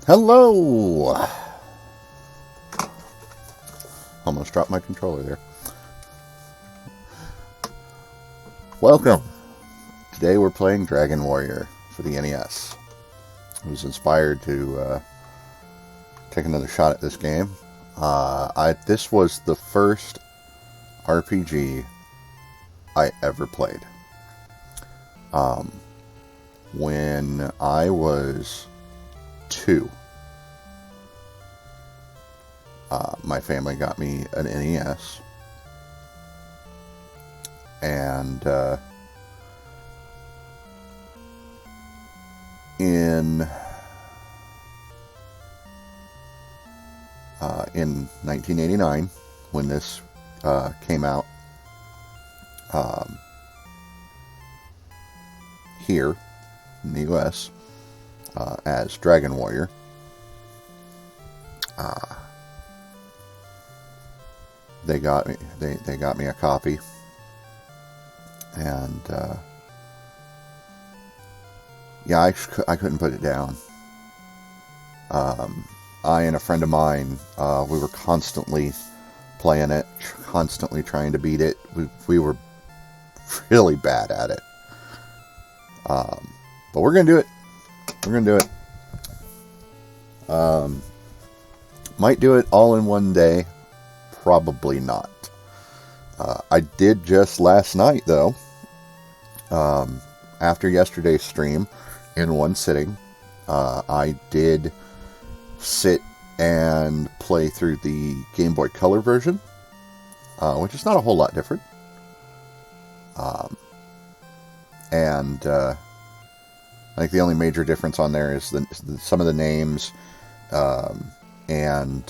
Hello! Almost dropped my controller there. Welcome! Today we're playing Dragon Warrior for the NES. I was inspired to take another shot at this game. This was the first RPG I ever played. When I was 2, my family got me an NES, and in 1989, when this came out here in the US as Dragon Warrior, they got me a copy, and yeah, I couldn't put it down. I and a friend of mine, we were constantly playing it, constantly trying to beat it. We were really bad at it, but we're gonna do it. We're gonna do it. Might do it all in one day. Probably not. I did just last night, though. After yesterday's stream, in one sitting, I did sit and play through the Game Boy Color version, which is not a whole lot different. And I think the only major difference on there is some of the names and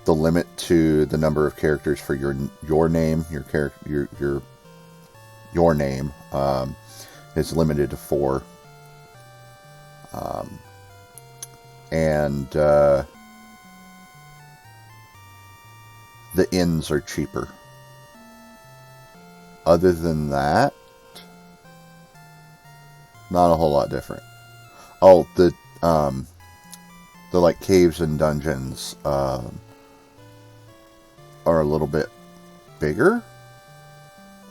the limit to the number of characters for your name, your name is limited to 4. And the ends are cheaper. Other than that, not a whole lot different. Oh, the like caves and dungeons are a little bit bigger.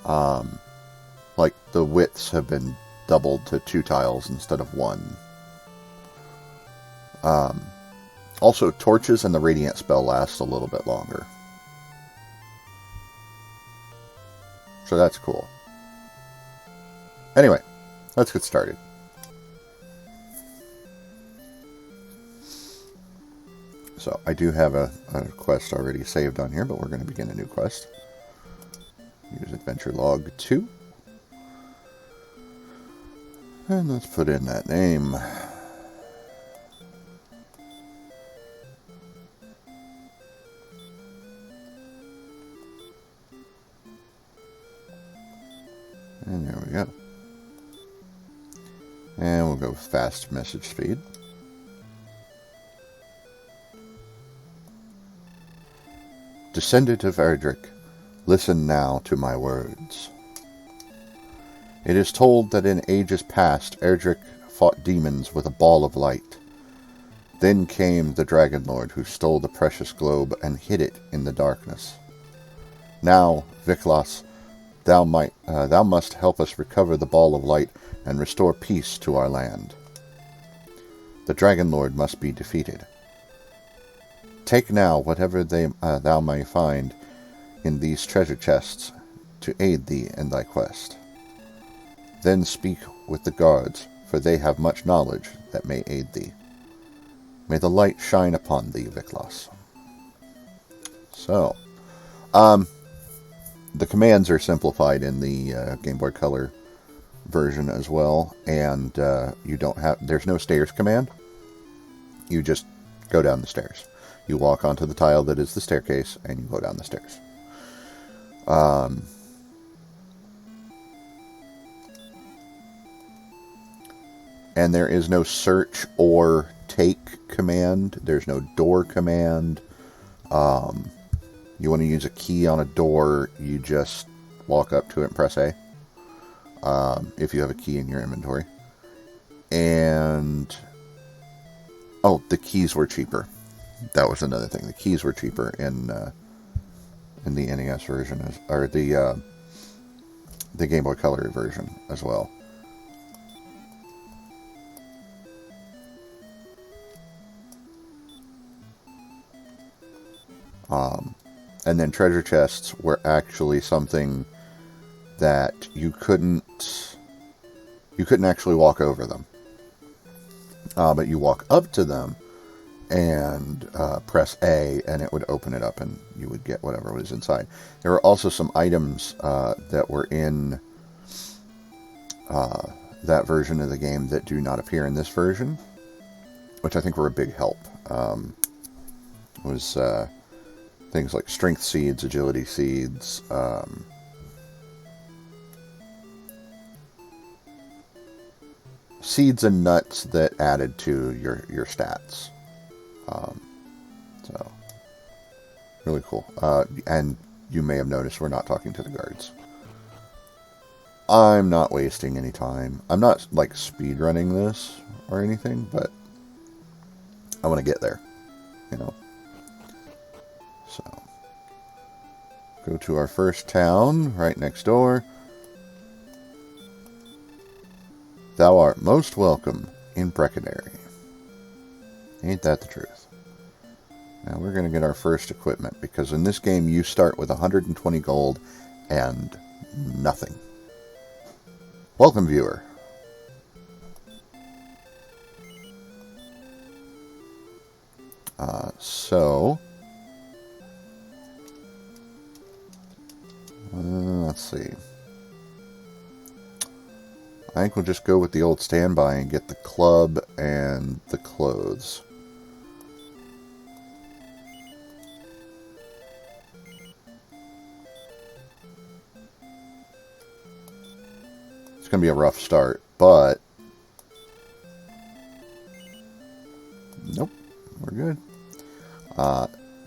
Like the widths have been doubled to 2 tiles instead of 1. Also, torches and the radiant spell last a little bit longer. So that's cool. Anyway, let's get started. So, I do have a quest already saved on here, but we're going to begin a new quest. Use Adventure Log 2. And let's put in that name. And there we go. And we'll go with fast message speed. Descendant of Erdrick, listen now to my words. It is told that in ages past, Erdrick fought demons with a ball of light. Then came the Dragon Lord who stole the precious globe and hid it in the darkness. Now, Viklas, thou must help us recover the ball of light and restore peace to our land. The Dragon Lord must be defeated. Take now whatever thou may find in these treasure chests to aid thee in thy quest. Then speak with the guards, for they have much knowledge that may aid thee. May the light shine upon thee, Viklas. So, the commands are simplified in the Game Boy Color version as well, and there's no stairs command. You just go down the stairs. You walk onto the tile that is the staircase, and you go down the stairs. And there is no search or take command. There's no door command. You want to use a key on a door, you just walk up to it and press A. If you have a key in your inventory. And Oh, the keys were cheaper. That was another thing. The keys were cheaper in the NES version, or the Game Boy Color version as well. And then treasure chests were actually something that you couldn't actually walk over them, but you walk up to them and press A, and it would open it up, and you would get whatever was inside. There were also some items that were in that version of the game that do not appear in this version, which I think were a big help. Was things like strength seeds, agility seeds, seeds and nuts that added to your stats. So, really cool. And you may have noticed we're not talking to the guards. I'm not wasting any time. I'm not, like, speedrunning this or anything, but I want to get there, you know. So, go to our first town, right next door. Thou art most welcome in Breckenary. Ain't that the truth? Now we're going to get our first equipment, because in this game you start with 120 gold and nothing. Welcome, viewer. Let's see. I think we'll just go with the old standby and get the club and the clothes. It's going to be a rough start, but nope, we're good.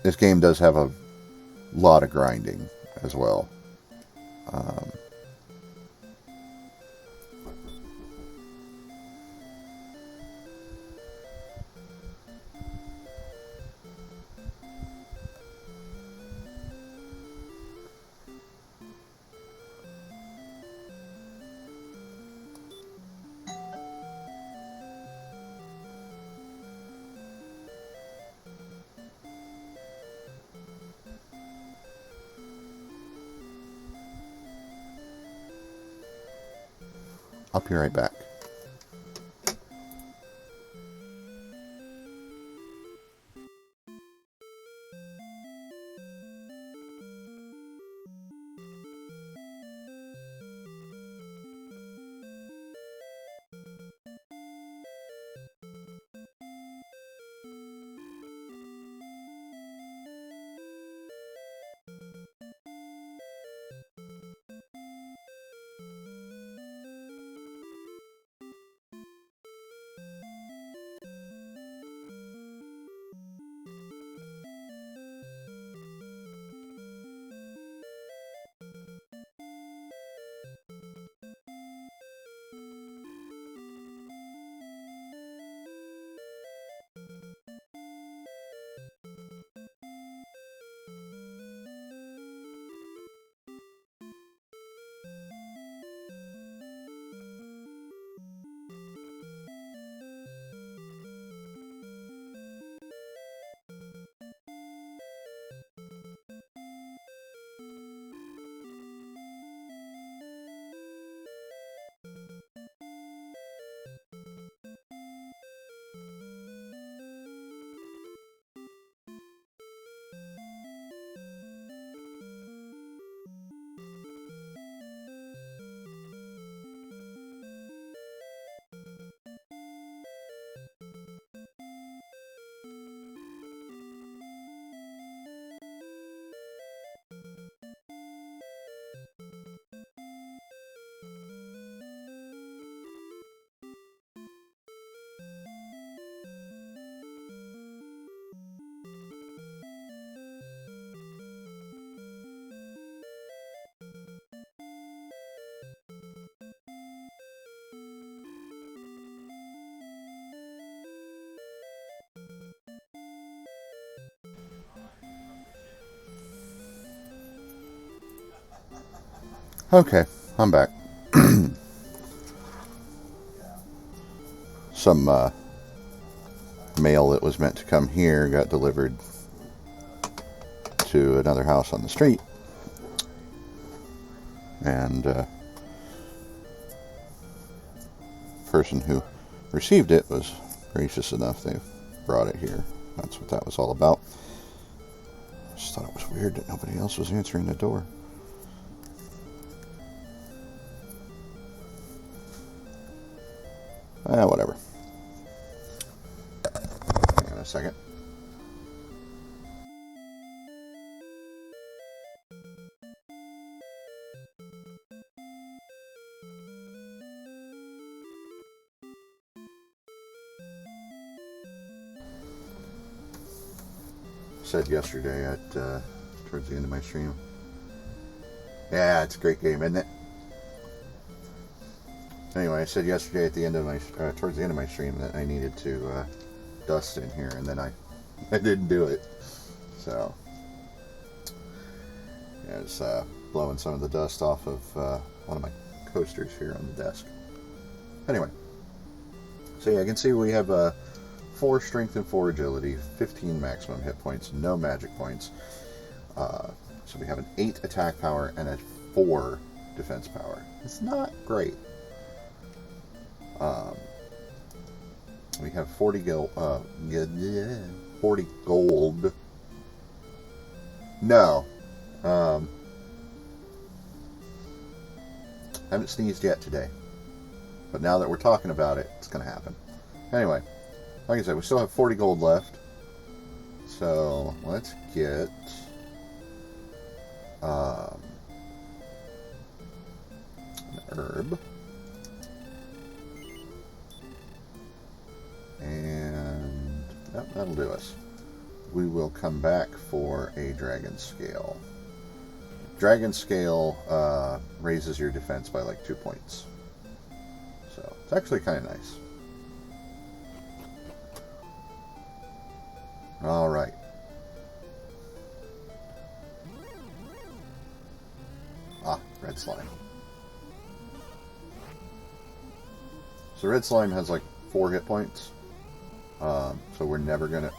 This game does have a lot of grinding as well. I'll be right back. Okay, I'm back. Some mail that was meant to come here got delivered to another house on the street. And person who received it was gracious enough. They brought it here. That's what that was all about. I just thought it was weird that nobody else was answering the door. Whatever. Hang on a second. Said yesterday at towards the end of my stream. Yeah, it's a great game, isn't it? Anyway, I said yesterday at the end of my towards the end of my stream that I needed to dust in here, and then I didn't do it. So yeah, I was blowing some of the dust off of one of my coasters here on the desk. Anyway, so yeah, I can see we have 4 strength and 4 agility, 15 maximum hit points, no magic points. So we have an 8 attack power and a 4 defense power. It's not great. We have 40 gold. 40 gold. No. Haven't sneezed yet today. But now that we're talking about it, it's going to happen. Anyway, like I said, we still have 40 gold left. So let's get an herb. And that'll do us. We will come back for a dragon scale. Dragon scale raises your defense by like 2 points. So it's actually kind of nice. Alright. Red slime. So red slime has like 4 hit points. So we're never going to,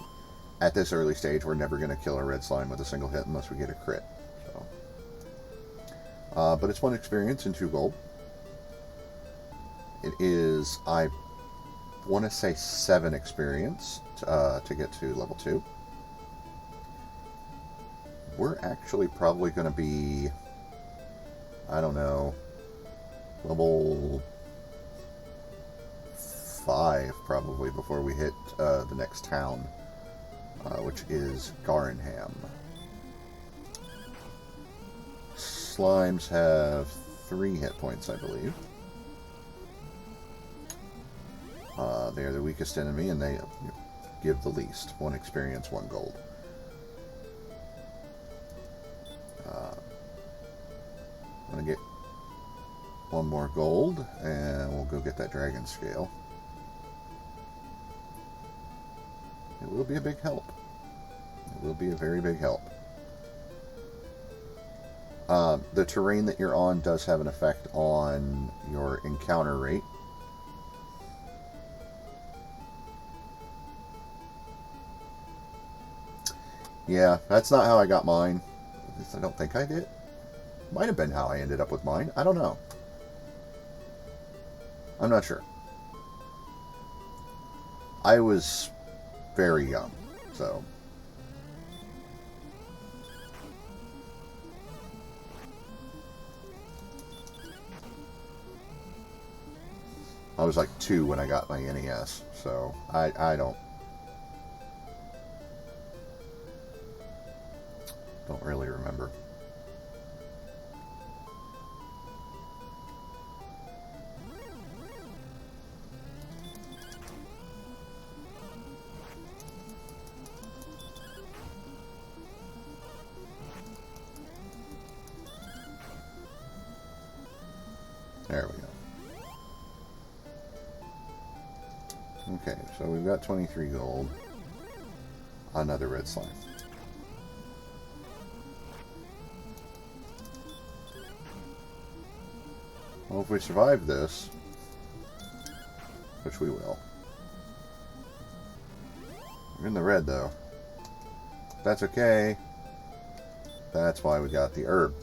at this early stage, we're never going to kill a red slime with a single hit unless we get a crit. So, but it's 1 experience and 2 gold. It is, I want to say 7 experience to get to level 2. We're actually probably going to be, I don't know, level 5 probably before we hit the next town, which is Garenham. Slimes have 3 hit points, I believe. They are the weakest enemy, and they give the least. 1 experience, 1 gold. I'm going to get 1 more gold, and we'll go get that dragon scale. It will be a big help. It will be a very big help. The terrain that you're on does have an effect on your encounter rate. Yeah, that's not how I got mine. At least I don't think I did. Might have been how I ended up with mine. I don't know. I'm not sure. I was very young, so. I was like 2 when I got my NES, so I don't really remember. There we go. Okay, so we've got 23 gold. Another red slime. Well, if we survive this, which we will. We're in the red, though. That's okay. That's why we got the herb.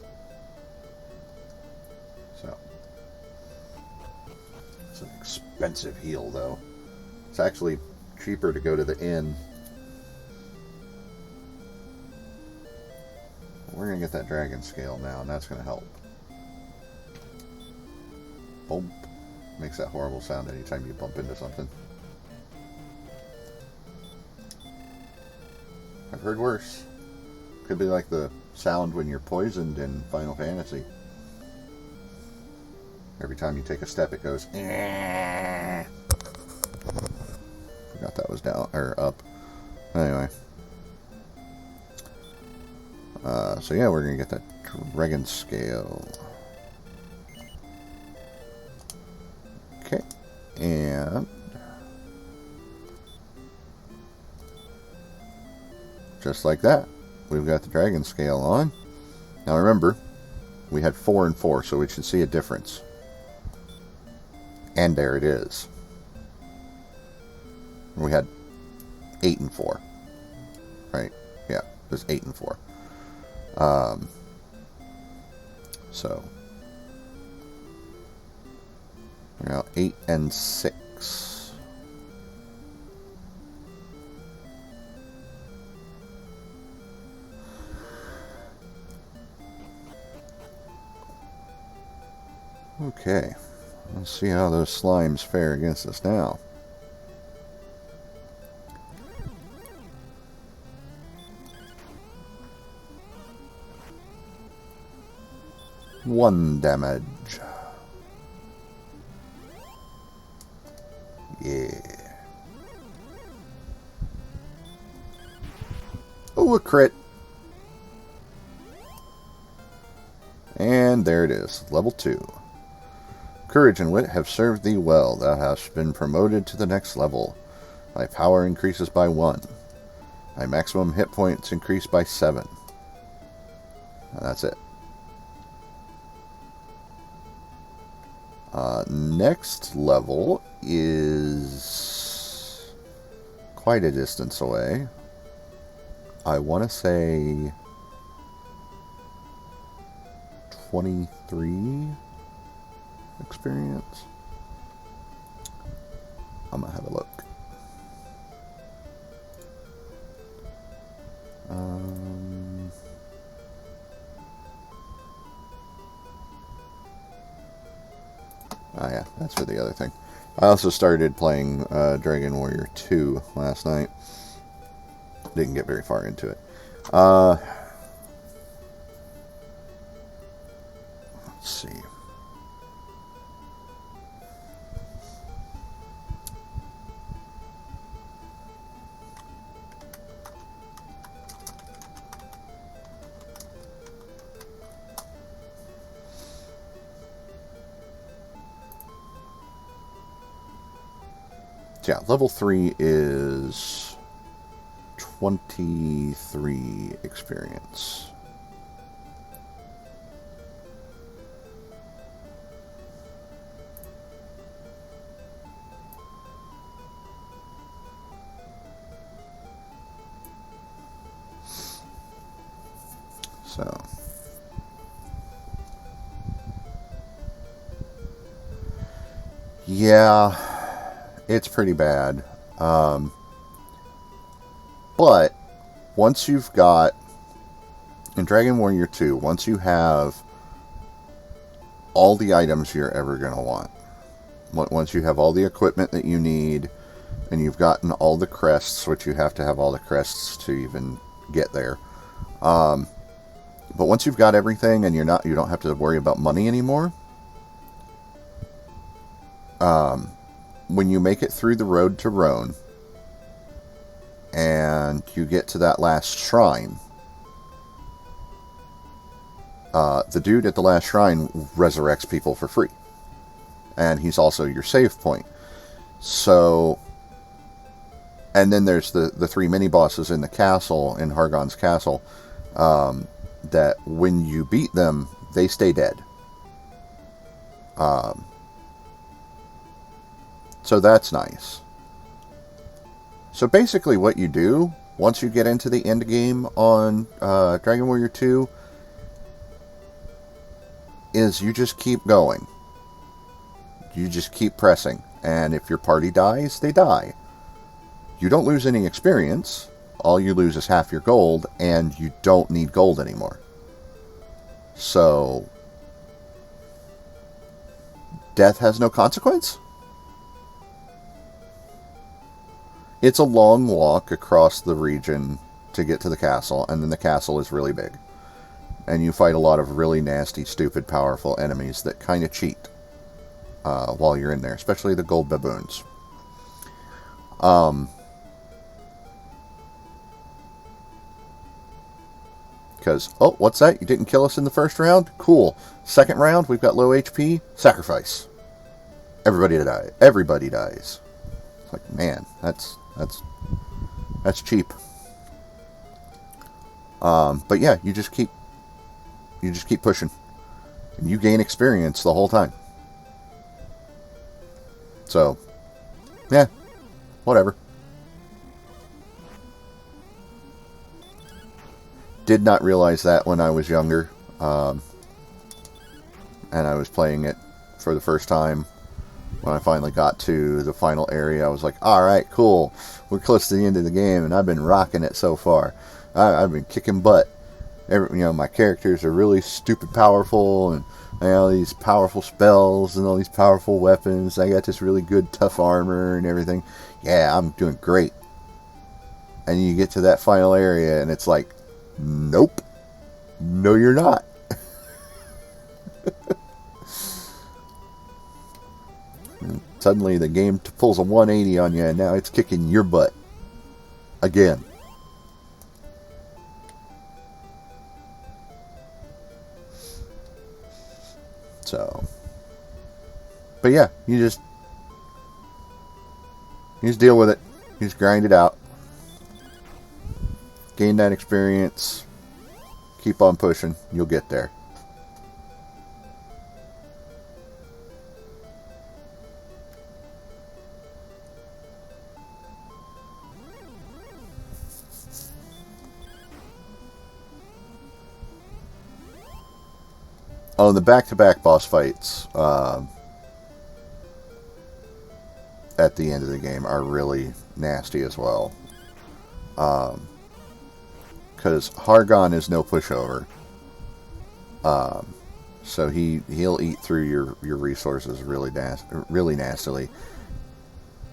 So. It's an expensive heal, though. It's actually cheaper to go to the inn. We're going to get that dragon scale now, and that's going to help. Boom. Makes that horrible sound anytime you bump into something. I've heard worse. Could be like the sound when you're poisoned in Final Fantasy. Every time you take a step, it goes. Forgot that was down or up. Anyway. So yeah, we're gonna get that dragon scale. Okay, and just like that, we've got the dragon scale on. Now remember, we had 4 and 4, so we should see a difference. And there it is. We had 8 and 4. Right? Yeah, it was 8 and 4. So we're now 8 and 6. Okay, let's see how those slimes fare against us now. One damage. Yeah. Oh, a crit. And there it is, level 2. Courage and wit have served thee well. Thou hast been promoted to the next level. Thy power increases by 1. Thy maximum hit points increase by 7. And that's it. Next level is quite a distance away. I want to say 23 experience. I'm gonna have a look. Oh yeah, that's for the other thing. I also started playing Dragon Warrior 2 last night. Didn't get very far into it. Let's see. Yeah, level 3 is 23 experience. So yeah, it's pretty bad. But once you've got, in Dragon Warrior 2, once you have all the items you're ever going to want, once you have all the equipment that you need, and you've gotten all the crests, which you have to have all the crests to even get there. But once you've got everything and you don't have to worry about money anymore, when you make it through the road to Rhone, and you get to that last shrine, the dude at the last shrine resurrects people for free. And he's also your save point. So, and then there's the 3 mini-bosses in the castle, in Hargon's castle, that when you beat them, they stay dead. So that's nice. So basically what you do, once you get into the end game on Dragon Warrior 2, is you just keep going. You just keep pressing. And if your party dies, they die. You don't lose any experience. All you lose is half your gold, and you don't need gold anymore. So, death has no consequence? It's a long walk across the region to get to the castle, and then the castle is really big. And you fight a lot of really nasty, stupid, powerful enemies that kind of cheat while you're in there, especially the gold baboons. Because, oh, what's that? You didn't kill us in the first round? Cool. Second round, we've got low HP. Sacrifice. Everybody dies. Everybody dies. It's like, man, that's cheap. But yeah, you just keep pushing, and you gain experience the whole time. So, yeah, whatever. Did not realize that when I was younger, and I was playing it for the first time. When I finally got to the final area, I was like, alright, cool. We're close to the end of the game, and I've been rocking it so far. I've been kicking butt. My characters are really stupid powerful, and all these powerful spells, and all these powerful weapons. I got this really good, tough armor, and everything. Yeah, I'm doing great. And you get to that final area, and it's like, nope. No, you're not. Suddenly the game pulls a 180 on you, and now it's kicking your butt. Again. So. But yeah, you just deal with it. You just grind it out. Gain that experience. Keep on pushing. You'll get there. Oh, the back-to-back boss fights at the end of the game are really nasty as well. Because Hargon is no pushover. So he'll eat through your resources really nastily.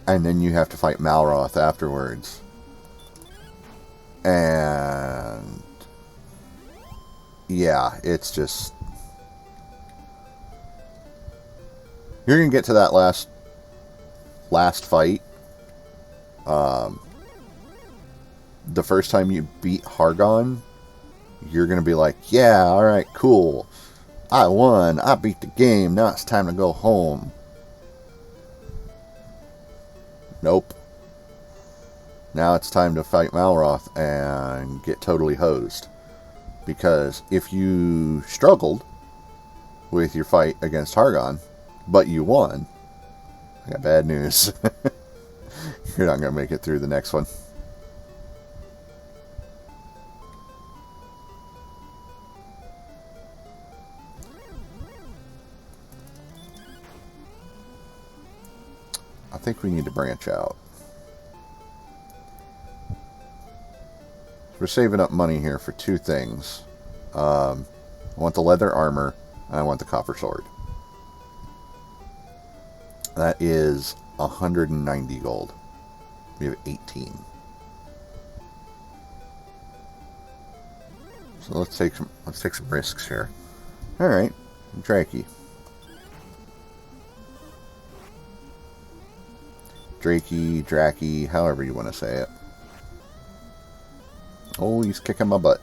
And then you have to fight Malroth afterwards. And yeah, it's just... You're going to get to that last fight. The first time you beat Hargon, you're going to be like, yeah, alright, cool. I won. I beat the game. Now it's time to go home. Nope. Now it's time to fight Malroth and get totally hosed. Because if you struggled with your fight against Hargon, but you won, I got bad news. You're not going to make it through the next one. I think we need to branch out. We're saving up money here for two things. I want the leather armor, and I want the copper sword. That is 190 gold. We have 18. So let's take some risks here. All right, Drakey. Drakey, however you want to say it. Oh, he's kicking my butt.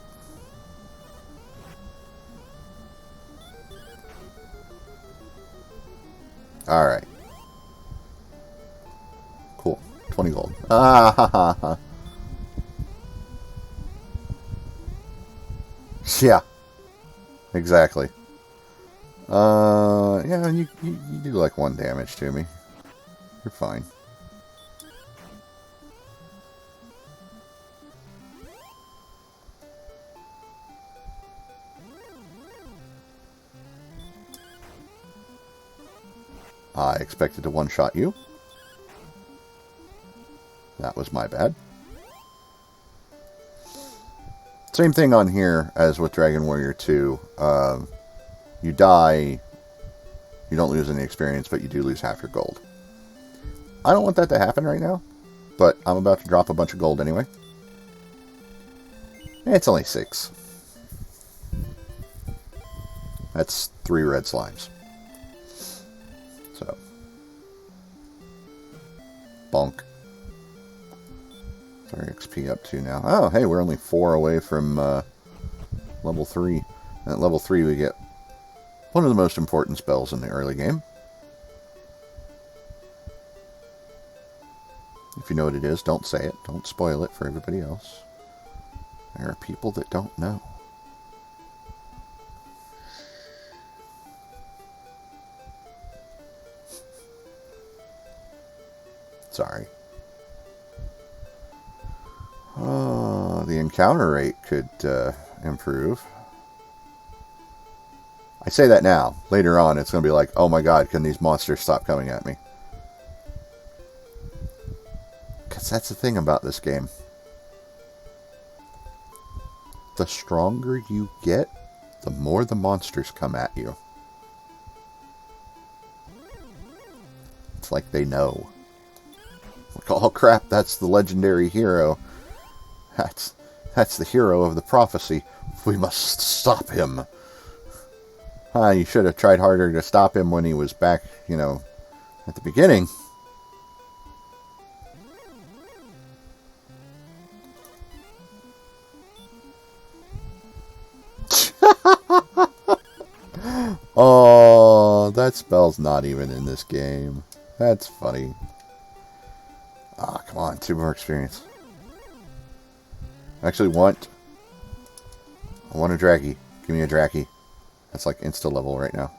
All right. Cool. 20 gold. Ah, ha, ha, ha. Yeah. Exactly. Yeah, you do like 1 damage to me. You're fine. I expected to one-shot you. That was my bad. Same thing on here as with Dragon Warrior 2. You die, you don't lose any experience, but you do lose half your gold. I don't want that to happen right now, but I'm about to drop a bunch of gold anyway. It's only 6. That's 3 red slimes. So. Bonk. What's our XP up to now? Oh, hey, we're only 4 away from level 3. And at level 3 we get one of the most important spells in the early game. If you know what it is, don't say it. Don't spoil it for everybody else. There are people that don't know. Sorry. Oh, the encounter rate could improve. I say that now. Later on, it's going to be like, oh my god, can these monsters stop coming at me? Because that's the thing about this game. The stronger you get, the more the monsters come at you. It's like they know. Like, oh crap, that's the legendary hero. That's the hero of the prophecy. We must stop him. You should have tried harder to stop him when he was back, you know, at the beginning. Oh, that spell's not even in this game. That's funny. Ah, come on, 2 more experience. I actually want a Draggy. Give me a Draggy. That's like insta level right now.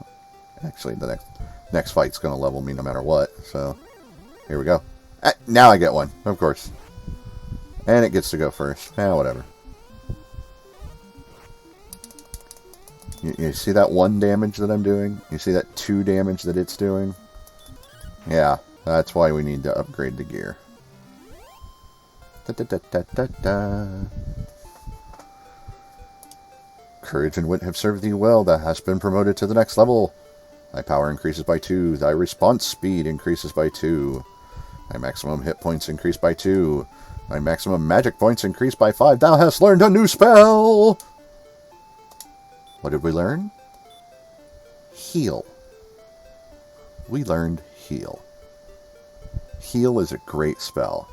Actually, the next fight's gonna level me no matter what. So here we go. Now I get one, of course, and it gets to go first. Whatever. You see that 1 damage that I'm doing? You see that 2 damage that it's doing? Yeah, that's why we need to upgrade the gear. Courage and wit have served thee well. Thou hast been promoted to the next level. Thy power increases by 2. Thy response speed increases by 2. Thy maximum hit points increase by 2. Thy maximum magic points increase by 5. Thou hast learned a new spell! What did we learn? Heal. We learned Heal. Heal is a great spell.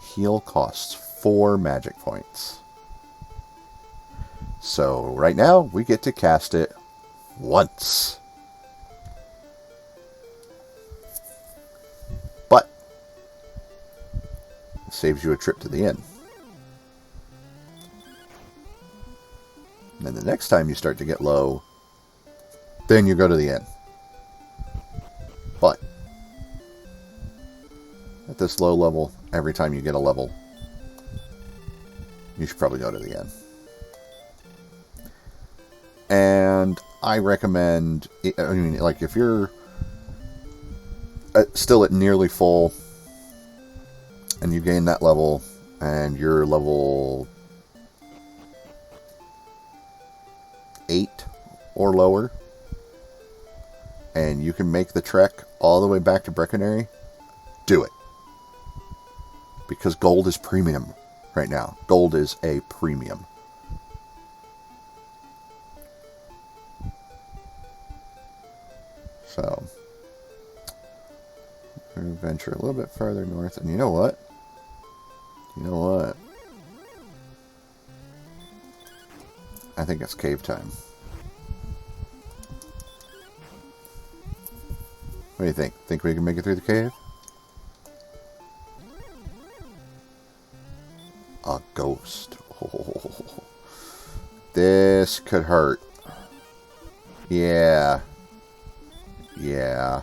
Heal costs 4 magic points. So right now we get to cast it once. But it saves you a trip to the inn. And then the next time you start to get low, then you go to the inn. But at this low level, every time you get a level, you should probably go to the inn. And I recommend, I mean, like if you're still at nearly full and you gain that level and you're level 8 or lower and you can make the trek all the way back to Brecconary, do it. Because gold is premium right now. Gold is a premium. So, we're going to venture a little bit further north. And you know what? I think it's cave time. What do you think? Think we can make it through the cave? A ghost. Oh, this could hurt. Yeah. Yeah.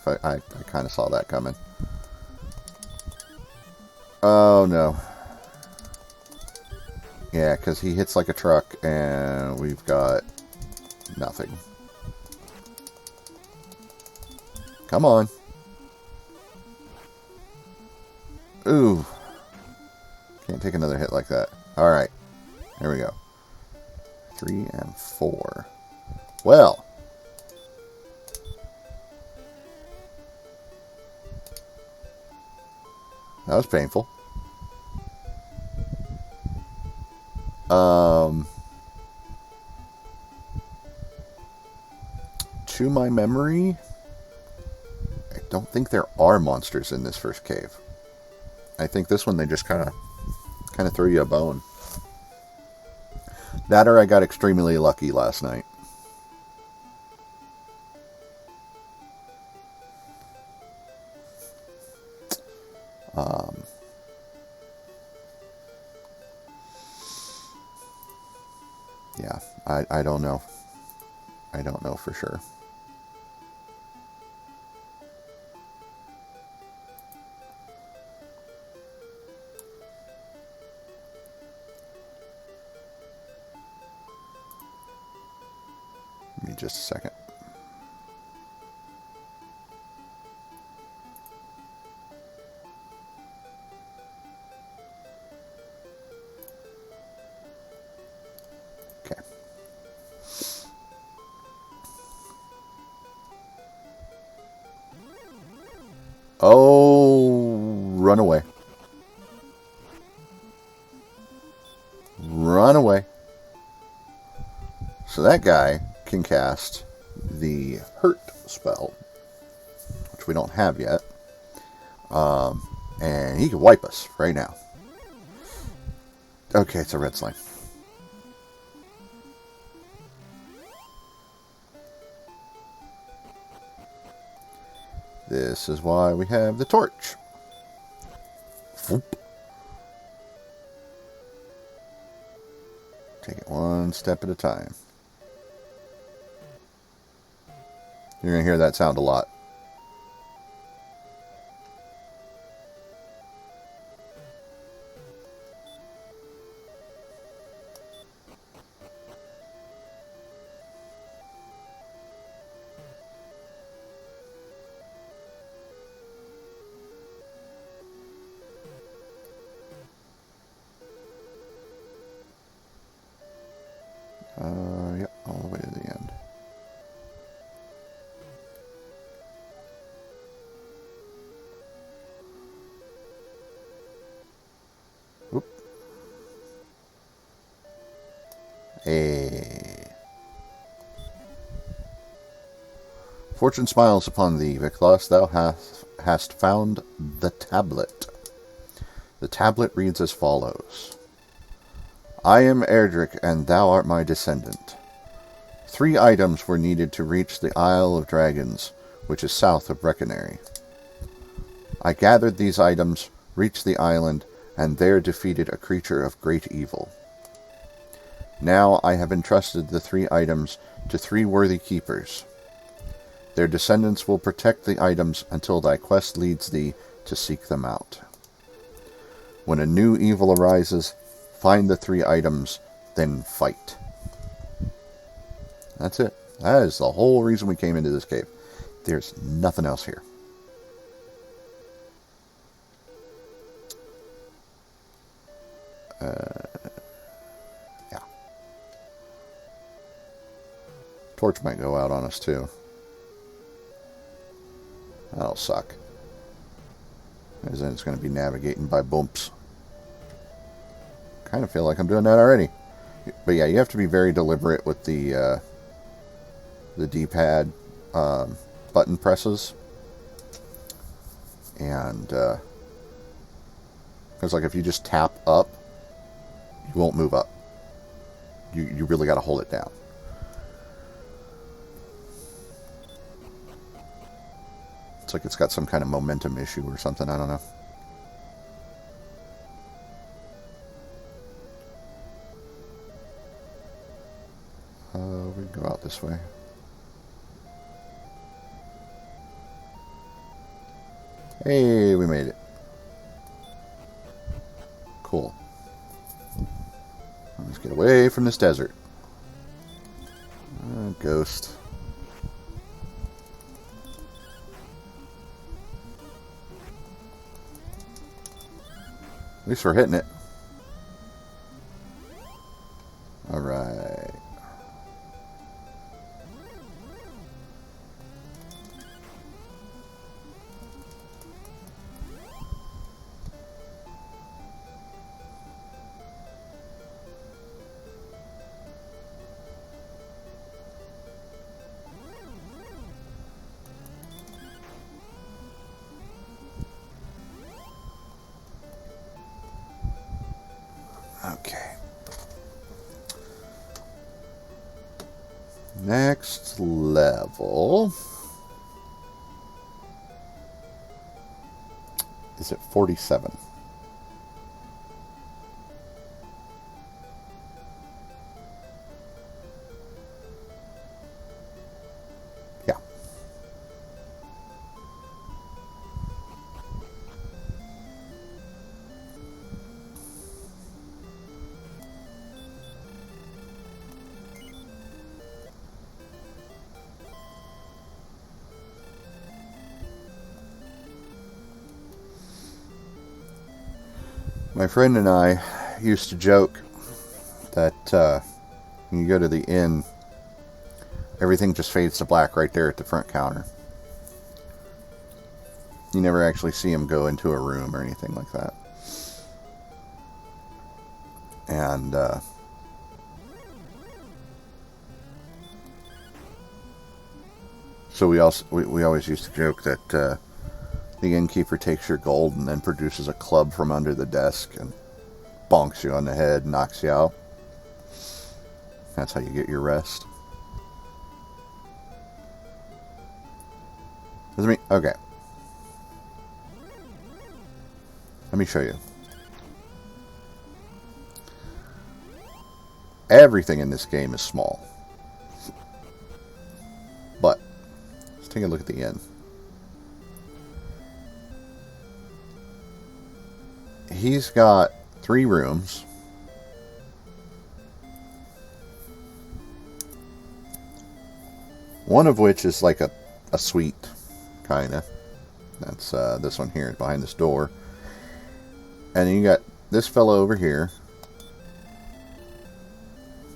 I kind of saw that coming. Oh, no. Yeah, because he hits like a truck, and we've got nothing. Come on. Ooh. Can't take another hit like that. Alright. There we go. 3 and 4. Well. That was painful. To my memory, I don't think there are monsters in this first cave. I think this one they just kind of threw you a bone. That or I got extremely lucky last night. Yeah, I don't know. I don't know for sure. Give me just a second. Okay. Oh, run away. Run away. So that guy can cast the hurt spell, which we don't have yet. And he can wipe us right now. Okay, it's a red slime. This is why we have the torch. Whoop. Take it one step at a time. You're going to hear that sound a lot. Yep, all the way to the end. Oop. Hey. Fortune smiles upon thee, Viklas. Thou hast found the tablet. The tablet reads as follows. I am Erdrick, and thou art my descendant. 3 items were needed to reach the Isle of Dragons, which is south of Breckenary. I gathered these items, reached the island, and there defeated a creature of great evil. Now I have entrusted the 3 items to 3 worthy keepers. Their descendants will protect the items until thy quest leads thee to seek them out. When a new evil arises, find the 3 items, then fight. That's it. That is the whole reason we came into this cave. There's nothing else here. Yeah. Torch might go out on us too. That'll suck. As in it's going to be navigating by bumps. Kind of feel like I'm doing that already. But yeah, you have to be very deliberate with the D-pad button presses. And because like if you just tap up, you won't move up. You really got to hold it down. It's like it's got some kind of momentum issue or something. I don't know. We can go out this way. Hey, we made it. Cool. Let's get away from this desert. Ghost. At least we're hitting it. Alright. Okay. Next level is at 47. Yeah. My friend and I used to joke that when you go to the inn, everything just fades to black right there at the front counter. You never actually see him go into a room or anything like that. And so we always used to joke that the innkeeper takes your gold and then produces a club from under the desk and bonks you on the head and knocks you out. That's how you get your rest. Okay. Let me show you. Everything in this game is small. But let's take a look at the inn. He's got 3 rooms. One of which is like a suite, kinda. That's this one here behind this door. And then you got this fellow over here.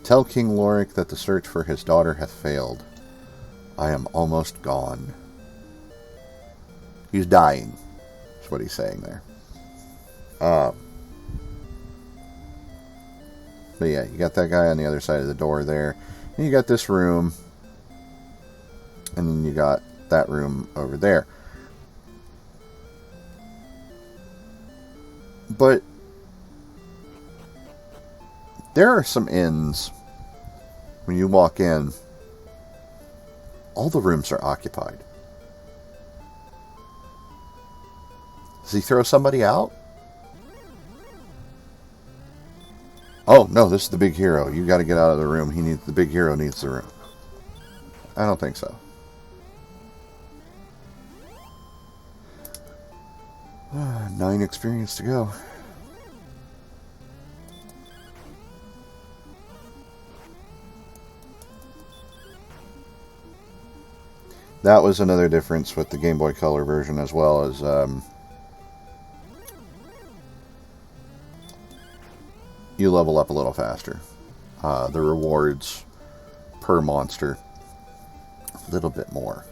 Tell King Lorik that the search for his daughter hath failed. I am almost gone. He's dying. That's what he's saying there. But yeah, you got that guy on the other side of the door there. And you got this room. And then you got that room over there. But there are some inns, when you walk in, all the rooms are occupied. Does he throw somebody out? Oh, no, this is the big hero. You got to get out of the room. The big hero needs the room. I don't think so. 9 experience to go. That was another difference with the Game Boy Color version, as well as you level up a little faster. The rewards per monster a little bit more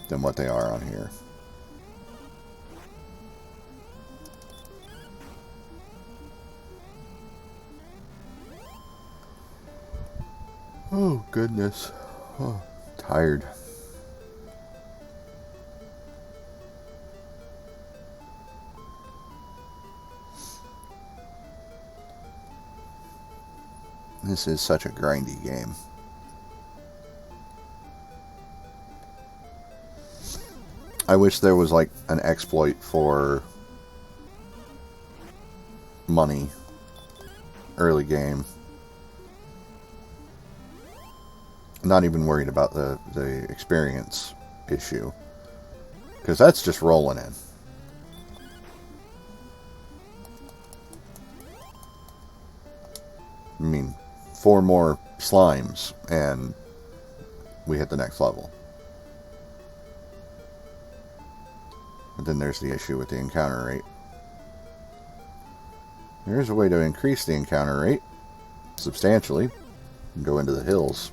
than what they are on here. Oh, goodness. Oh, tired. This is such a grindy game. I wish there was like an exploit for money early game. Not even worried about the experience issue. Because that's just rolling in. I mean, 4 more slimes, and we hit the next level. But then there's the issue with the encounter rate. Here's a way to increase the encounter rate substantially. And go into the hills.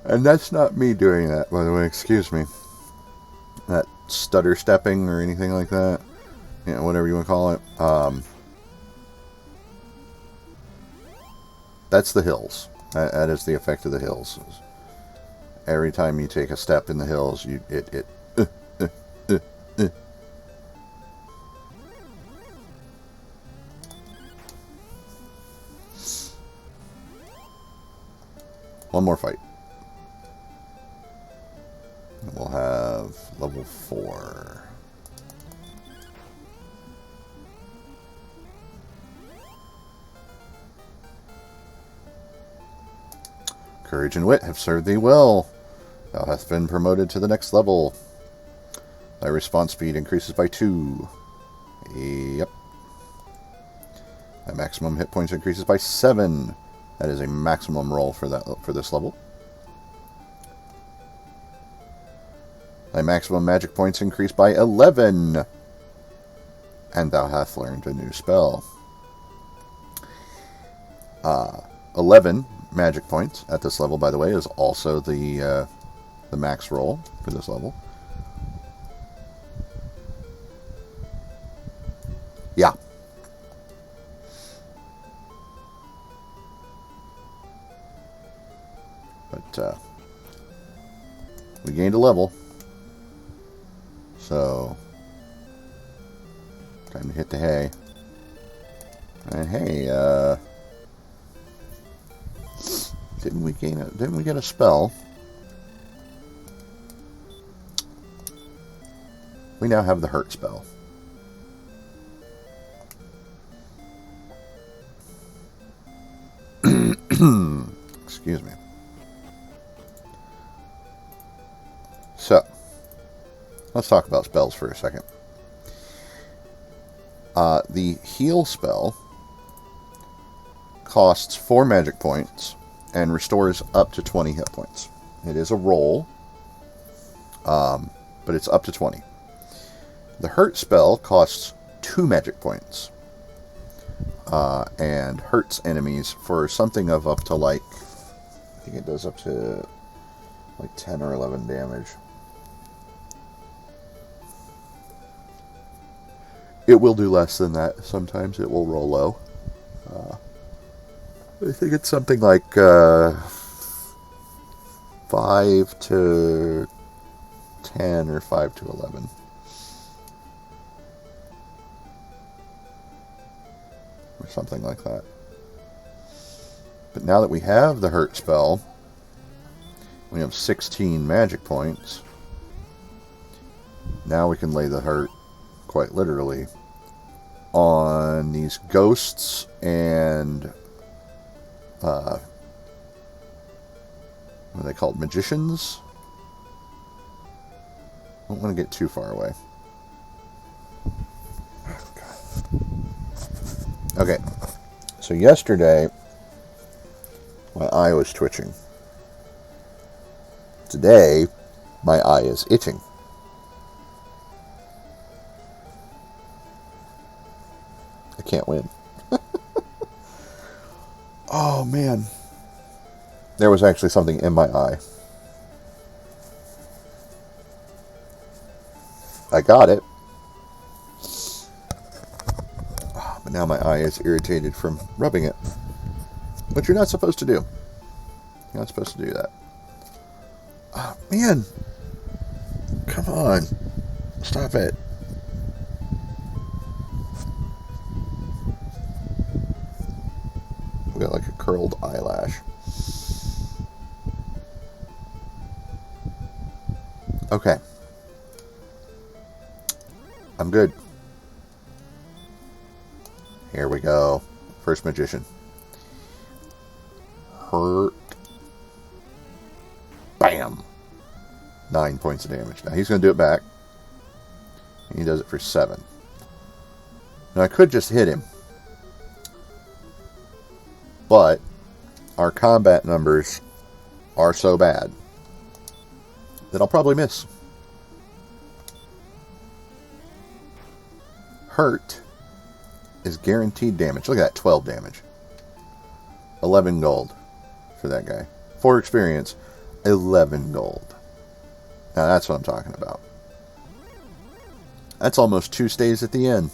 And that's not me doing that, by the way, excuse me. That stutter stepping or anything like that. You know, whatever you want to call it. That's the hills. That is the effect of the hills. Every time you take a step in the hills, One more fight. We'll have level 4. Courage and wit have served thee well. Thou hast been promoted to the next level. Thy response speed increases by 2. Yep. Thy maximum hit points increases by 7. That is a maximum roll for this level. Thy maximum magic points increase by 11. And thou hast learned a new spell. 11 magic points at this level, by the way, is also the max roll for this level. Yeah. But we gained a level. So time to hit the hay. And hey, didn't we get a spell? We now have the hurt spell. Excuse me. So, let's talk about spells for a second. The heal spell costs 4 magic points and restores up to 20 hit points. It is a roll, but it's up to 20. The hurt spell costs 2 magic points and hurts enemies for something of up to I think it does up to 10 or 11 damage. It will do less than that. Sometimes it will roll low. I think it's something like 5 to 10 or 5 to 11. Or something like that. But now that we have the hurt spell, we have 16 magic points. Now we can lay the hurt, quite literally, on these ghosts and what are they called? Magicians? I don't want to get too far away. Okay, so yesterday my eye was twitching. Today my eye is itching. I can't win. Oh man, there was actually something in my eye. I got it. But now my eye is irritated from rubbing it. Which you're not supposed to do. You're not supposed to do that. Oh, man. Come on. Stop it. We got like a curled eyelash. Okay. I'm good. Here we go. First magician. Hurt. Bam! 9 points of damage. Now he's going to do it back. He does it for 7. Now I could just hit him. But our combat numbers are so bad that I'll probably miss. Hurt is guaranteed damage. Look at that, 12 damage. 11 gold for that guy. 4 experience, 11 gold. Now that's what I'm talking about. That's almost 2 stays at the end.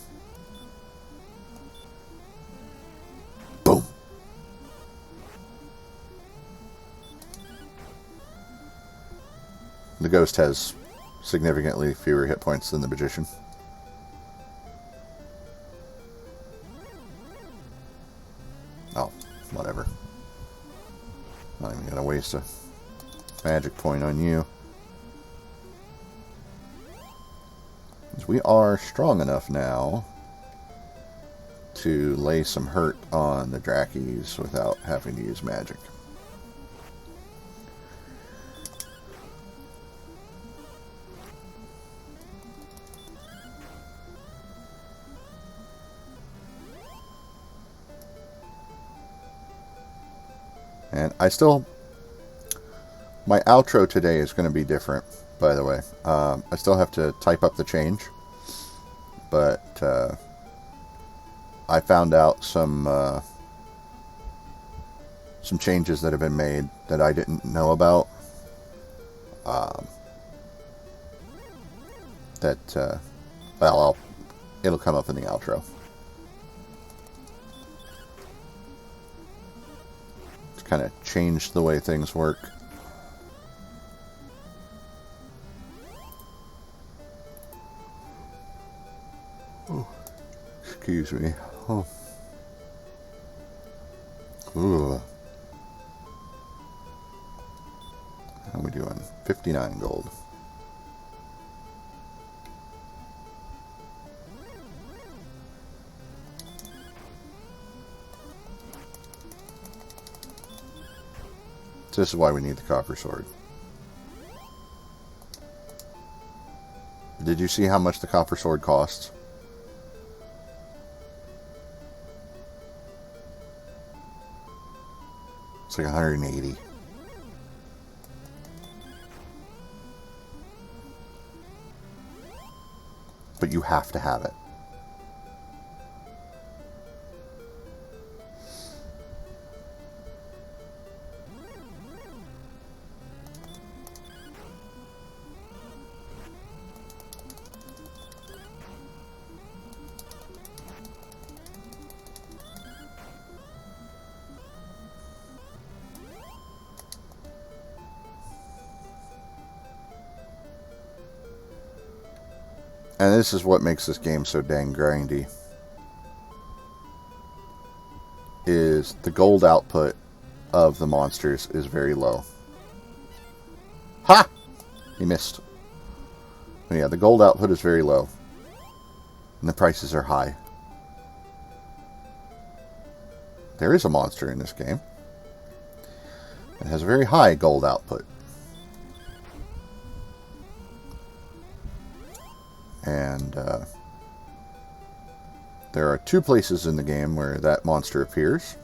Boom. The ghost has significantly fewer hit points than the magician. Oh, whatever. Not even gonna waste a magic point on you. Because we are strong enough now to lay some hurt on the Drakes without having to use magic. And I still... my outro today is going to be different, by the way. I still have to type up the change. But I found out some changes that have been made that I didn't know about. Well, it'll come up in the outro. Kind of changed the way things work. Oh, excuse me. Oh. Ooh. How are we doing? 59 gold. This is why we need the copper sword. Did you see how much the copper sword costs? It's like 180. But you have to have it. And this is what makes this game so dang grindy. Is the gold output of the monsters is very low. Ha! He missed. But yeah, the gold output is very low. And the prices are high. There is a monster in this game. It has a very high gold output. And there are 2 places in the game where that monster appears.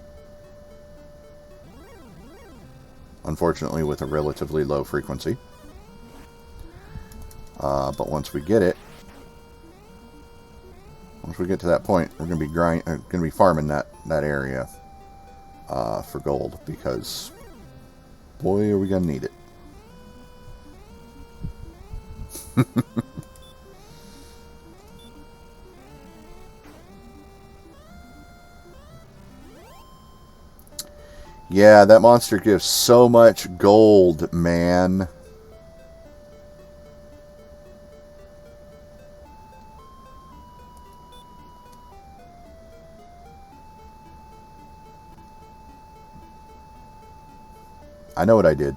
Unfortunately, with a relatively low frequency. But once we get it, once we get to that point, we're going to be farming that area for gold, because boy, are we going to need it. Yeah, that monster gives so much gold, man. I know what I did.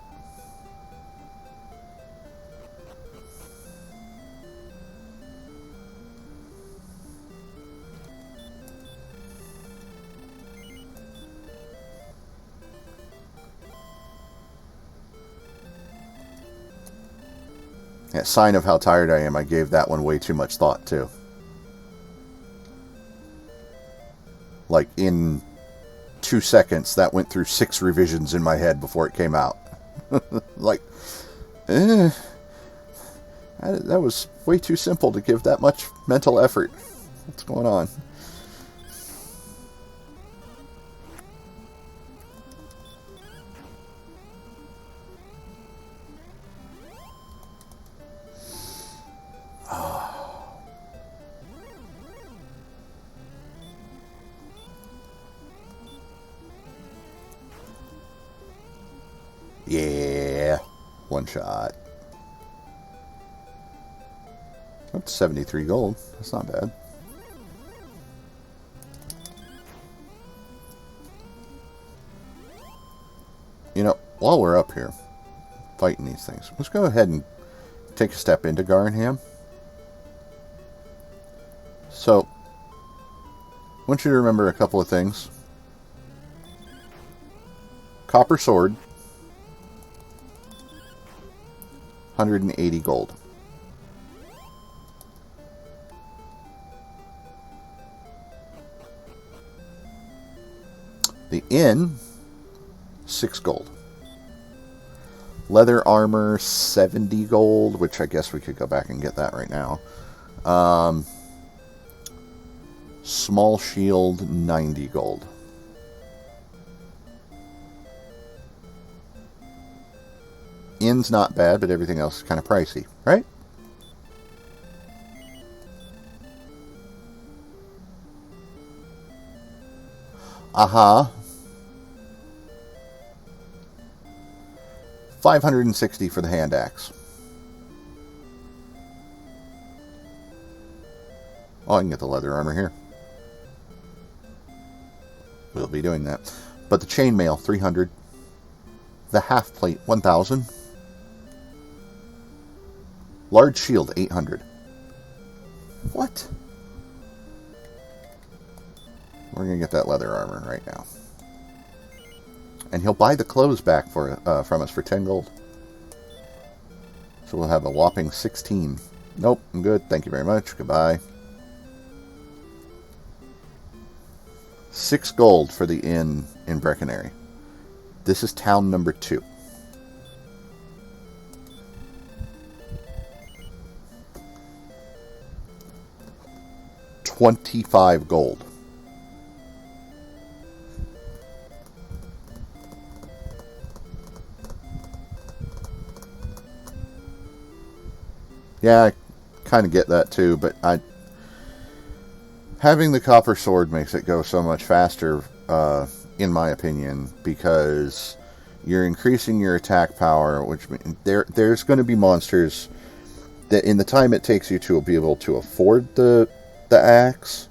A sign of how tired I am, I gave that one way too much thought, too. Like, in 2 seconds, that went through 6 revisions in my head before it came out. Like, that was way too simple to give that much mental effort. What's going on? Yeah, one shot. That's 73 gold. That's not bad. You know, while we're up here fighting these things, let's go ahead and take a step into Garnham. So, I want you to remember a couple of things. Copper sword, 180 gold. The inn, 6 gold. Leather armor, 70 gold, which I guess we could go back and get that right now. Small shield, 90 gold. Inn's not bad, but everything else is kind of pricey, right? Aha. 560 for the hand axe. Oh, I can get the leather armor here. We'll be doing that. But the chainmail, 300. The half plate, 1,000. Large shield, 800. What? We're going to get that leather armor right now. And he'll buy the clothes back for from us for 10 gold. So we'll have a whopping 16. Nope, I'm good. Thank you very much. Goodbye. 6 gold for the inn in Breckenary. This is town number 2. $25 gold. Yeah, I kind of get that too, but having the copper sword makes it go so much faster, in my opinion, because you're increasing your attack power, which means there's going to be monsters that in the time it takes you to be able to afford the axe,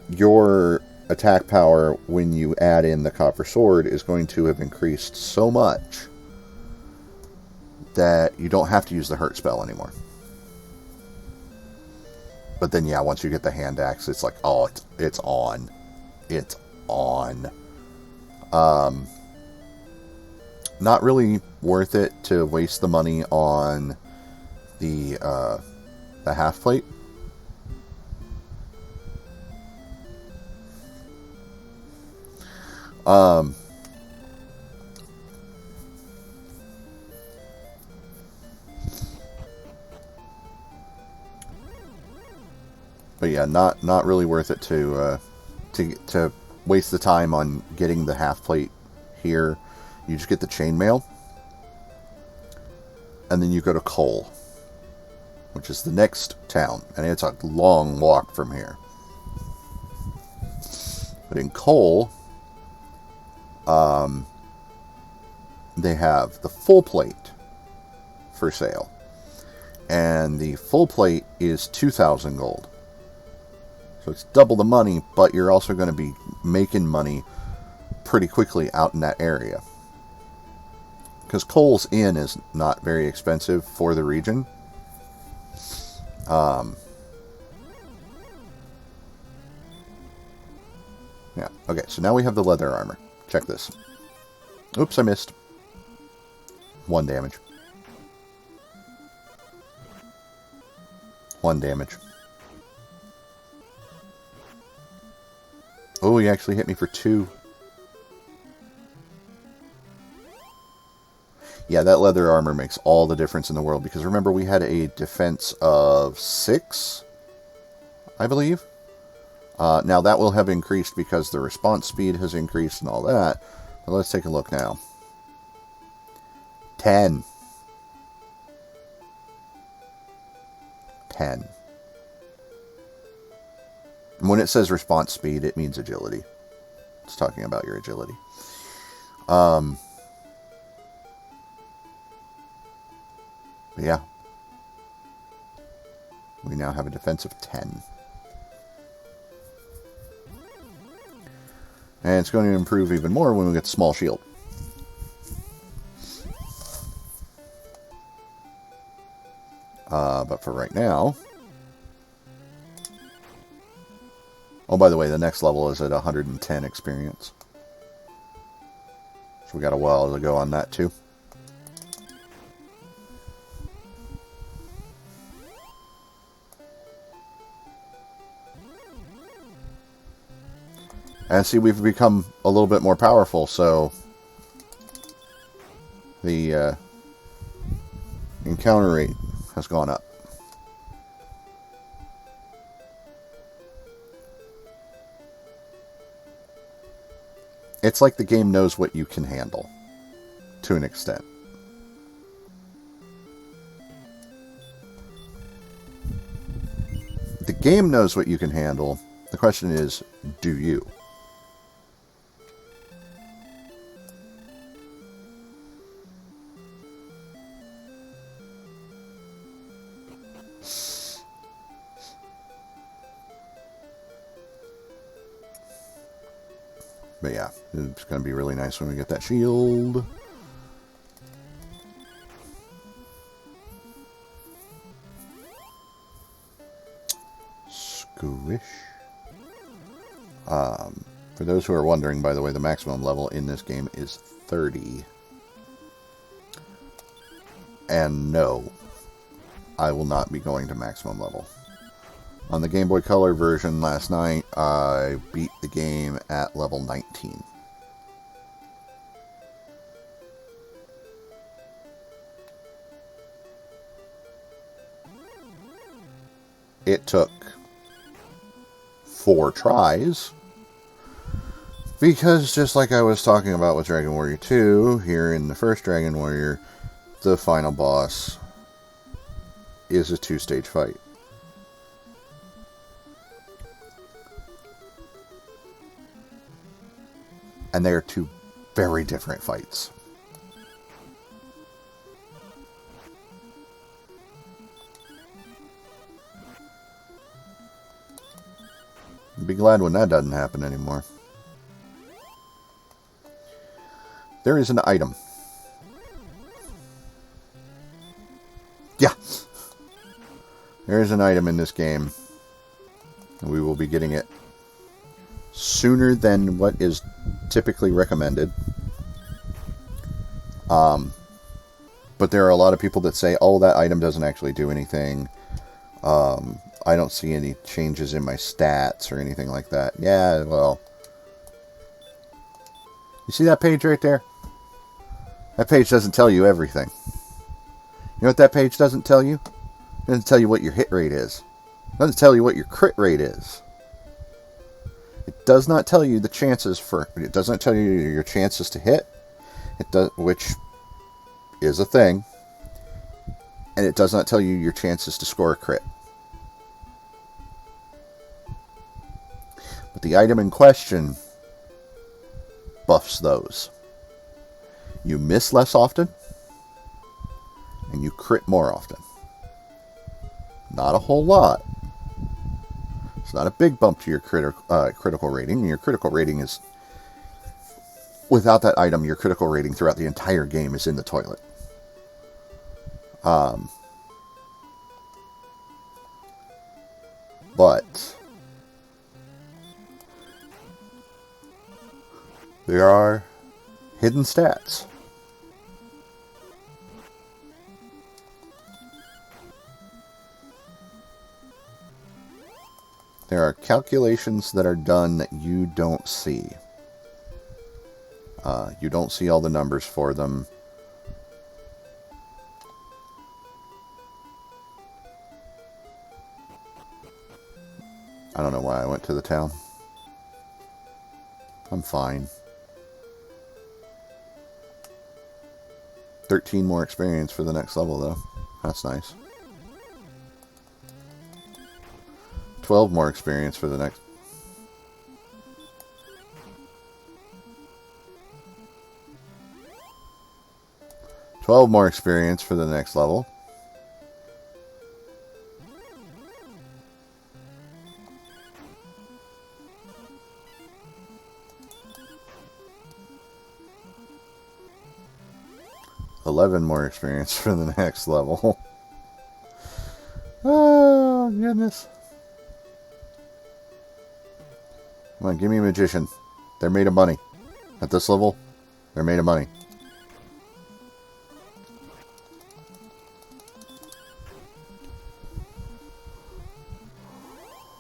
your attack power when you add in the copper sword is going to have increased so much that you don't have to use the hurt spell anymore. But then, yeah, once you get the hand axe, it's like, oh, it's on. It's on. Not really worth it to waste the money on the half plate. But yeah, not really worth it to waste the time on getting the half plate here. You just get the chainmail, and then you go to Cole, which is the next town, and it's a long walk from here. But in Cole, they have the full plate for sale, and the full plate is 2,000 gold. So it's double the money, but you're also going to be making money pretty quickly out in that area. Because Cole's Inn is not very expensive for the region. Yeah, okay, so now we have the leather armor. Check this. Oops, I missed. 1 damage. 1 damage. Oh, he actually hit me for 2. Yeah, that leather armor makes all the difference in the world, because remember we had a defense of 6, I believe. Now that will have increased because the response speed has increased and all that. But let's take a look now. 10. 10. And when it says response speed, it means agility. It's talking about your agility. Yeah. We now have a defense of 10. And it's going to improve even more when we get small shield. But for right now... Oh, by the way, the next level is at 110 experience. So we got a while to go on that too. And see, we've become a little bit more powerful, so the encounter rate has gone up. It's like the game knows what you can handle, to an extent. The game knows what you can handle. The question is, do you? But yeah, it's going to be really nice when we get that shield. Squish. For those who are wondering, by the way, the maximum level in this game is 30. And no, I will not be going to maximum level. On the Game Boy Color version last night, I beat the game at level 19. It took 4 tries, because just like I was talking about with Dragon Warrior 2, here in the first Dragon Warrior, the final boss is a 2-stage fight. And they are 2 very different fights. I'll be glad when that doesn't happen anymore. There is an item. Yeah. There is an item in this game. And we will be getting it sooner than what is typically recommended. But there are a lot of people that say, oh, that item doesn't actually do anything. I don't see any changes in my stats or anything like that. Yeah, well, you see that page right there? That page doesn't tell you everything. You know what that page doesn't tell you? It doesn't tell you what your hit rate is. It doesn't tell you what your crit rate is. It does not tell you the chances for... It doesn't tell you your chances to hit. It does, which is a thing. And it does not tell you your chances to score a crit. But the item in question buffs those. You miss less often, and you crit more often. Not a whole lot. It's not a big bump to your critical rating. Your critical rating is... Without that item, your critical rating throughout the entire game is in the toilet. But there are hidden stats. There are calculations that are done that you don't see. You don't see all the numbers for them. I don't know why I went to the town. I'm fine. 13 more experience for the next level, though. That's nice. 12 more experience for the next... 12 more experience for the next level. $11 more experience for the next level. Oh, goodness. Come on, give me a magician. They're made of money. At this level, they're made of money.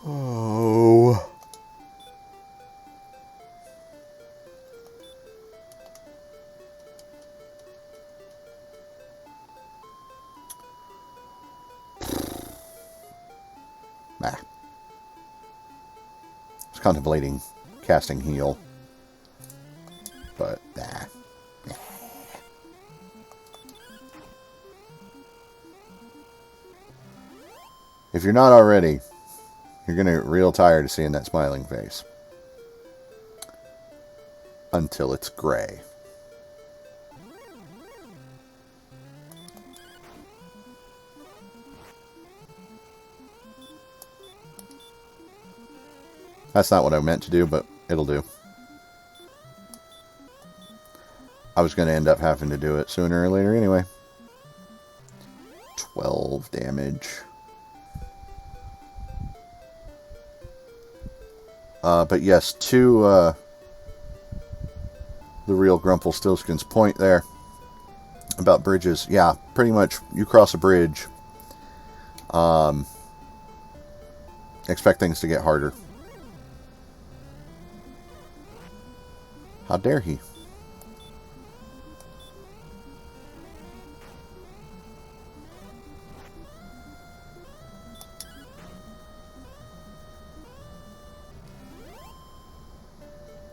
Oh. Nah. I was contemplating casting heal, but nah. If you're not already, you're going to get real tired of seeing that smiling face. Until it's gray. That's not what I meant to do, but it'll do. I was going to end up having to do it sooner or later anyway. 12 damage. But yes, to the real Grumpelstiltskin's point there about bridges. Yeah, pretty much you cross a bridge, expect things to get harder. How dare he?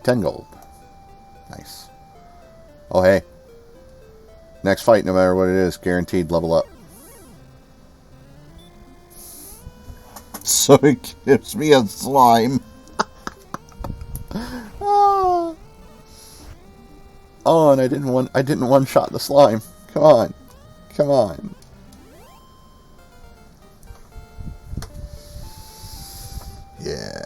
$10 gold. Nice. Oh, hey. Next fight, no matter what it is, guaranteed level up. So it gives me a slime. Oh, and I didn't one-shot the slime. Come on. Come on. Yeah.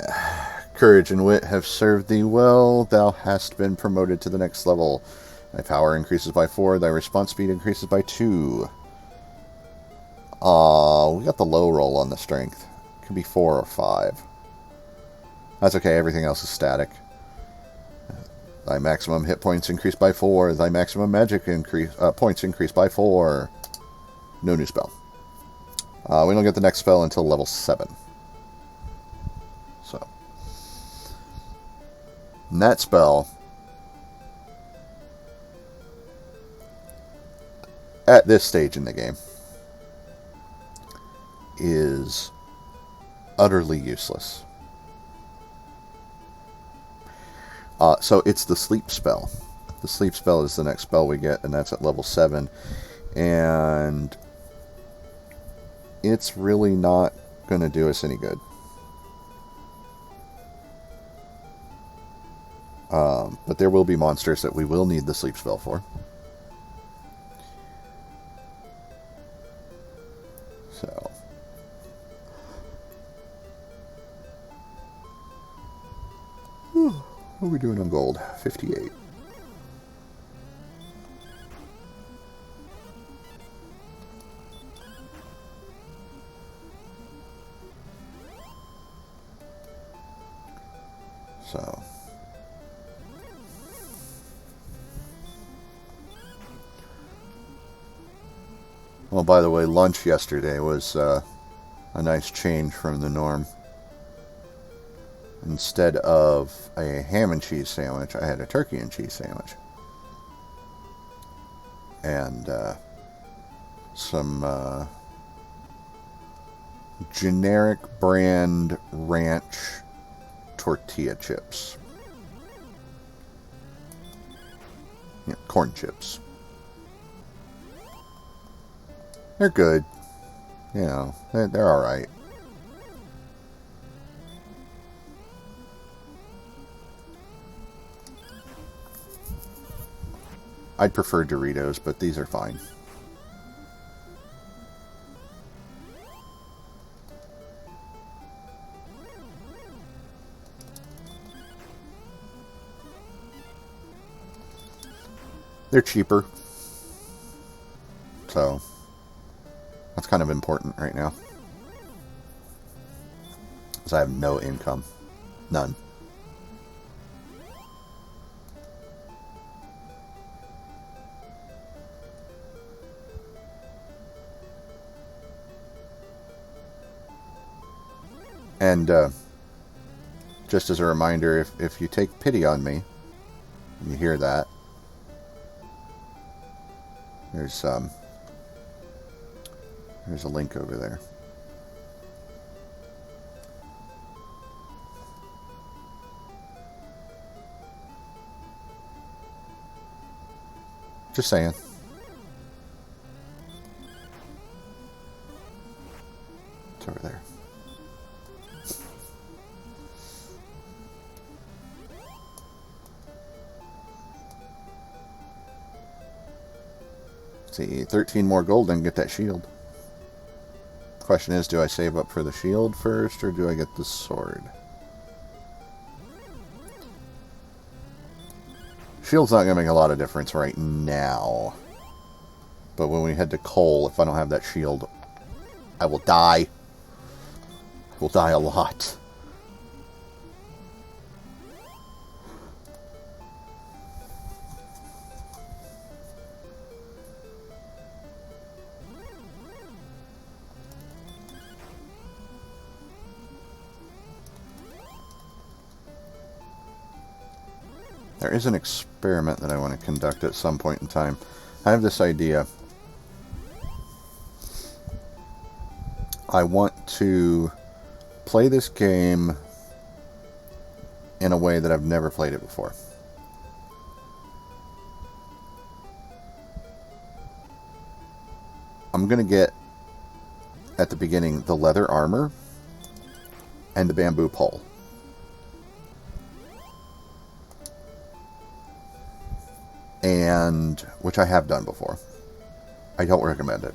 Courage and wit have served thee well. Thou hast been promoted to the next level. Thy power increases by 4. Thy response speed increases by 2. We got the low roll on the strength. Could be 4 or 5. That's okay. Everything else is static. Thy maximum hit points increase by 4. Thy maximum magic points increase by 4. No new spell. We don't get the next spell until level 7. So. And that spell, at this stage in the game, is utterly useless. So it's the sleep spell. The sleep spell is the next spell we get, and that's at level 7. And it's really not going to do us any good. But there will be monsters that we will need the sleep spell for. So. What are we doing on gold? 58. So. Well, by the way, lunch yesterday was a nice change from the norm. Instead of a ham and cheese sandwich, I had a turkey and cheese sandwich. And some generic brand ranch tortilla chips. Yeah, corn chips. They're good. You know, they're alright. I'd prefer Doritos, but these are fine. They're cheaper. So, that's kind of important right now. Because I have no income. None. And just as a reminder, if you take pity on me, and you hear that, there's a link over there. Just saying. It's over there. See, 13 more gold and get that shield. Question is, do I save up for the shield first, or do I get the sword? Shield's not going to make a lot of difference right now. But when we head to Cole, if I don't have that shield, I will die. I will die a lot. There is an experiment that I want to conduct at some point in time. I have this idea. I want to play this game in a way that I've never played it before. I'm going to get, at the beginning, the leather armor and the bamboo pole. And which I have done before. I don't recommend it.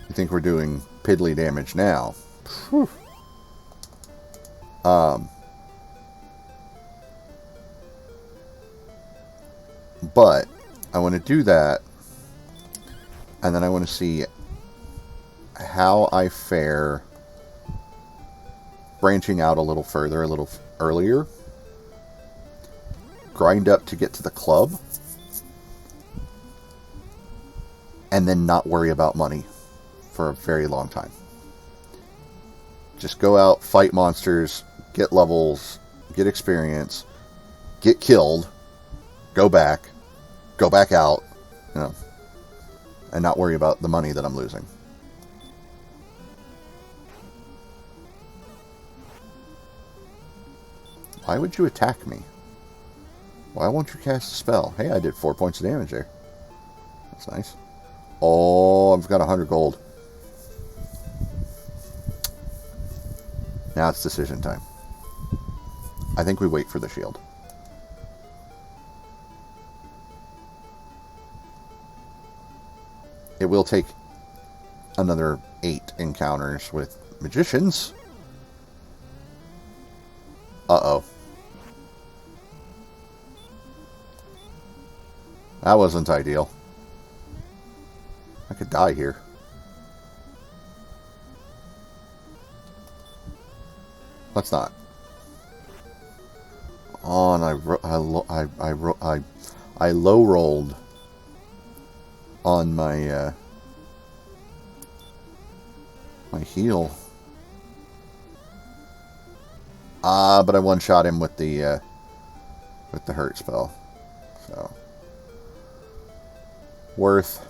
You think we're doing piddly damage now? Whew. But I want to do that, and then I want to see how I fare branching out a little further, a little earlier. Grind up to get to the club, and then not worry about money for a very long time. Just go out, fight monsters, get levels, get experience, get killed, go back out, you know, and not worry about the money that I'm losing. Why would you attack me? Why won't you cast a spell? Hey, I did 4 points of damage there. That's nice. Oh, I've got 100 gold. Now it's decision time. I think we wait for the shield. It will take another 8 encounters with magicians. Uh-oh. That wasn't ideal. I could die here. Let's not. Oh, and I low rolled on my my heal. But I one-shot him with the hurt spell. So worth.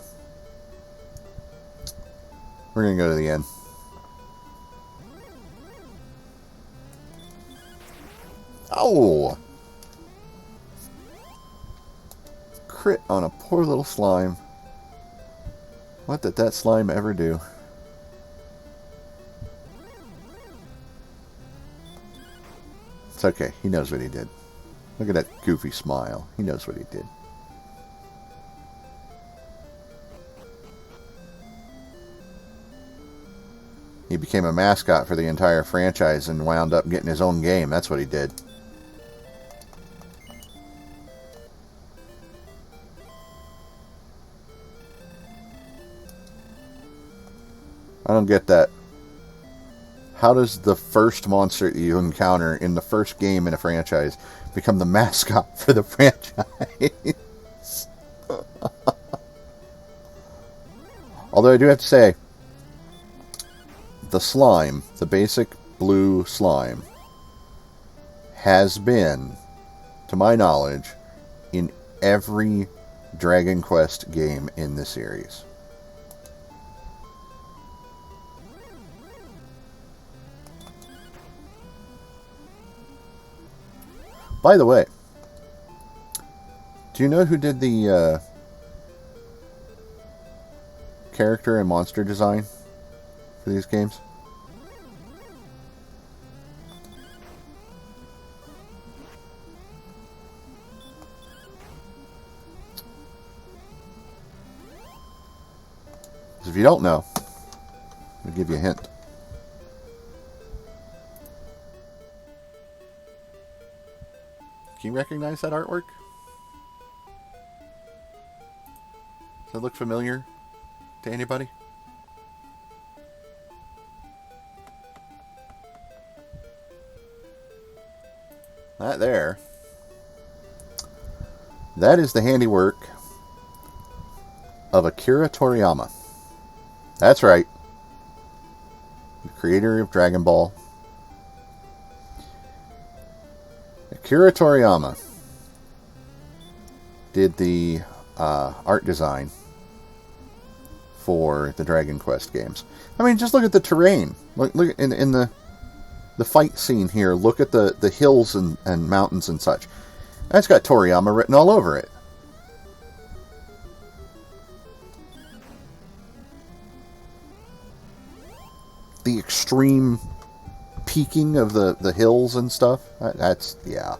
We're gonna go to the end. Oh! Crit on a poor little slime. What did that slime ever do? It's okay. He knows what he did. Look at that goofy smile. He knows what he did. He became a mascot for the entire franchise and wound up getting his own game. That's what he did. I don't get that. How does the first monster that you encounter in the first game in a franchise become the mascot for the franchise? Although I do have to say, the slime, the basic blue slime, has been, to my knowledge, in every Dragon Quest game in the series. By the way, do you know who did the character and monster design for these games? If you don't know, I'll give you a hint. Can you recognize that artwork? Does that look familiar to anybody? That there. That is the handiwork of Akira Toriyama. That's right. The creator of Dragon Ball. Akira Toriyama did the art design for the Dragon Quest games. I mean, just look at the terrain. Look in the fight scene here. Look at the hills and mountains and such. That's got Toriyama written all over it. The extreme peaking of the hills and stuff. That's, yeah.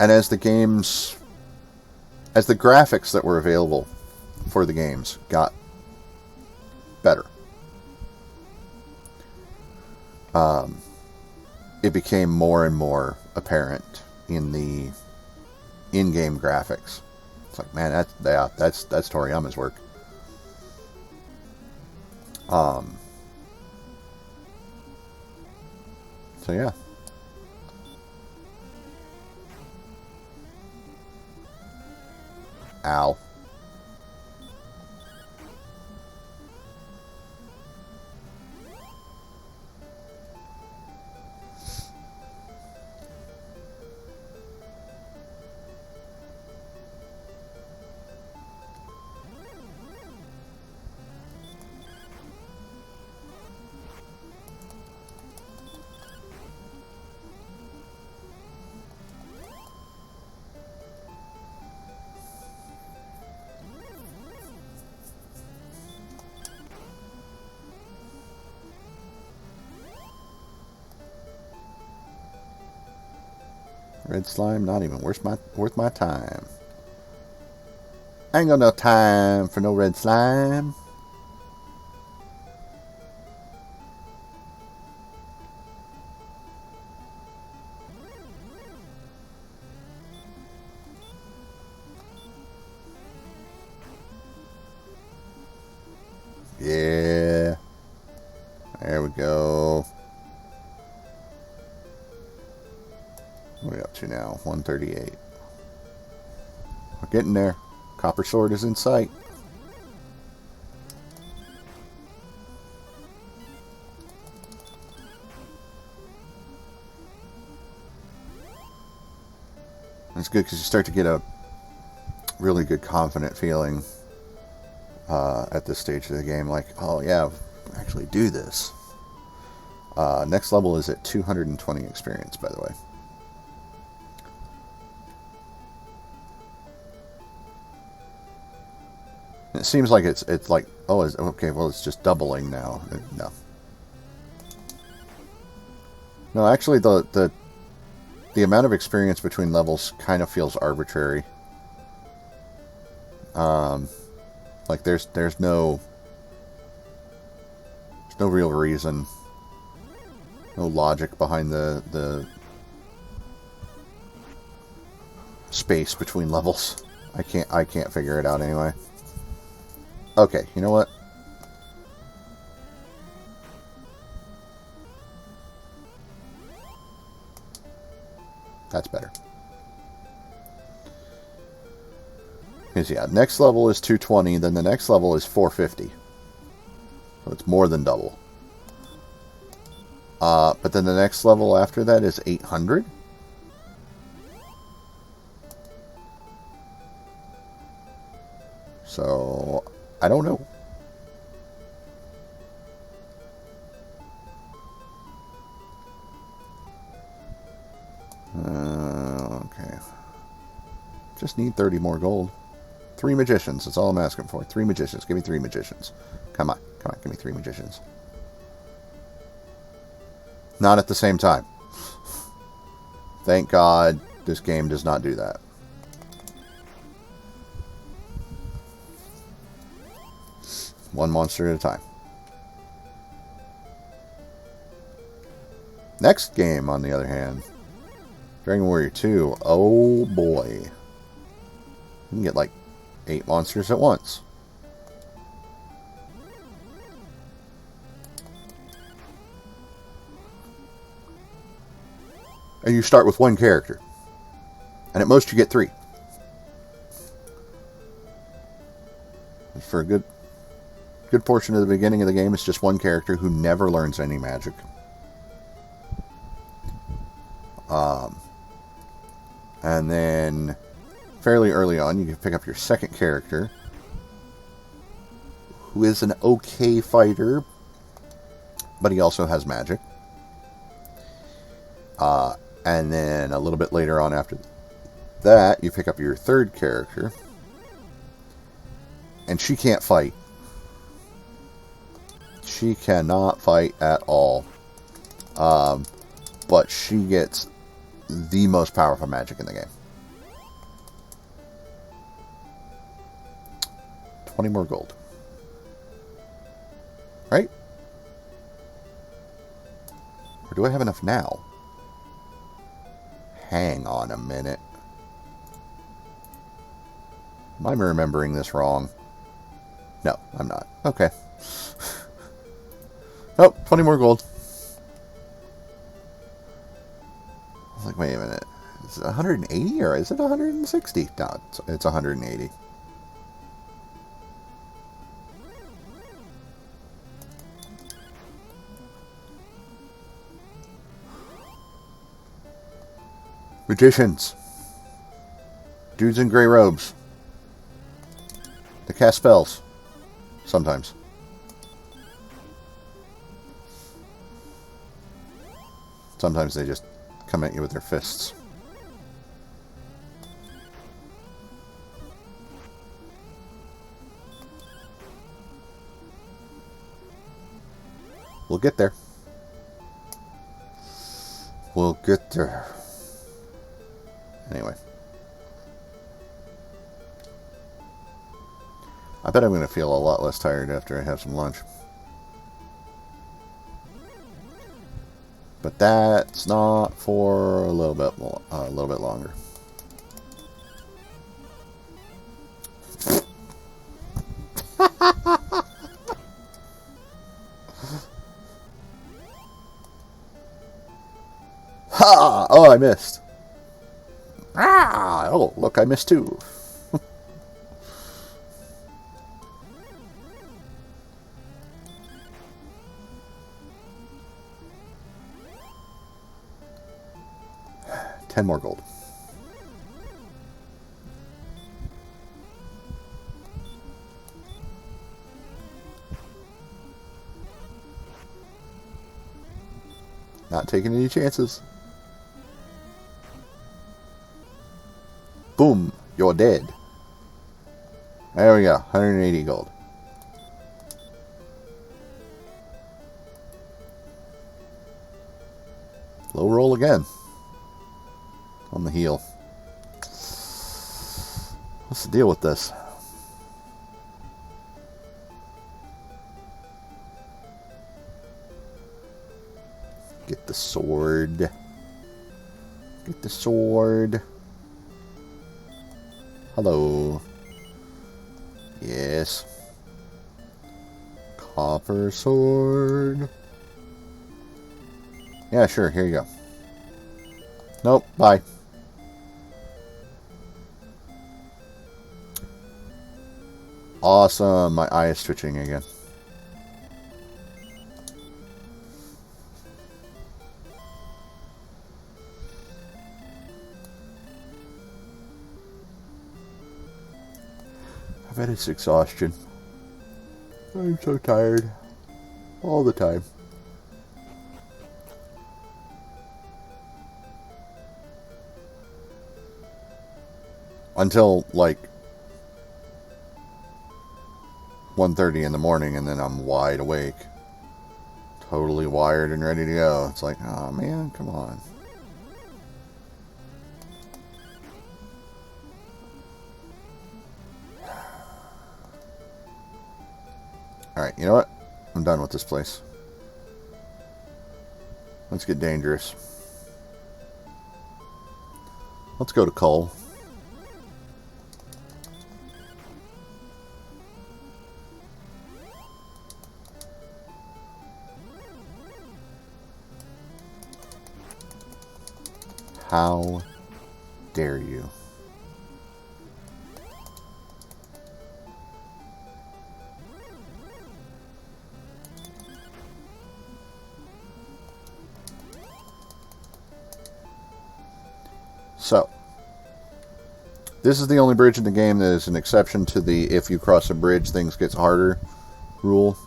And as the graphics that were available for the games got better, it became more and more apparent in the in-game graphics. It's like, man, that's Toriyama's work. So yeah. Ow. Red slime, not even worth my time. I ain't got no time for no red slime. Yeah. There we go. What are we up to now? 138. We're getting there. Copper sword is in sight. It's good because you start to get a really good confident feeling at this stage of the game. Like, oh yeah, actually do this. Next level is at 220 experience, by the way. It seems like it's like, oh, okay, well, it's just doubling now. No. No, actually, the amount of experience between levels kind of feels arbitrary. Like there's no real reason, no logic behind the space between levels. I can't figure it out anyway. Okay, you know what? That's better. Because, yeah, next level is 220, then the next level is 450. So it's more than double. But then the next level after that is 800. So, I don't know. Okay. Just need 30 more gold. 3 magicians. That's all I'm asking for. 3 magicians. Give me 3 magicians. Come on. Come on. Give me 3 magicians. Not at the same time. Thank God this game does not do that. One monster at a time. Next game, on the other hand. Dragon Warrior 2. Oh boy. You can get like 8 monsters at once. And you start with 1 character. And at most you get 3. For a good portion of the beginning of the game, it's just 1 character who never learns any magic. And then fairly early on, you can pick up your 2nd character, who is an okay fighter, but he also has magic. And then a little bit later on after that, you pick up your 3rd character, and she can't fight. She cannot fight at all. But she gets the most powerful magic in the game. 20 more gold. Right? Or do I have enough now? Hang on a minute. Am I remembering this wrong? No, I'm not. Okay. Oh, 20 more gold. I was like, wait a minute. Is it 180 or is it 160? No, it's 180. Magicians. Dudes in gray robes. They cast spells. Sometimes. Sometimes they just come at you with their fists. We'll get there. We'll get there. Anyway. I bet I'm going to feel a lot less tired after I have some lunch. But that's not for a little bit more, a little bit longer. Ha! Oh, I missed. Ah! Oh, look, I missed too. 10 more gold. Not taking any chances. Boom, you're dead. There we go, 180 gold. Low roll again. On the heel. What's the deal with this? Get the sword. Get the sword. Hello. Yes. Copper sword. Yeah, sure. Here you go. Nope. Bye. Awesome. My eye is twitching again. I bet it's exhaustion. I'm so tired. All the time. Until, like, 1:30 in the morning, and then I'm wide awake. Totally wired and ready to go. It's like, oh man, come on. Alright, you know what? I'm done with this place. Let's get dangerous. Let's go to Cull. How dare you? So, this is the only bridge in the game that is an exception to the if you cross a bridge, things gets harder rule.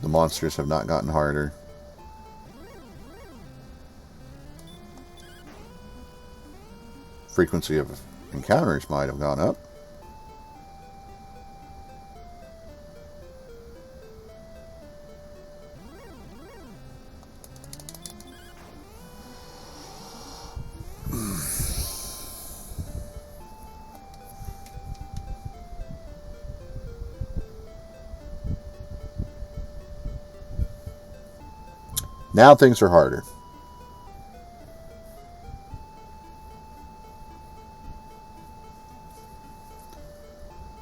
The monsters have not gotten harder. Frequency of encounters might have gone up. Now things are harder.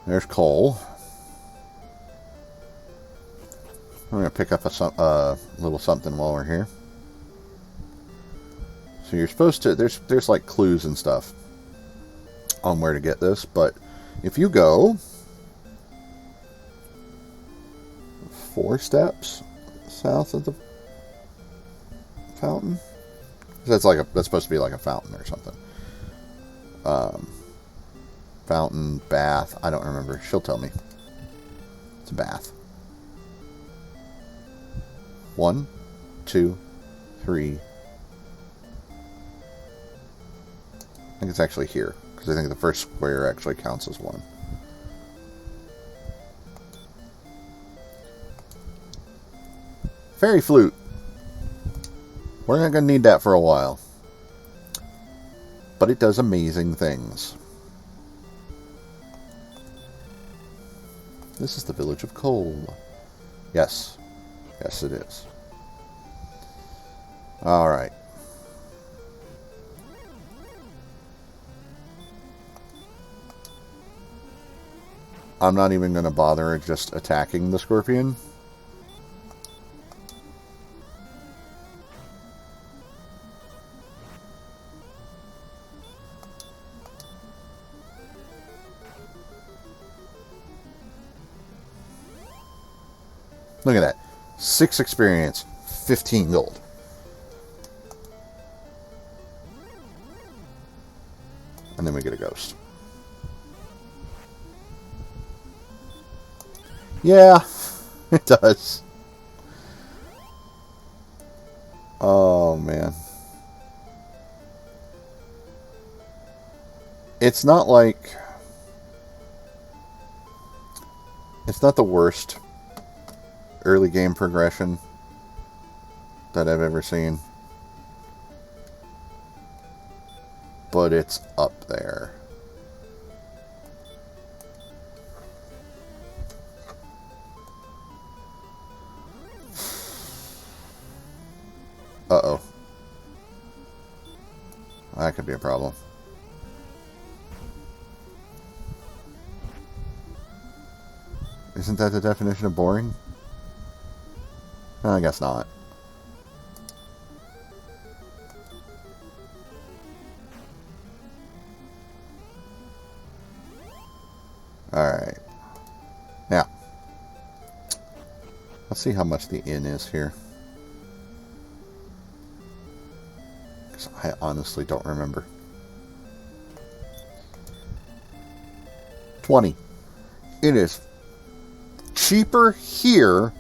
There's coal. I'm going to pick up a little something while we're here. So you're supposed to... There's like clues and stuff on where to get this. But if you go 4 steps south of the fountain, that's supposed to be like a fountain or something. Fountain, bath, I don't remember. She'll tell me. It's a bath. 1, 2, 3. I think it's actually here, because I think the first square actually counts as 1. Fairy flute. We're not going to need that for a while. But it does amazing things. This is the village of Coal. Yes. Yes, it is. Alright. I'm not even going to bother just attacking the scorpion. Look at that. 6 experience, 15 gold. And then we get a ghost. Yeah, it does. Oh, man. It's not like... It's not the worst early game progression that I've ever seen. But it's up there. Uh-oh. That could be a problem. Isn't that the definition of boring? I guess not. Alright. Now, let's see how much the inn is here. Because I honestly don't remember. 20. It is cheaper here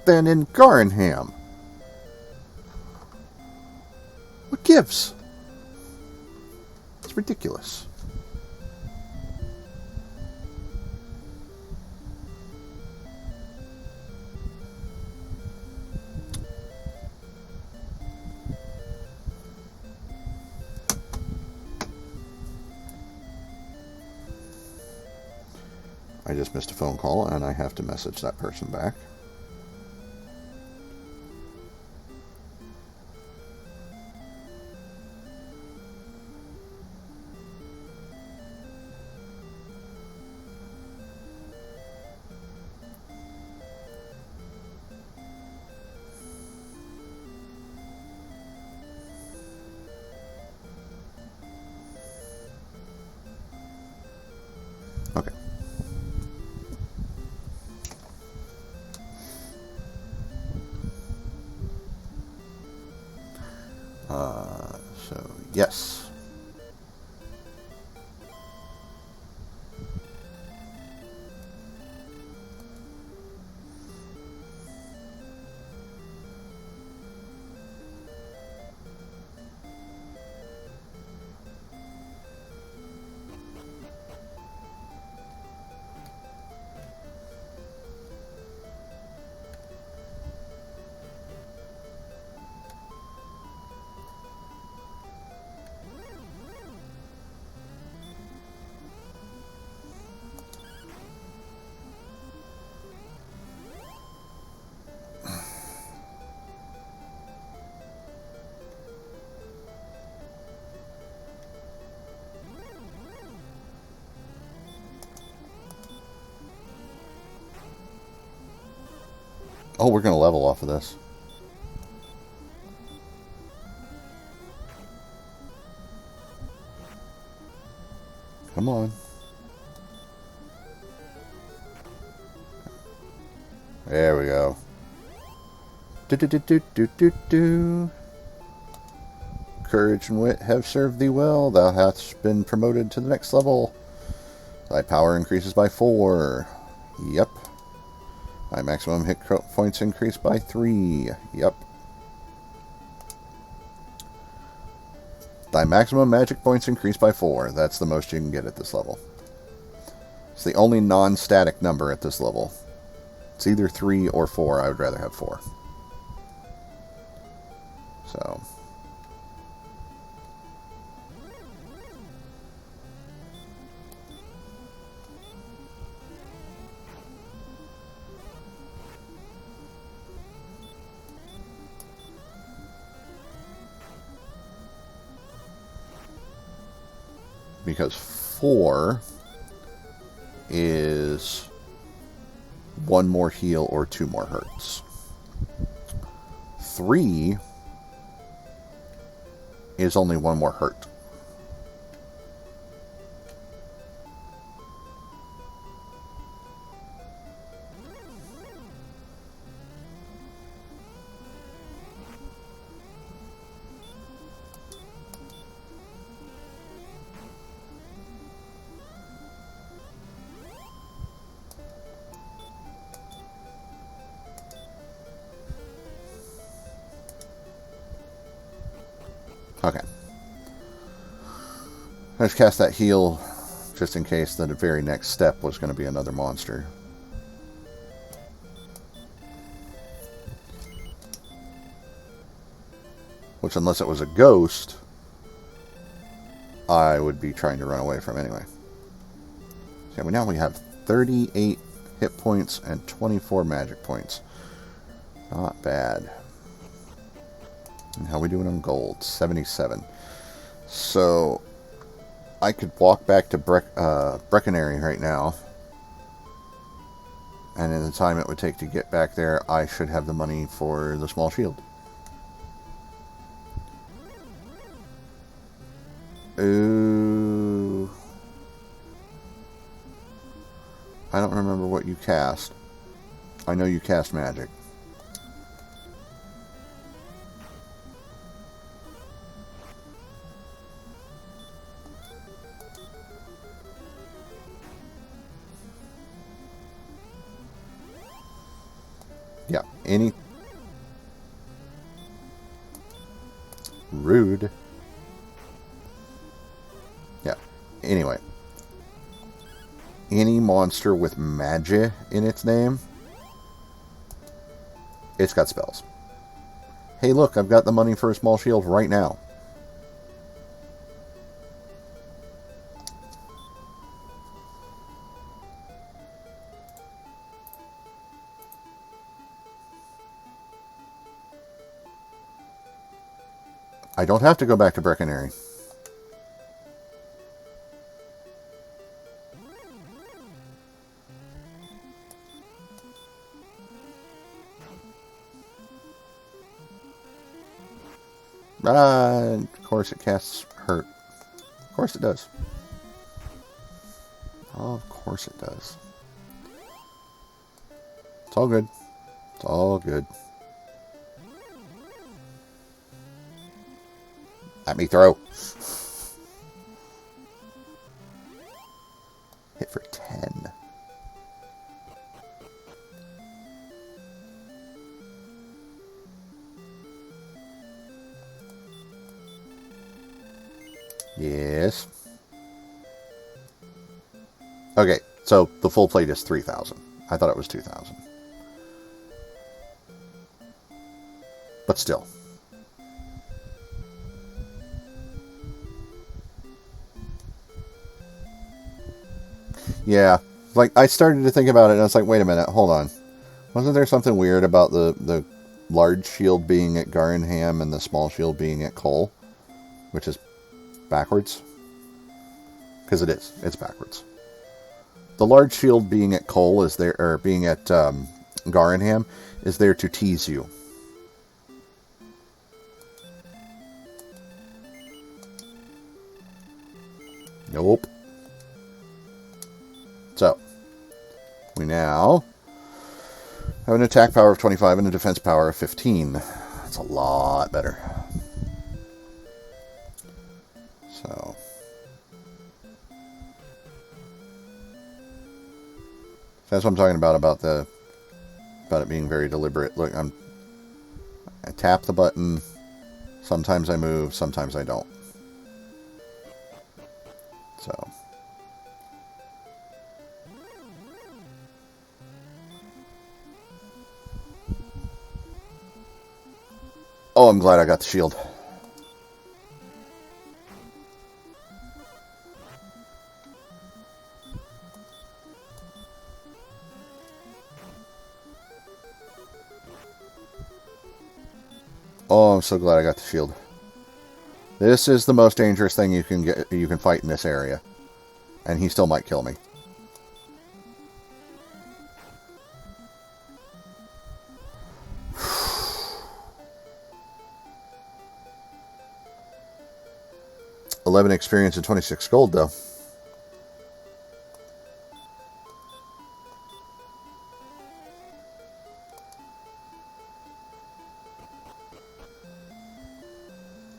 than in Garenham. What gives? It's ridiculous. I just missed a phone call and I have to message that person back. Okay. So, yes. Oh, we're going to level off of this. Come on. There we go. Do. Courage and wit have served thee well. Thou hast been promoted to the next level. Thy power increases by 4. Yep. Thy maximum hit points increase by 3. Yep. Thy maximum magic points increase by 4. That's the most you can get at this level. It's the only non-static number at this level. It's either 3 or 4. I would rather have 4. So... because 4 is 1 more heal or 2 more hurts. 3 is only 1 more hurt. Okay. Let's cast that heal just in case that the very next step was going to be another monster. Which, unless it was a ghost, I would be trying to run away from anyway. So now we have 38 hit points and 24 magic points. Not bad. And how are we doing on gold? 77. So I could walk back to Breckenary right now. And in the time it would take to get back there, I should have the money for the small shield. Ooh. I don't remember what you cast. I know you cast magic. Yeah, any... Rude. Yeah, anyway. Any monster with magia in its name, it's got spells. Hey, look, I've got the money for a small shield right now. I don't have to go back to Breckenary. Of course it casts hurt. Of course it does. Of course it does. It's all good. It's all good. Let me throw. Hit for 10. Yes. Okay, so the full plate is 3,000. I thought it was 2,000. But still. Yeah, like, I started to think about it, and I was like, wait a minute, hold on. Wasn't there something weird about the large shield being at Garenham and the small shield being at Cole? Which is backwards? Because it is. It's backwards. The large shield being at Cole is there, or being at Garenham, is there to tease you. Nope. So, we now have an attack power of 25 and a defense power of 15. That's a lot better. So, that's what I'm talking about it being very deliberate. Look, I tap the button. Sometimes I move, sometimes I don't. So, oh, I'm glad I got the shield. Oh, I'm so glad I got the shield. This is the most dangerous thing you can fight in this area. And he still might kill me. $11 experience and 26 gold, though.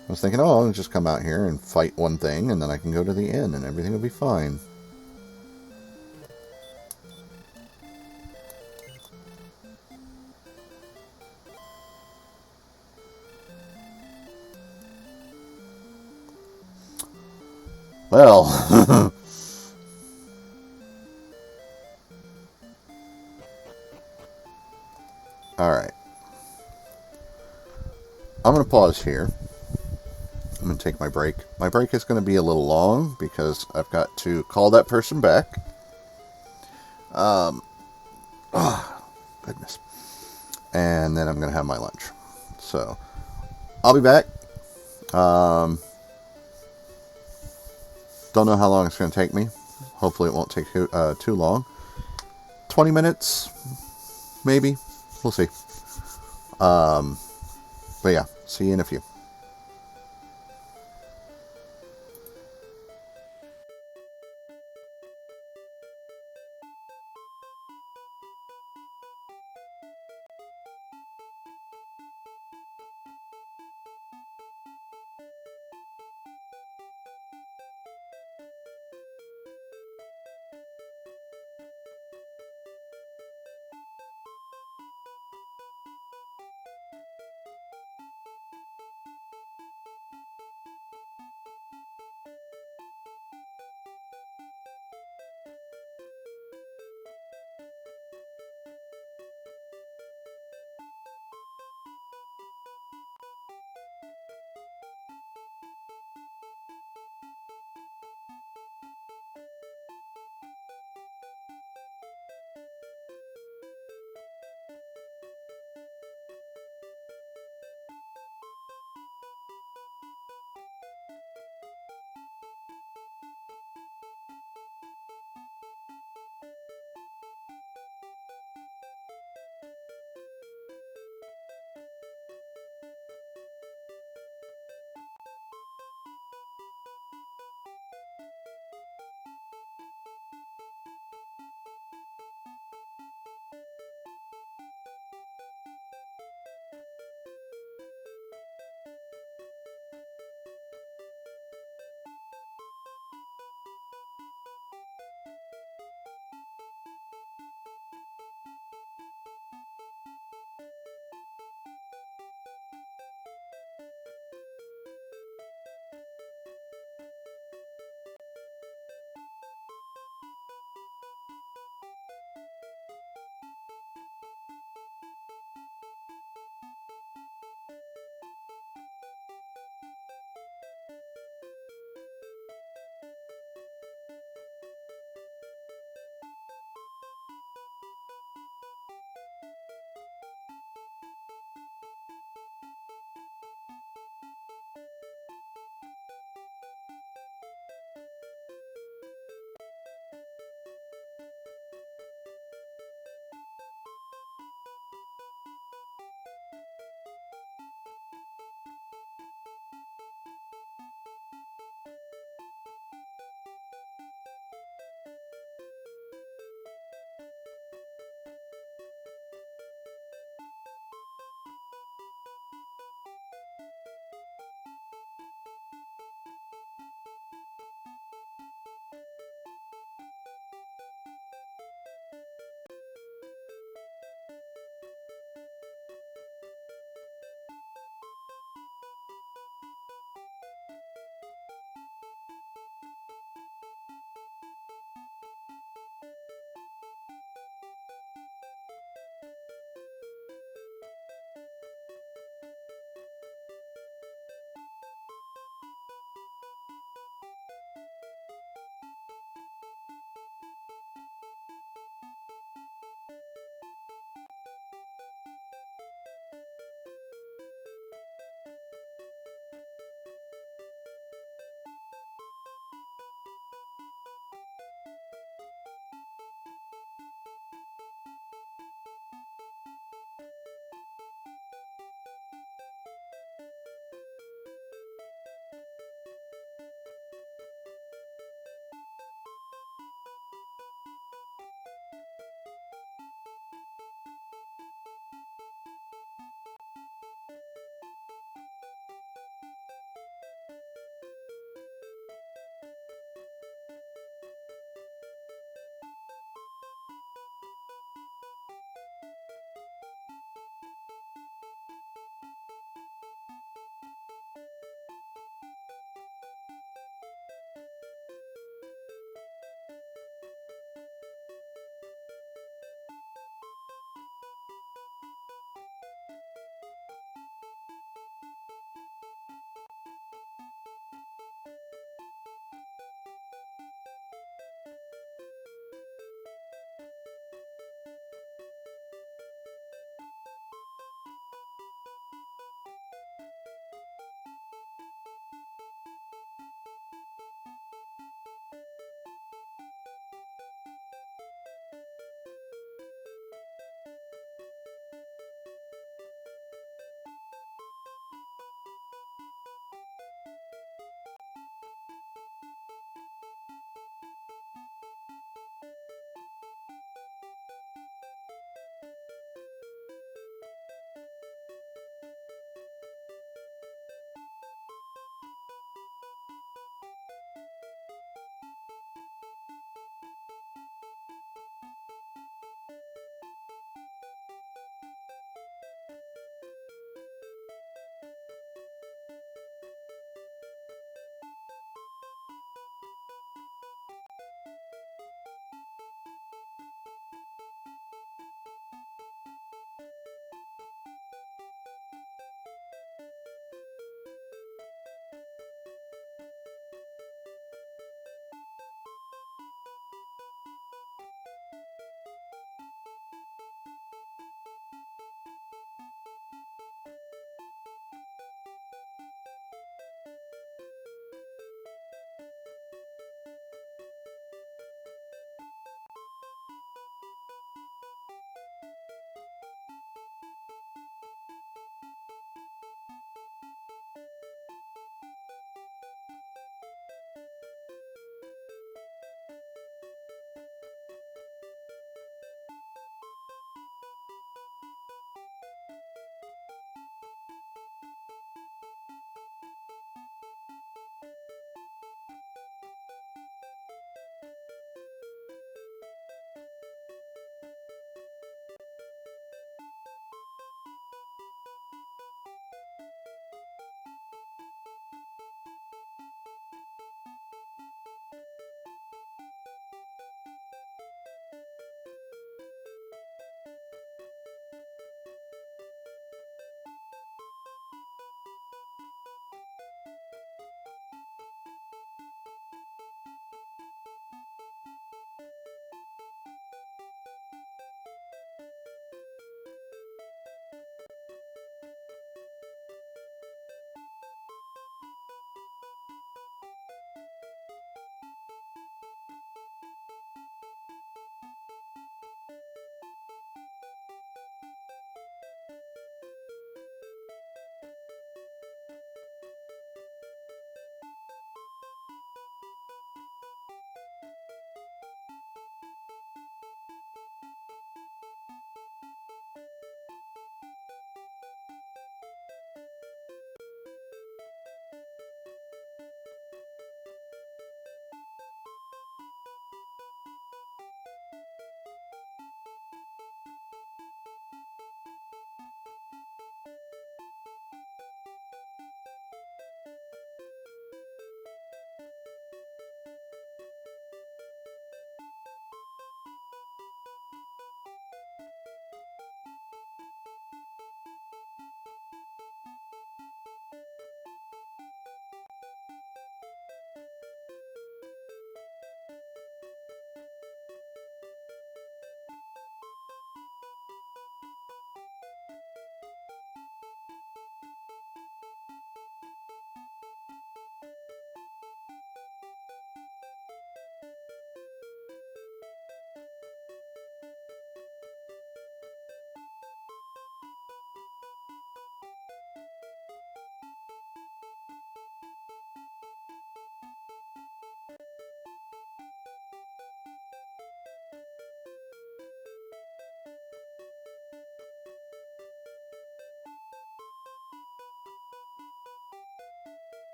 I was thinking, oh, I'll just come out here and fight one thing, and then I can go to the inn, and everything will be fine. Well, alright. I'm going to pause here. I'm going to take my break. My break is going to be a little long because I've got to call that person back. Goodness. And then I'm going to have my lunch. So, I'll be back. Don't know how long it's going to take me. Hopefully it won't take too long. 20 minutes, maybe. We'll see. But yeah, see you in a few.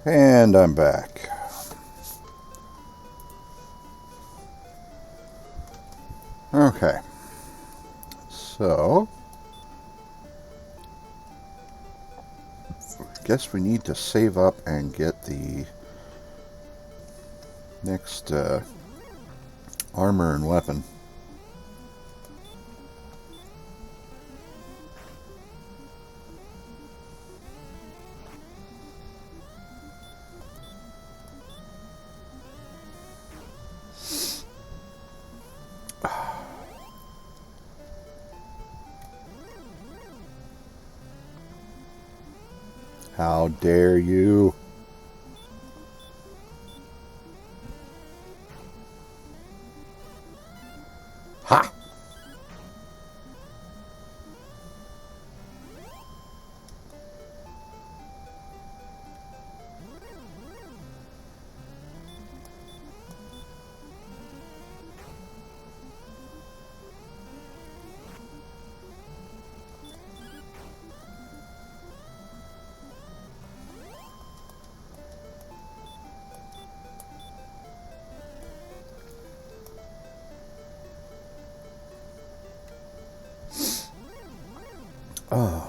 And I'm back. Okay. So, I guess we need to save up and get the next armor and weapon. How dare you? Ha! Oh.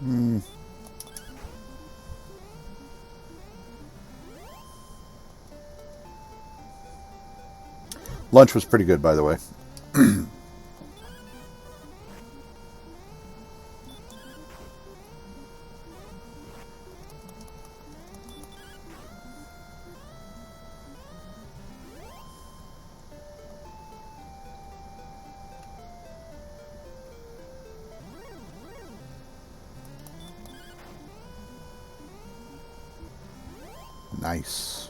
Hmm. Lunch was pretty good, by the way. Nice.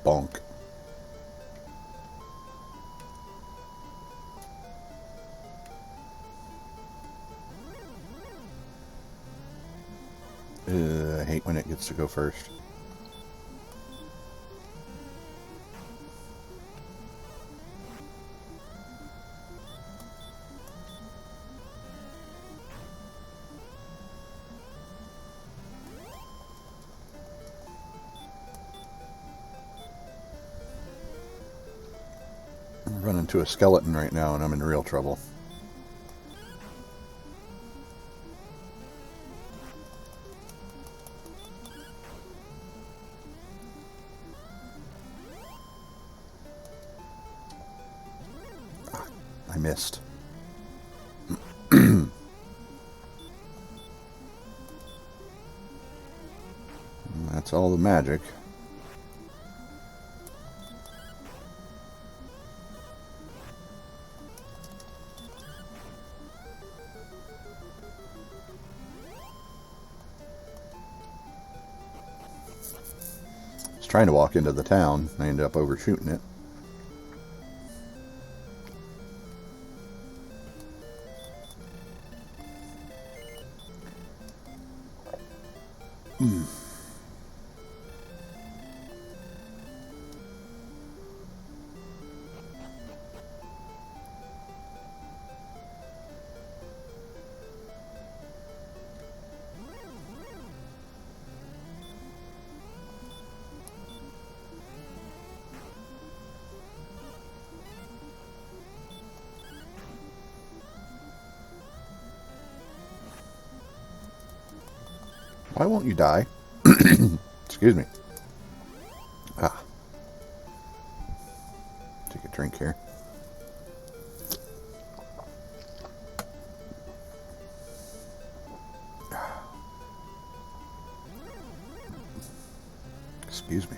Bonk. I hate when it gets to go first. I'm running into a skeleton right now and I'm in real trouble. I missed. That's all the magic. I was trying to walk into the town. I ended up overshooting it. Why won't you die? Excuse me. Ah. Take a drink here. Excuse me.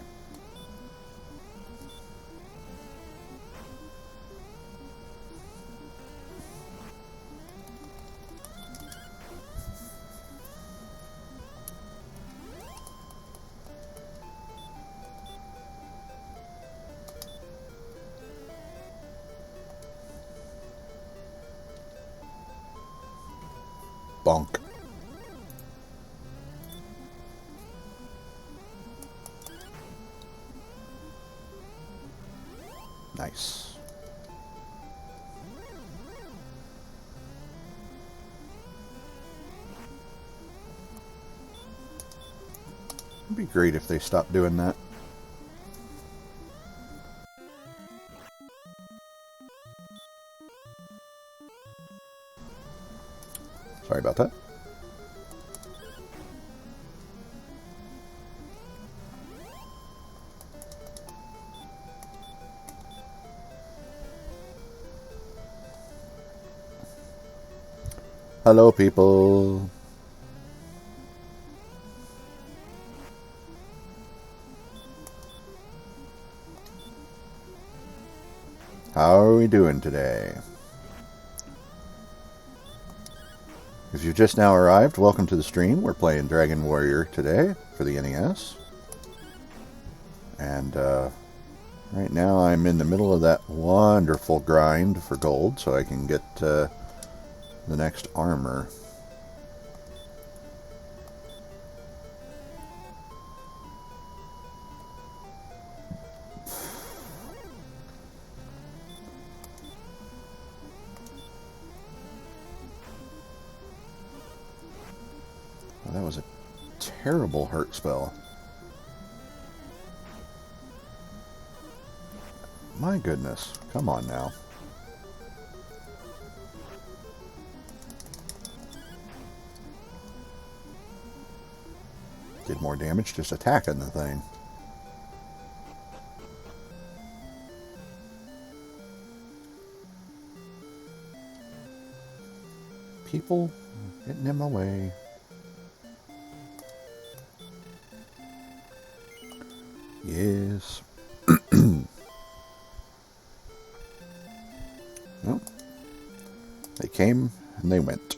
Bonk. Nice. It'd be great if they stopped doing that. Sorry about that. Hello, people. How are we doing today? If you've just now arrived, welcome to the stream. We're playing Dragon Warrior today for the NES. And right now I'm in the middle of that wonderful grind for gold so I can get the next armor. Well, that was a terrible hurt spell. My goodness. Come on now. Did more damage just attacking the thing. People getting in my way. Yes. Well, they came and they went.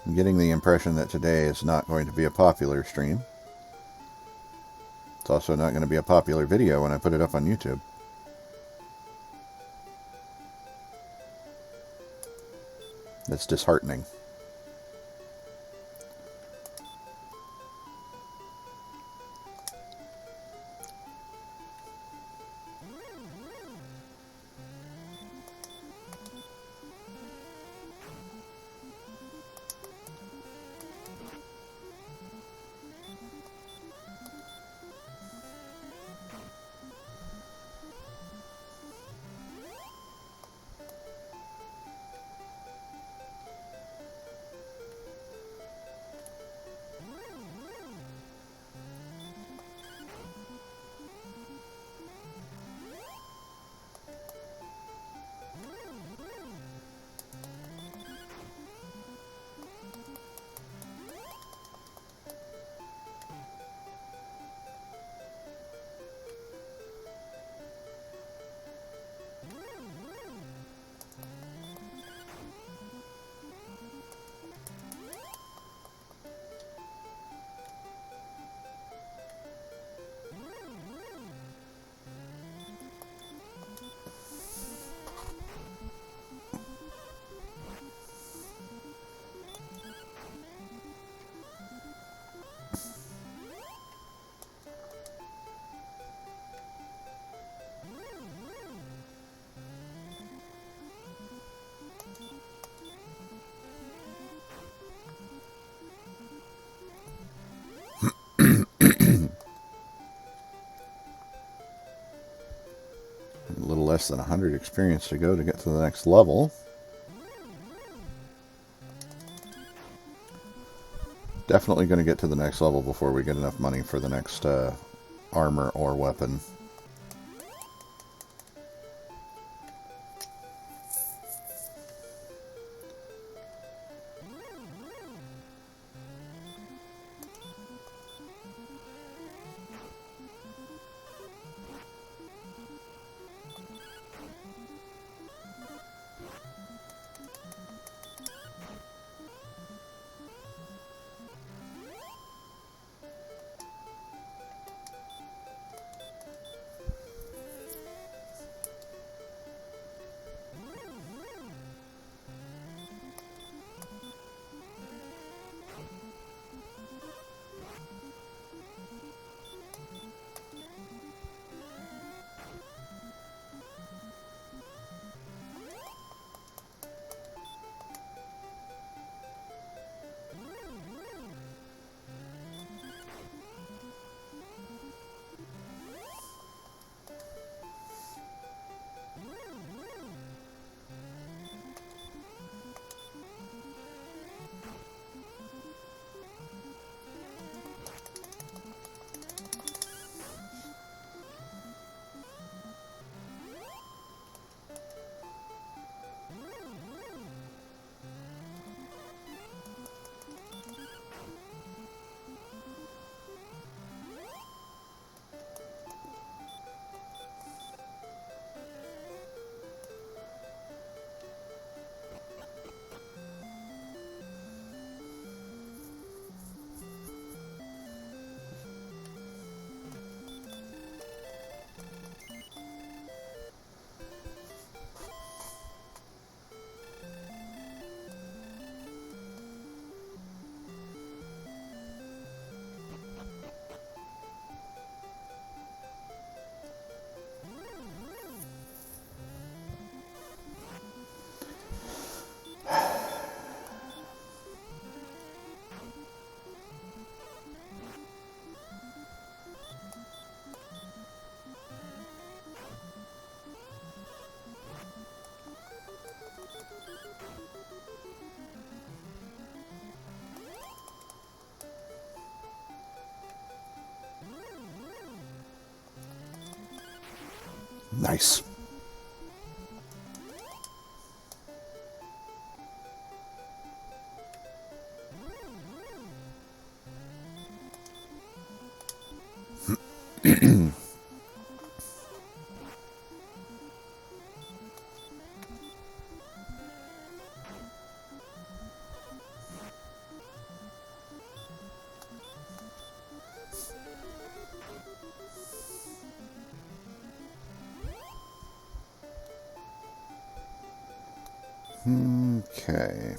I'm getting the impression that today is not going to be a popular stream. It's also not going to be a popular video when I put it up on YouTube. That's disheartening. A little less than 100 experience to go to get to the next level. Definitely going to get to the next level before we get enough money for the next armor or weapon. Nice. Okay.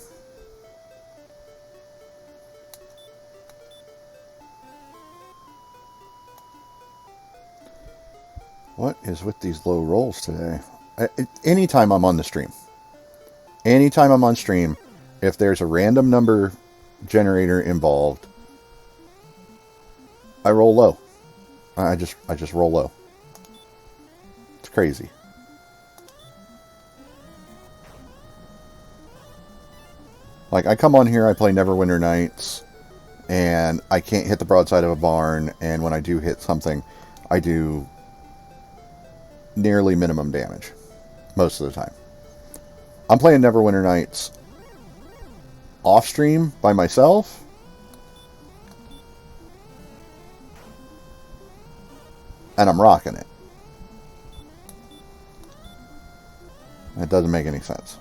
What is with these low rolls today? Anytime I'm on the stream, anytime I'm on stream, if there's a random number generator involved, I roll low. I just roll low. It's crazy. Like, I come on here, I play Neverwinter Nights, and I can't hit the broadside of a barn, and when I do hit something, I do nearly minimum damage. Most of the time. I'm playing Neverwinter Nights off-stream by myself. And I'm rocking it. It doesn't make any sense.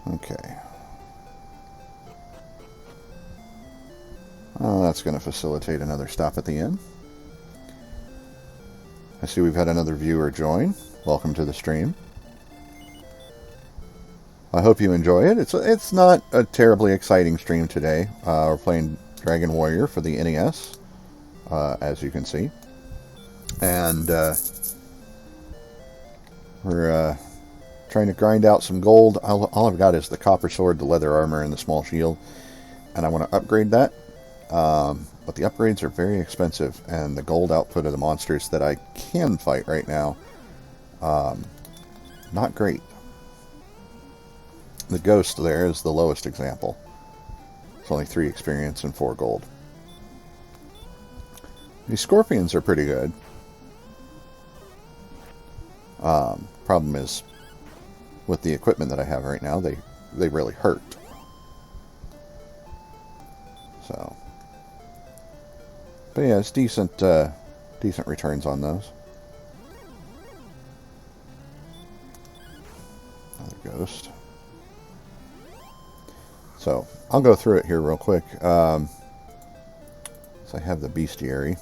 Okay. Oh, that's going to facilitate another stop at the inn. I see we've had another viewer join. Welcome to the stream. I hope you enjoy it. It's not a terribly exciting stream today. We're playing Dragon Warrior for the NES, as you can see. And we're trying to grind out some gold. All I've got is the copper sword, the leather armor, and the small shield. And I want to upgrade that. But the upgrades are very expensive. And the gold output of the monsters that I can fight right now, not great. The ghost there is the lowest example. It's only 3 experience and 4 gold. These scorpions are pretty good. Problem is, with the equipment that I have right now, they really hurt. So, but yeah, it's decent returns on those. Another ghost. So, I'll go through it here real quick. So I have the bestiary.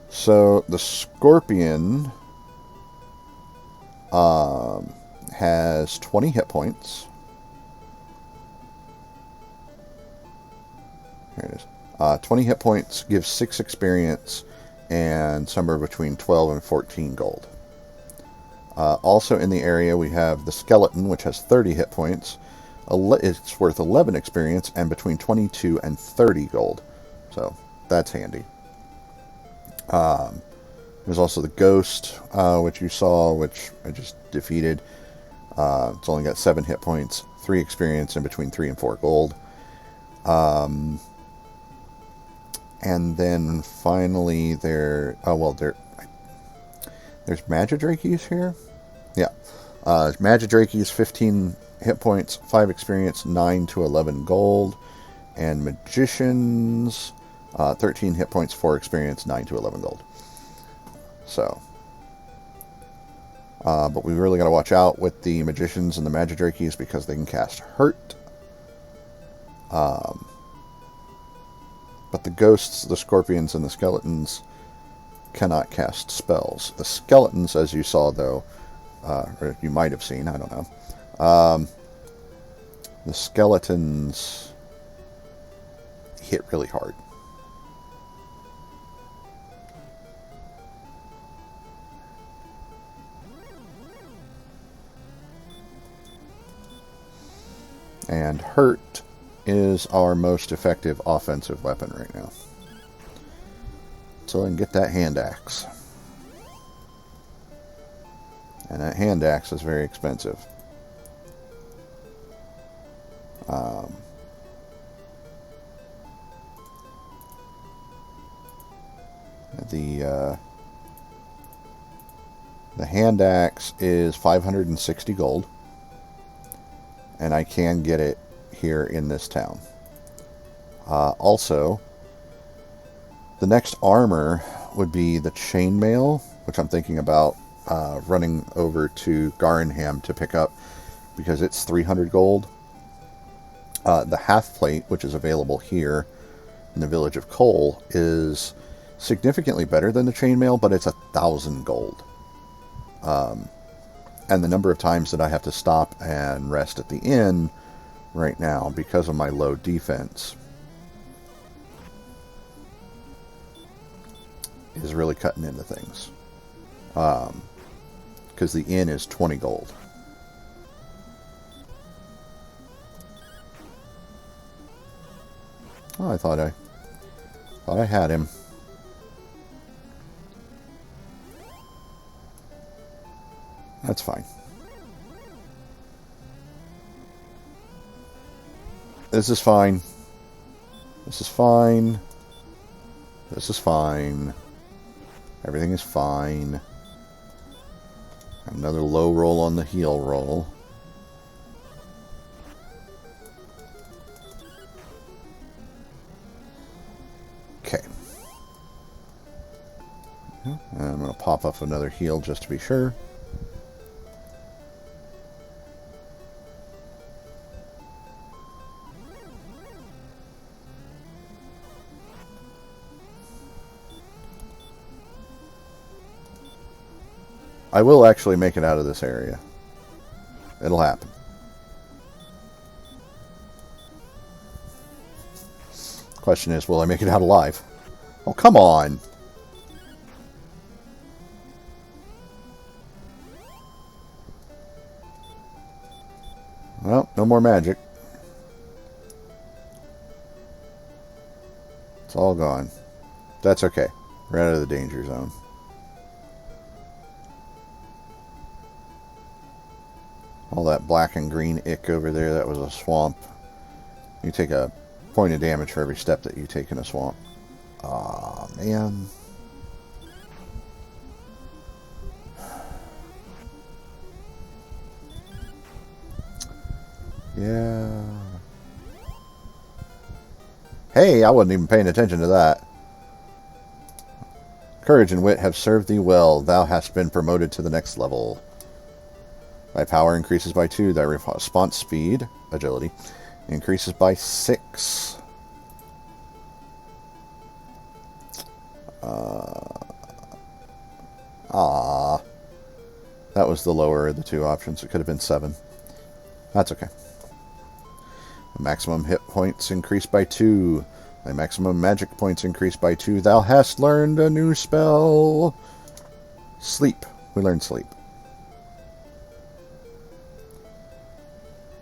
So, the scorpion has 20 hit points. Here it is. 20 hit points gives 6 experience and somewhere between 12 and 14 gold. Also in the area we have the skeleton, which has 30 hit points. It's worth 11 experience and between 22 and 30 gold. So that's handy. There's also the ghost, which you saw, which I just defeated. It's only got 7 hit points, 3 experience, and between 3 and 4 gold. And then finally there's Magidrakes here. Yeah. Magidrakes, 15 hit points, 5 experience, 9 to 11 gold. And magicians, 13 hit points, 4 experience, 9 to 11 gold. So, but we really got to watch out with the magicians and the Magidrakes because they can cast hurt. But the ghosts, the scorpions, and the skeletons cannot cast spells. The skeletons, as you saw though, or you might have seen, I don't know. The skeletons hit really hard. And hurt is our most effective offensive weapon right now. So I can get that hand axe. And that hand axe is very expensive. Um, the hand axe is 560 gold, and I can get it here in this town. Also, the next armor would be the chainmail, which I'm thinking about running over to Garenham to pick up because it's 300 gold. The half plate, which is available here in the village of Cole, is significantly better than the chainmail, but it's 1,000 gold. And the number of times that I have to stop and rest at the inn right now because of my low defense is really cutting into things. Because the inn is 20 gold. Oh, I thought I had him. That's fine. This is fine. This is fine. This is fine. Everything is fine. Another low roll on the heal roll. Okay. And I'm going to pop up another heal just to be sure. I will actually make it out of this area. It'll happen. Question is, will I make it out alive? Oh, come on! Well, no more magic. It's all gone. That's okay. We're out of the danger zone. All that black and green ick over there, that was a swamp. You take a point of damage for every step that you take in a swamp. Aw, man. Yeah. Hey, I wasn't even paying attention to that. Courage and wit have served thee well. Thou hast been promoted to the next level. Thy power increases by 2. Thy response speed, agility, increases by 6. That was the lower of the two options. It could have been 7. That's okay. The maximum hit points increased by 2. Thy maximum magic points increased by 2. Thou hast learned a new spell. Sleep. We learned sleep.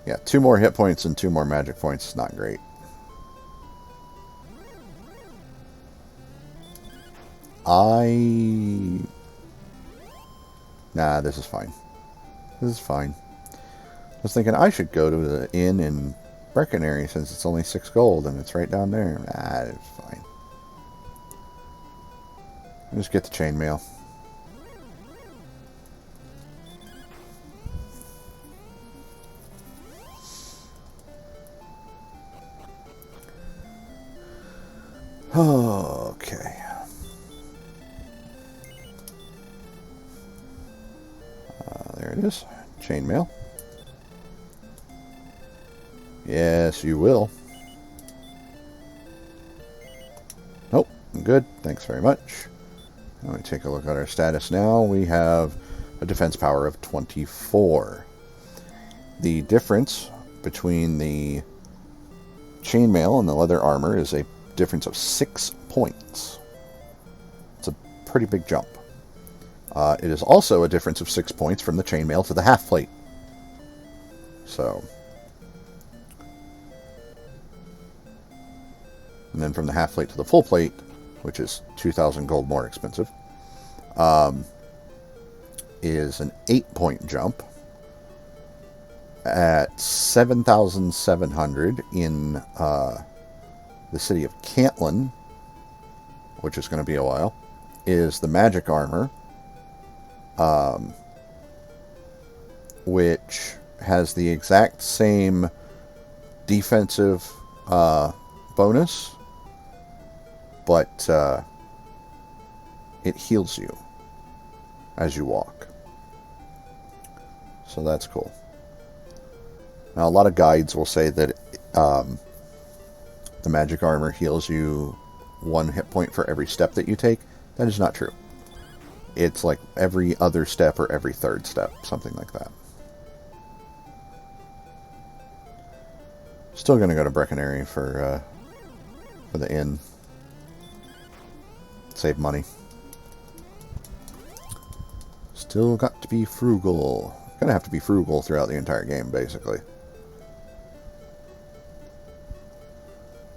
Yeah, 2 more hit points and 2 more magic points is not great. Nah, this is fine. This is fine. I was thinking I should go to the inn in Breckenary since it's only 6 gold and it's right down there. Nah, it's fine. I'll just get the chainmail. Okay. There it is. Chainmail. Yes, you will. Nope. I'm good. Thanks very much. Let me take a look at our status now. We have a defense power of 24. The difference between the chainmail and the leather armor is a difference of 6 points. It's a pretty big jump. It is also a difference of 6 points from the chainmail to the half plate. So, and then from the half plate to the full plate, which is 2,000 gold more expensive, is an 8-point jump. At 7,700 in the city of Cantlin, which is going to be a while, is the magic armor, which has the exact same defensive bonus, but it heals you as you walk. So that's cool. Now, a lot of guides will say that the magic armor heals you 1 hit point for every step that you take. That is not true. It's like every other step or every third step, something like that. Still going to go to Breckenary for the inn. Save money. Still got to be frugal. Gonna have to be frugal throughout the entire game, basically.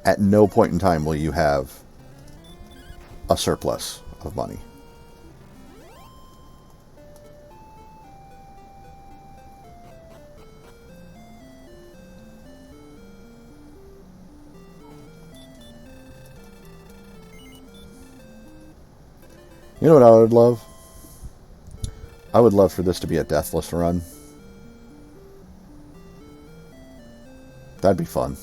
At no point in time will you have a surplus of money. You know what I would love? I would love for this to be a deathless run. That'd be fun.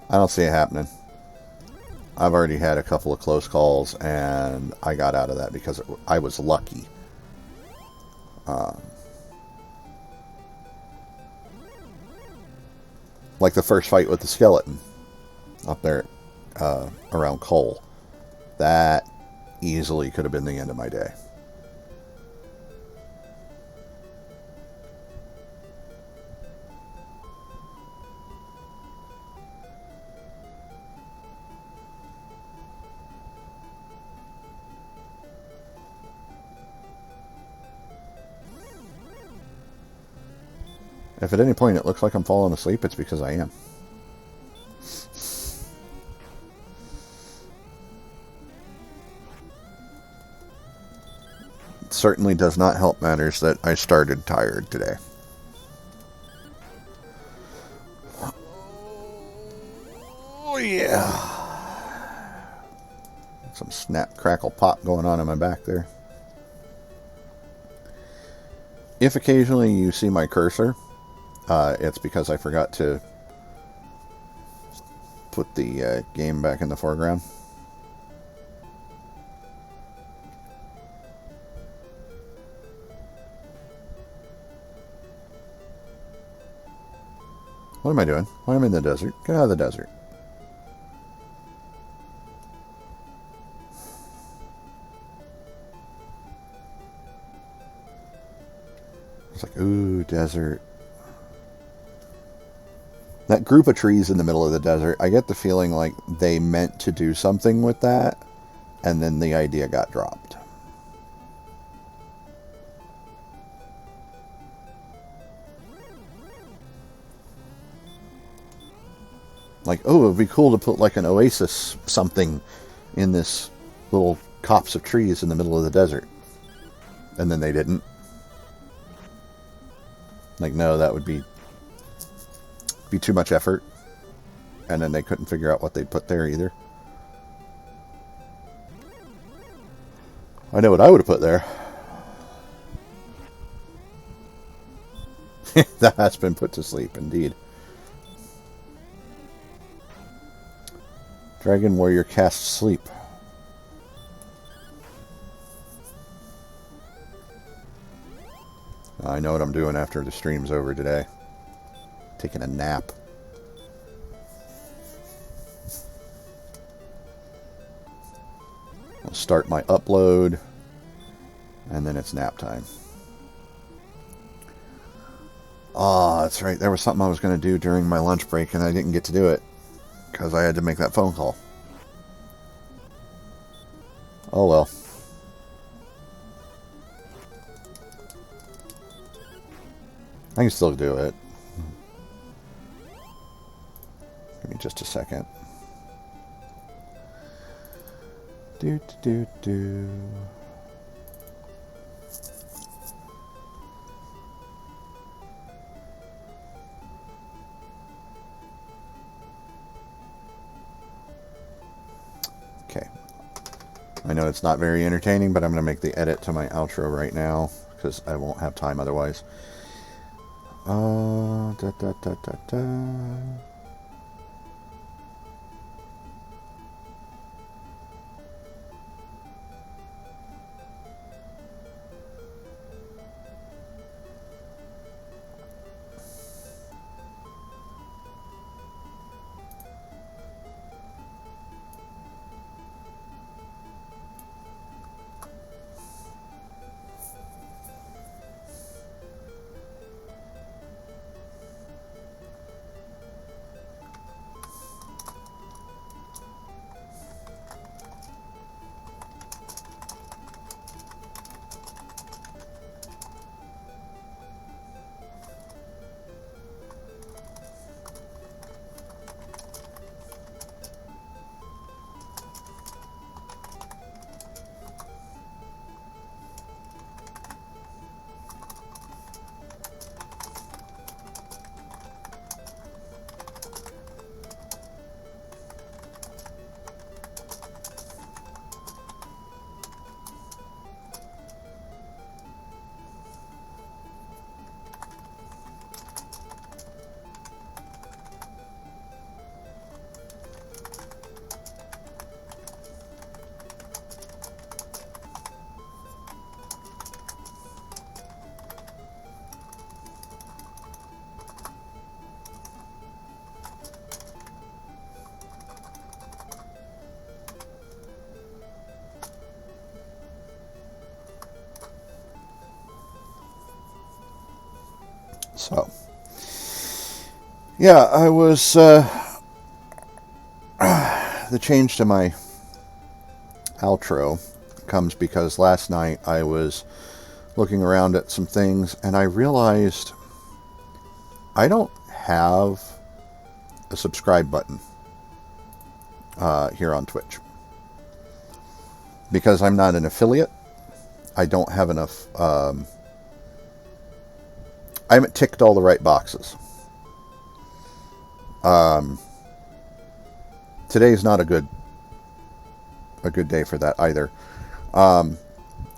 I don't see it happening. I've already had a couple of close calls, and I got out of that because I was lucky. Like the first fight with the skeleton up there around Cole. That easily could have been the end of my day. If at any point it looks like I'm falling asleep, it's because I am. It certainly does not help matters that I started tired today. Oh yeah. Some snap, crackle, pop going on in my back there. If occasionally you see my cursor, it's because I forgot to put the game back in the foreground. What am I doing? Why am I in the desert? Get out of the desert. It's like, ooh, desert. That group of trees in the middle of the desert, I get the feeling like they meant to do something with that, and then the idea got dropped. Like, oh, it would be cool to put like an oasis something in this little copse of trees in the middle of the desert. And then they didn't. Like, no, that would be too much effort. And then they couldn't figure out what they'd put there either. I know what I would have put there. That has been put to sleep, indeed. Dragon Warrior casts sleep. I know what I'm doing after the stream's over today. Taking a nap. I'll start my upload, and then it's nap time. Oh, that's right. There was something I was going to do during my lunch break, and I didn't get to do it because I had to make that phone call. Oh well. I can still do it. Give me just a second. I know it's not very entertaining, but I'm going to make the edit to my outro right now because I won't have time otherwise. Da, da, da, da, da. So, yeah, I was, the change to my outro comes because last night I was looking around at some things and I realized I don't have a subscribe button here on Twitch. Because I'm not an affiliate, I don't have enough, I haven't ticked all the right boxes. Today's not a good day for that either. I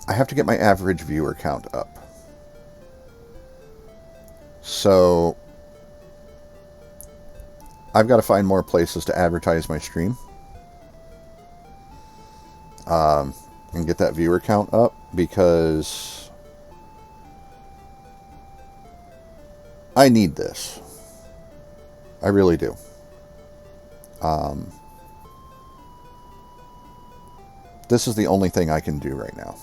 have to get my average viewer count up. So I've got to find more places to advertise my stream. And get that viewer count up because I need this. I really do. This is the only thing I can do right now.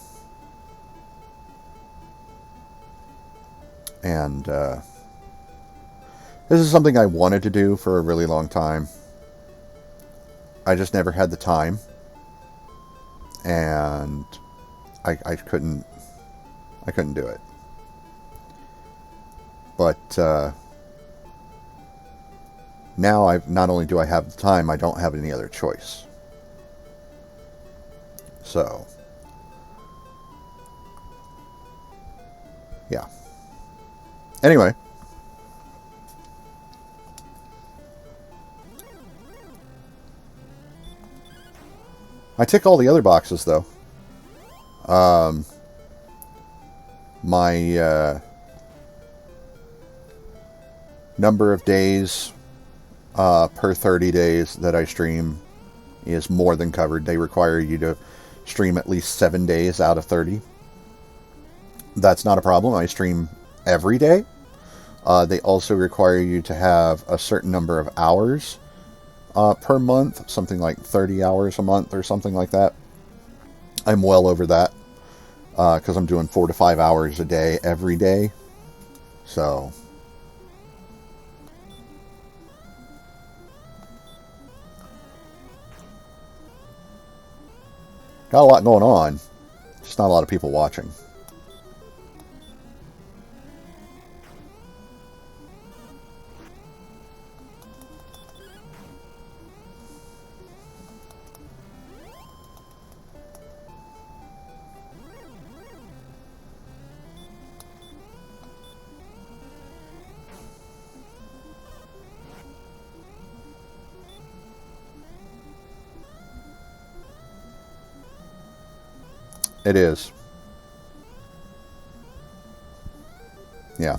And this is something I wanted to do for a really long time. I just never had the time. And I couldn't do it. But now not only do I have the time, I don't have any other choice. So, yeah. Anyway. I tick all the other boxes, though. My number of days per 30 days that I stream is more than covered. They require you to stream at least 7 days out of 30. That's not a problem. I stream every day. They also require you to have a certain number of hours per month, something like 30 hours a month or something like that. I'm well over that because I'm doing 4 to 5 hours a day every day. So, got a lot going on, just not a lot of people watching. It is. Yeah.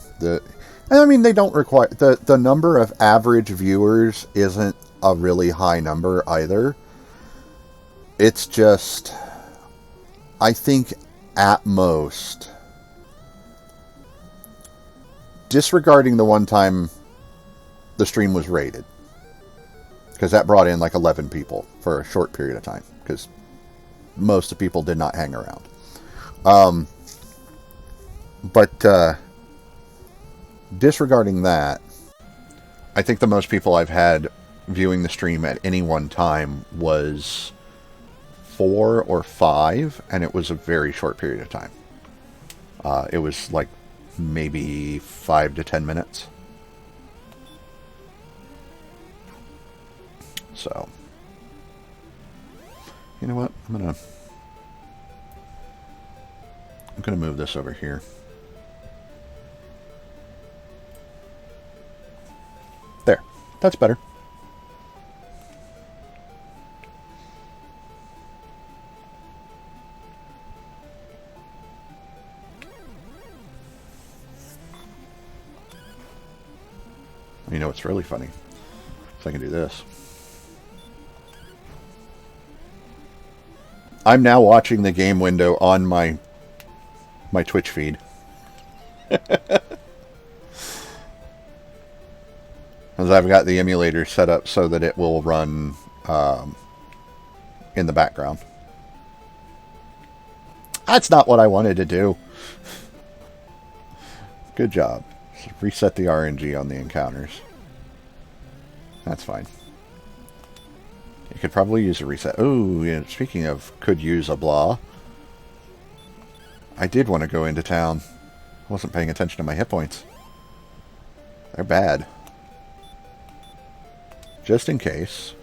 I mean, they don't require... The number of average viewers isn't a really high number either. It's just... I think at most... Disregarding the one time the stream was rated. Because that brought in like 11 people for a short period of time. Because most of the people did not hang around. But disregarding that, I think the most people I've had viewing the stream at any one time was 4 or 5, and it was a very short period of time. It was like maybe 5 to 10 minutes. So, you know what? I'm gonna move this over here. There. That's better. You know what's really funny? If I can do this. I'm now watching the game window on my Twitch feed. As I've got the emulator set up so that it will run in the background. That's not what I wanted to do. Good job. Reset the RNG on the encounters. That's fine. You could probably use a reset. Oh, yeah, speaking of could use a blah. I did want to go into town. I wasn't paying attention to my hit points. They're bad. Just in case.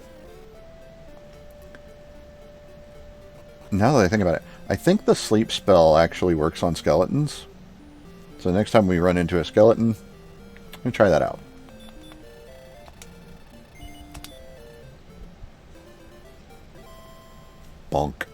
Now that I think about it, I think the sleep spell actually works on skeletons. So next time we run into a skeleton, let me try that out. Bonk.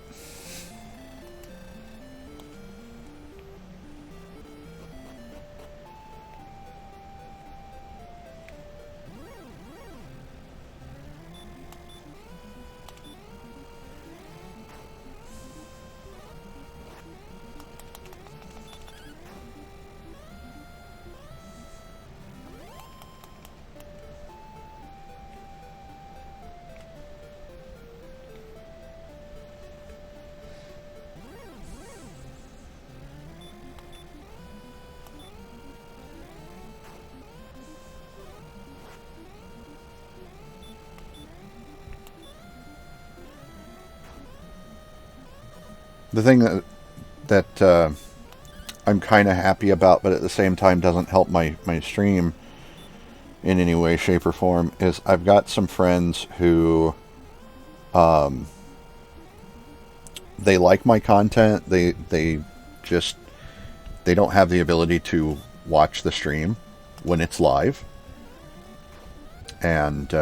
The thing that I'm kind of happy about, but at the same time doesn't help my stream in any way, shape, or form, is I've got some friends who they like my content. They don't have the ability to watch the stream when it's live, and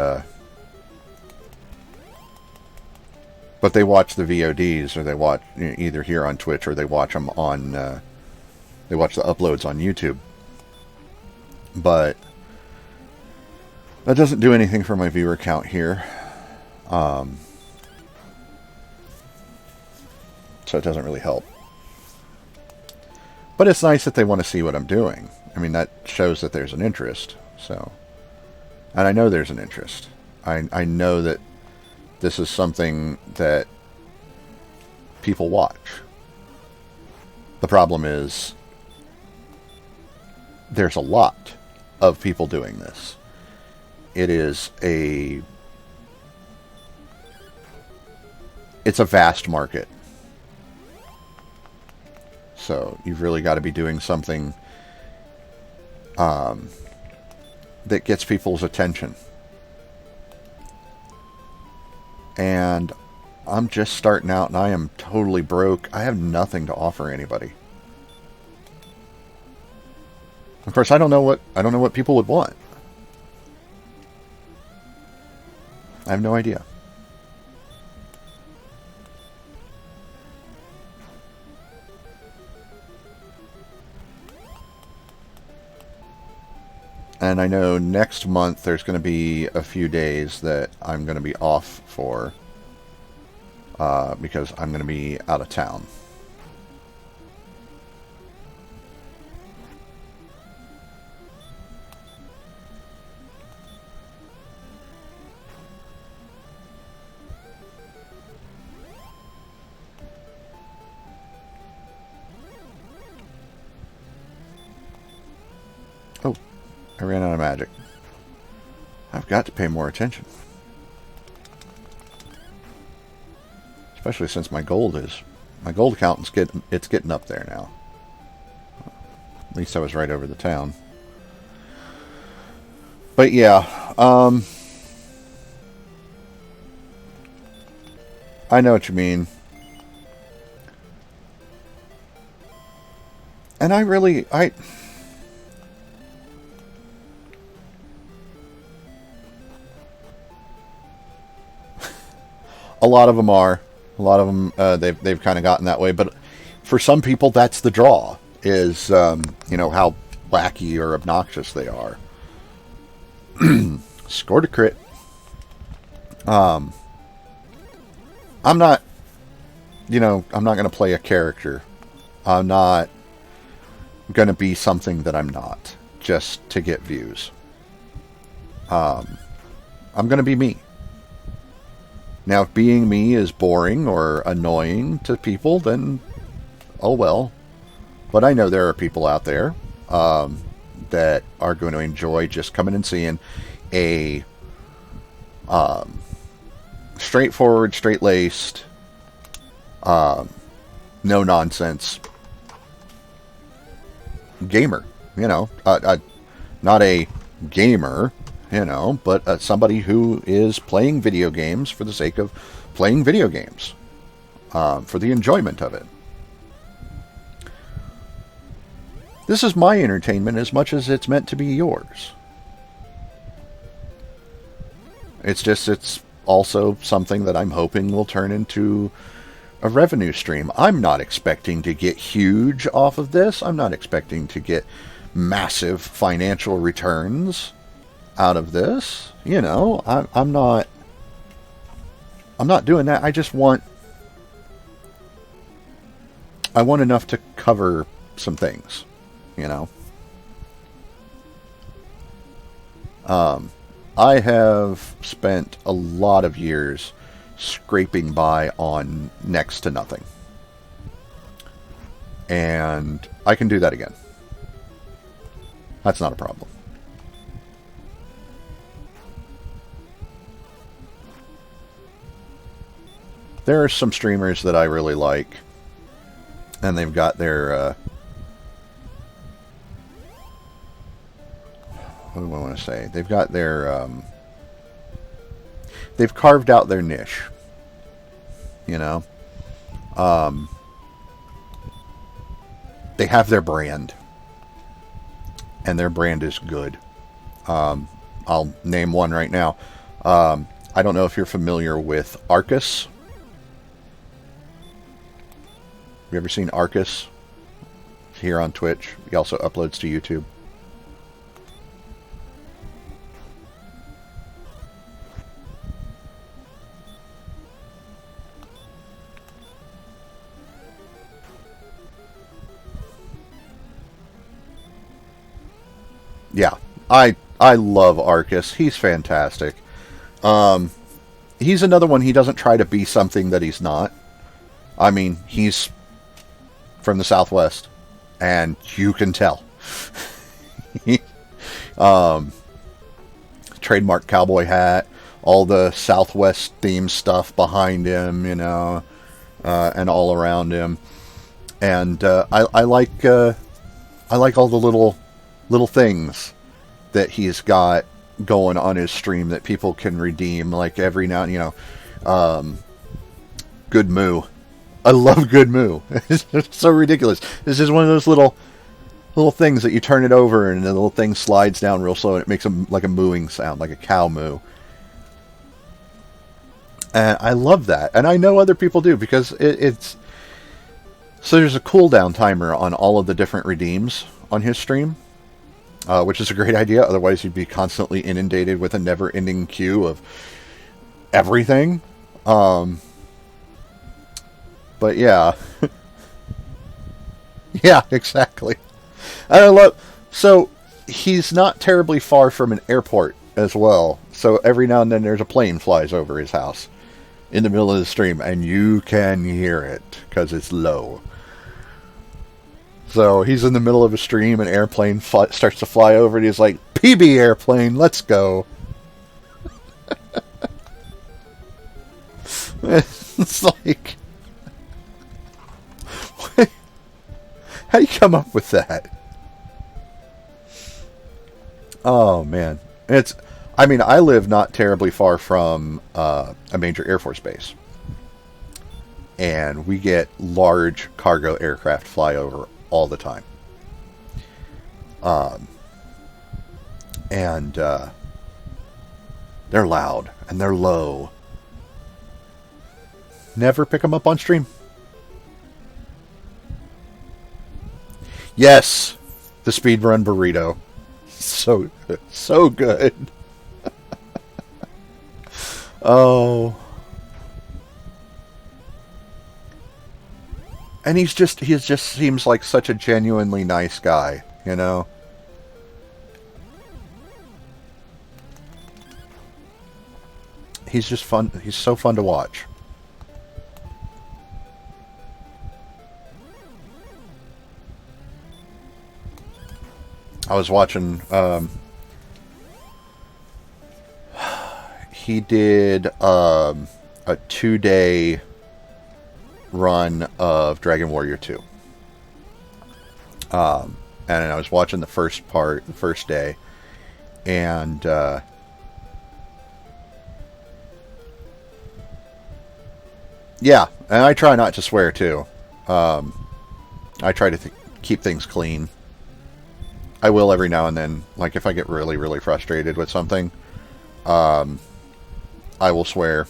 but they watch the VODs, or they watch either here on Twitch, or they watch them on they watch the uploads on YouTube. But that doesn't do anything for my viewer count here. So it doesn't really help. But it's nice that they want to see what I'm doing. I mean, that shows that there's an interest. So, and I know there's an interest. I know that this is something that people watch. The problem is there's a lot of people doing this. It's a vast market. So you've really got to be doing something that gets people's attention. And I'm just starting out, and I am totally broke. I have nothing to offer anybody. Of course, I don't know what people would want. I have no idea. And I know next month there's going to be a few days that I'm going to be off for because I'm going to be out of town. Oh, I ran out of magic. I've got to pay more attention. Especially since my gold account's getting up there now. At least I was right over the town. But yeah, I know what you mean. And I a lot of them are. A lot of them, they've kind of gotten that way. But for some people, that's the draw, is, you know, how wacky or obnoxious they are. Scored a crit. I'm not, you know, I'm not going to play a character. I'm not going to be something that I'm not, just to get views. I'm going to be me. Now, if being me is boring or annoying to people, then, oh well. But I know there are people out there that are going to enjoy just coming and seeing a straightforward, straight-laced, no-nonsense gamer. You know, not a gamer, you know, but somebody who is playing video games for the sake of playing video games, for the enjoyment of it. This is my entertainment as much as it's meant to be yours. It's also something that I'm hoping will turn into a revenue stream. I'm not expecting to get huge off of this. I'm not expecting to get massive financial returns out of this. You know, I'm not doing that. I want enough to cover some things, you know. I have spent a lot of years scraping by on next to nothing. And I can do that again. That's not a problem. There are some streamers that I really like, and they've got their, what do I want to say? They've got their, they've carved out their niche, you know? They have their brand, and their brand is good. I'll name one right now. I don't know if you're familiar with Arcus. Have you ever seen Arcus? Here on Twitch. He also uploads to YouTube. Yeah, I love Arcus. He's fantastic. He's another one. He doesn't try to be something that he's not. I mean, he's from the Southwest, and you can tell. Trademark cowboy hat, all the Southwest themed stuff behind him, you know, and all around him. And I like all the little things that he's got going on his stream that people can redeem, like every now and, you know, Good Moo. I love Good Moo. It's so ridiculous. This is one of those little things that you turn it over and the little thing slides down real slow and it makes like a mooing sound, like a cow moo. And I love that. And I know other people do, because it's... So there's a cooldown timer on all of the different redeems on his stream. which is a great idea. Otherwise, you'd be constantly inundated with a never-ending queue of everything. But yeah. Yeah, exactly. I love... So, he's not terribly far from an airport as well. So every now and then there's a plane flies over his house in the middle of the stream, and you can hear it because it's low. So he's in the middle of a stream, an airplane starts to fly over, and he's like, "PB airplane, let's go." It's like... How do you come up with that? Oh, man. I mean, I live not terribly far from a major Air Force base. And we get large cargo aircraft fly over all the time. And they're loud and they're low. Never pick them up on stream. Yes, the speedrun burrito. So good. Oh. And he just seems like such a genuinely nice guy, you know? He's just fun. He's so fun to watch. I was watching, he did a 2-day run of Dragon Warrior 2. And I was watching the first day, and yeah, and I try not to swear too. I try to keep things clean. I will every now and then, like if I get really, really frustrated with something, I will swear,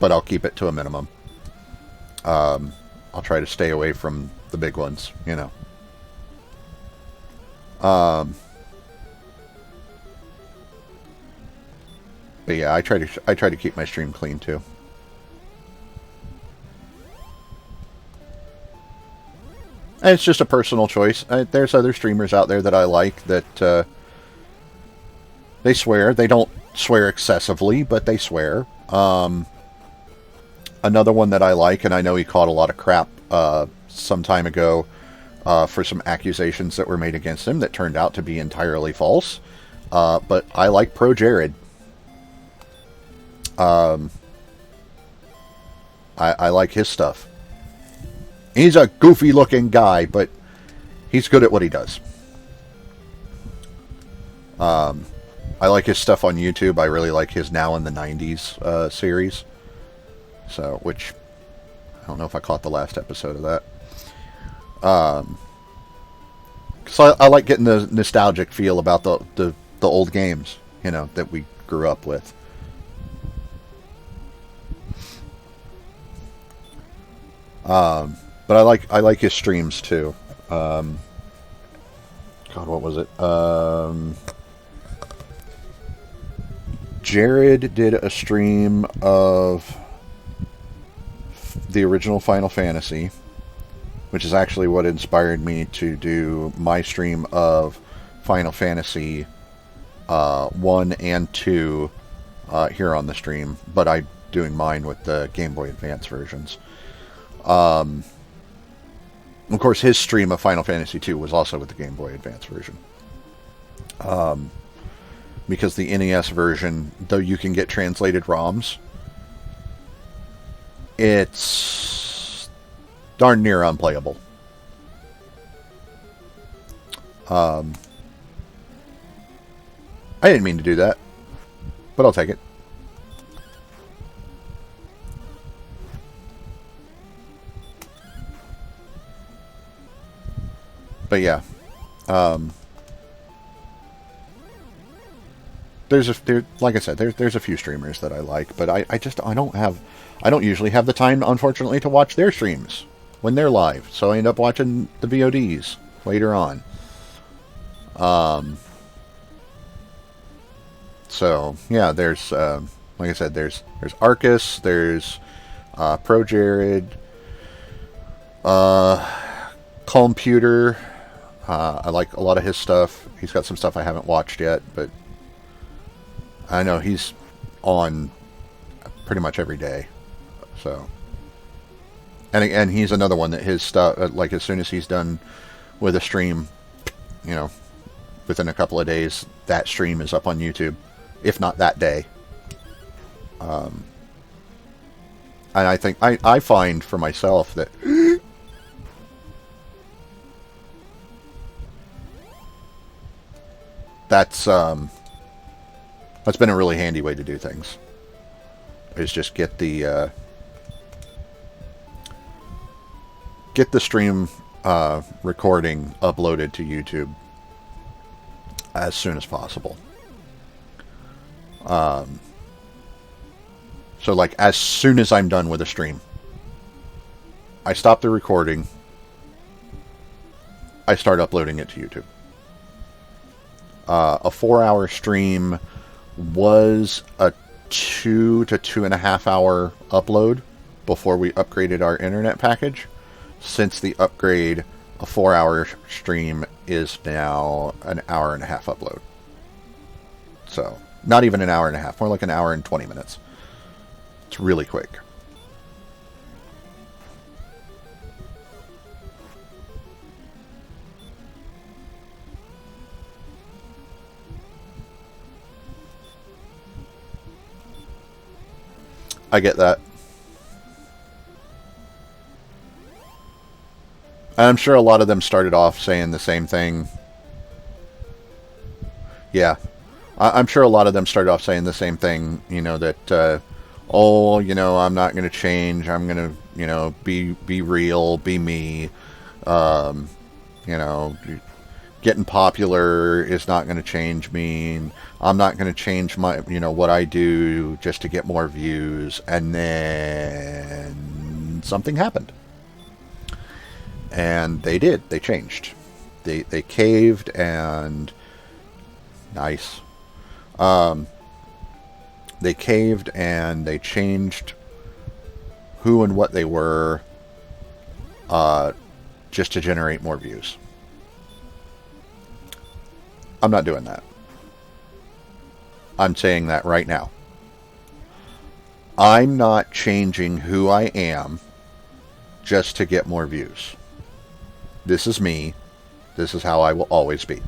but I'll keep it to a minimum. I'll try to stay away from the big ones, you know. But yeah, I try to keep my stream clean too. And it's just a personal choice. There's other streamers out there that I like that they swear. They don't swear excessively, but they swear. Another one that I like, and I know he caught a lot of crap some time ago for some accusations that were made against him that turned out to be entirely false. But I like Pro Jared. I like his stuff. He's a goofy-looking guy, but he's good at what he does. I like his stuff on YouTube. I really like his Now in the 90s series. So, which, I don't know if I caught the last episode of that. Because I like getting the nostalgic feel about the old games, you know, that we grew up with. But I like his streams too. God, what was it? Jared did a stream of the original Final Fantasy, which is actually what inspired me to do my stream of Final Fantasy 1 and 2 here on the stream, but I'm doing mine with the Game Boy Advance versions. Of course, his stream of Final Fantasy 2 was also with the Game Boy Advance version. Because the NES version, though you can get translated ROMs, it's darn near unplayable. I didn't mean to do that, but I'll take it. But yeah, like I said, there's a few streamers that I like, but I don't usually have the time, unfortunately, to watch their streams when they're live. So I end up watching the VODs later on. So yeah, there's like I said, there's Arcus, there's Pro Jared, Computer. I like a lot of his stuff. He's got some stuff I haven't watched yet, but I know he's on pretty much every day. So, and he's another one that his stuff, like as soon as he's done with a stream, you know, within a couple of days, that stream is up on YouTube, if not that day. And I think I find for myself that that's been a really handy way to do things. Is just get the stream recording uploaded to YouTube as soon as possible. So like as soon as I'm done with a stream, I stop the recording, I start uploading it to YouTube. A 4-hour stream was a 2 to 2.5 hour upload before we upgraded our internet package. Since the upgrade, a 4-hour stream is now an hour and a half upload. So, not even an hour and a half, more like an hour and 20 minutes. It's really quick. I get that. I'm sure a lot of them started off saying the same thing. Yeah. I'm sure a lot of them started off saying the same thing, you know, that, oh, you know, I'm not going to change. I'm going to, you know, be real, be me. You know, getting popular is not going to change me. I'm not going to change my, you know, what I do just to get more views. And then something happened. And they did. They changed. They caved and nice. They caved and they changed who and what they were just to generate more views. I'm not doing that. I'm saying that right now. I'm not changing who I am just to get more views. This is me. This is how I will always be.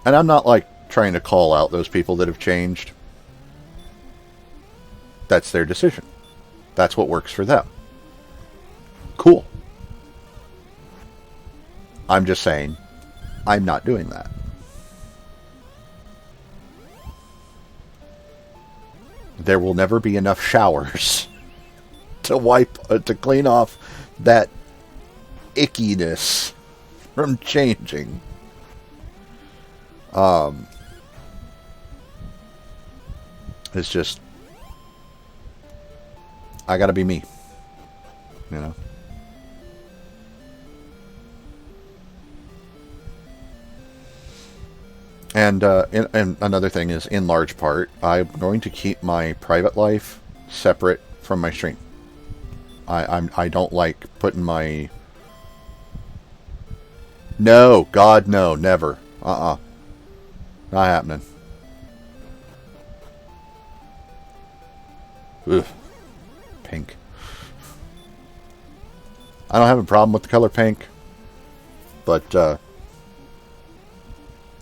And I'm not like trying to call out those people that have changed. That's their decision. That's what works for them. Cool. I'm just saying, I'm not doing that. There will never be enough showers to clean off that ickiness from changing. It's just, I gotta be me, you know. And another thing is, in large part, I'm going to keep my private life separate from my stream. I don't like putting my... No, God, no, never. Not happening. Ugh. Pink. I don't have a problem with the color pink, but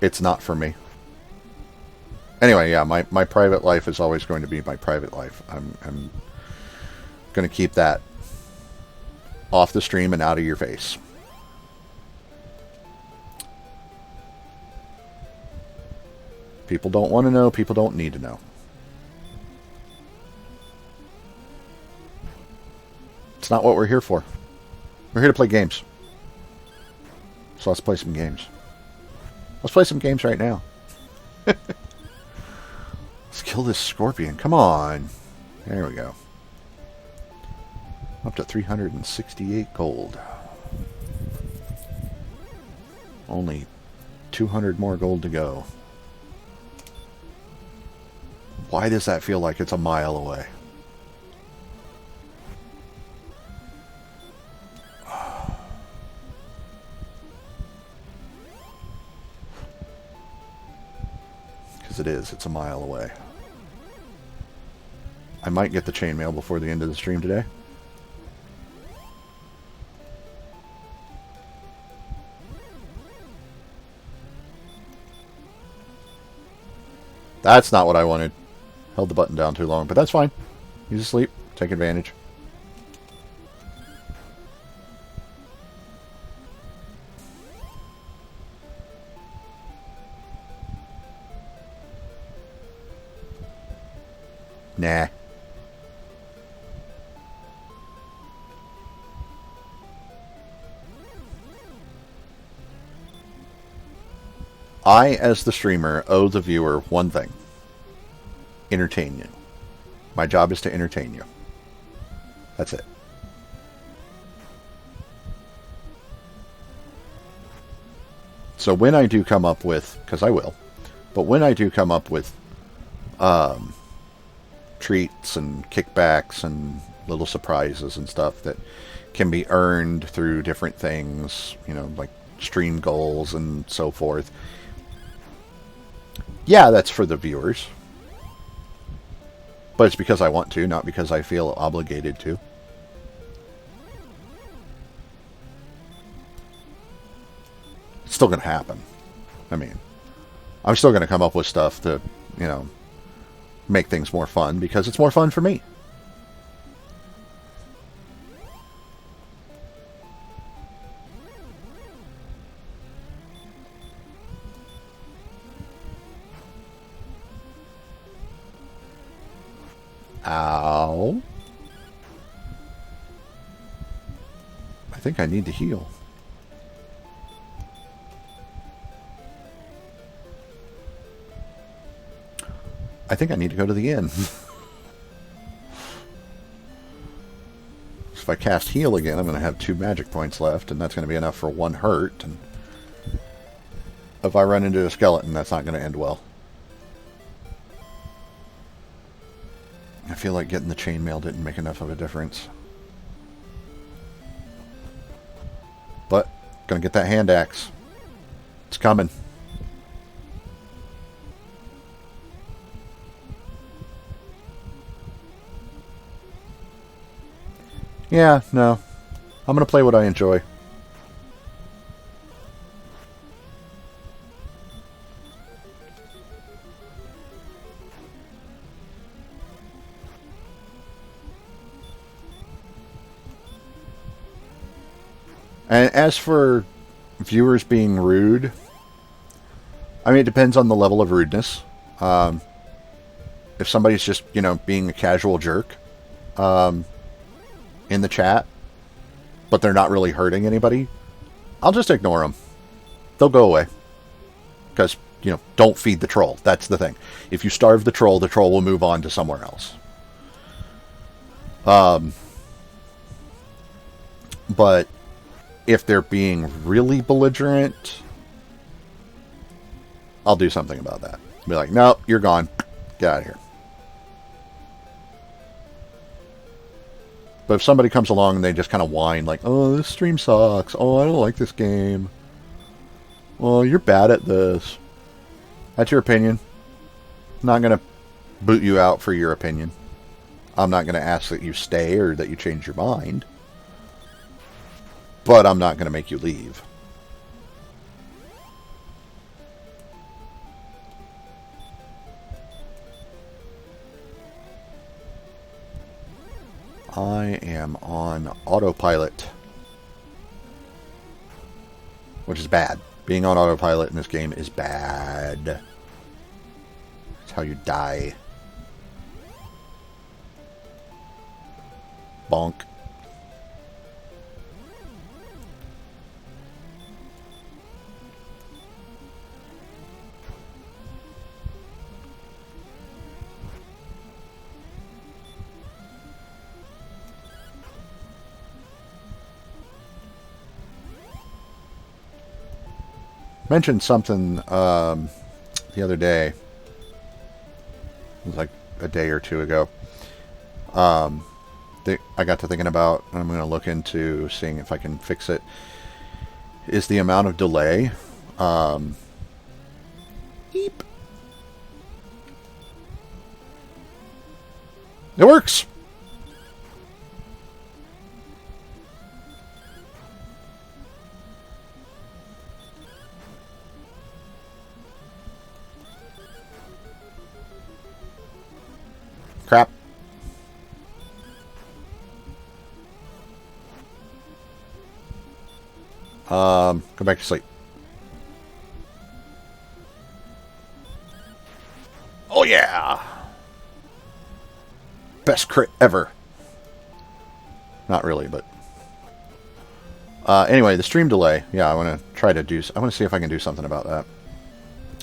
it's not for me. Anyway, yeah, my private life is always going to be my private life. I'm going to keep that off the stream and out of your face. People don't want to know. People don't need to know. It's not what we're here for. We're here to play games. So let's play some games. Let's play some games right now. Let's kill this scorpion. Come on. There we go. Up to 368 gold. Only 200 more gold to go. Why does that feel like it's a mile away? Because it is. It's a mile away. I might get the chainmail before the end of the stream today. That's not what I wanted. Held the button down too long, but that's fine. He's asleep. Take advantage. Nah. I, as the streamer, owe the viewer one thing. Entertain you. My job is to entertain you. That's it. So when I do come up with, because I will, but when I do come up with treats and kickbacks and little surprises and stuff that can be earned through different things, you know, like stream goals and so forth, yeah, that's for the viewers. But it's because I want to, not because I feel obligated to. It's still going to happen. I mean, I'm still going to come up with stuff to, you know, make things more fun because it's more fun for me. Ow. I think I need to heal. I think I need to go to the inn. If I cast heal again, I'm going to have 2 magic points left, and that's going to be enough for 1 hurt. And if I run into a skeleton, that's not going to end well. I feel like getting the chainmail didn't make enough of a difference. But, gonna get that hand axe. It's coming. Yeah, no. I'm gonna play what I enjoy. And as for viewers being rude, I mean, it depends on the level of rudeness. If somebody's just, you know, being a casual jerk in the chat, but they're not really hurting anybody, I'll just ignore them. They'll go away. Because, you know, don't feed the troll. That's the thing. If you starve the troll will move on to somewhere else. But if they're being really belligerent, I'll do something about that. Be like, nope, you're gone. Get out of here. But if somebody comes along and they just kind of whine, like, oh, this stream sucks. Oh, I don't like this game. Well, you're bad at this. That's your opinion. I'm not going to boot you out for your opinion. I'm not going to ask that you stay or that you change your mind. But I'm not going to make you leave. I am on autopilot. Which is bad. Being on autopilot in this game is bad. It's how you die. Bonk. mentioned something the other day. It was like a day or two ago. I got to thinking about, and I'm going to look into seeing if I can fix it, is the amount of delay. Eep. It works! Crap. Go back to sleep. Oh yeah! Best crit ever. Not really, but... anyway, the stream delay. Yeah, I want to try to do... I want to see if I can do something about that.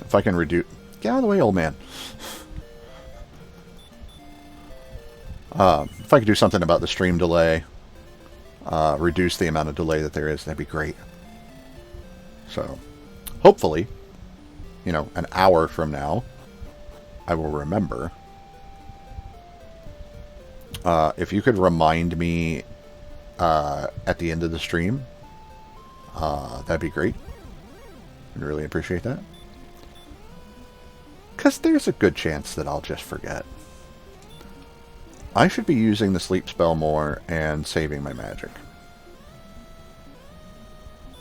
If I can reduce... Get out of the way, old man. If I could do something about the stream delay, reduce the amount of delay that there is, that'd be great. So, hopefully, you know, an hour from now, I will remember. If you could remind me at the end of the stream, that'd be great. I'd really appreciate that. Because there's a good chance that I'll just forget. I should be using the sleep spell more and saving my magic.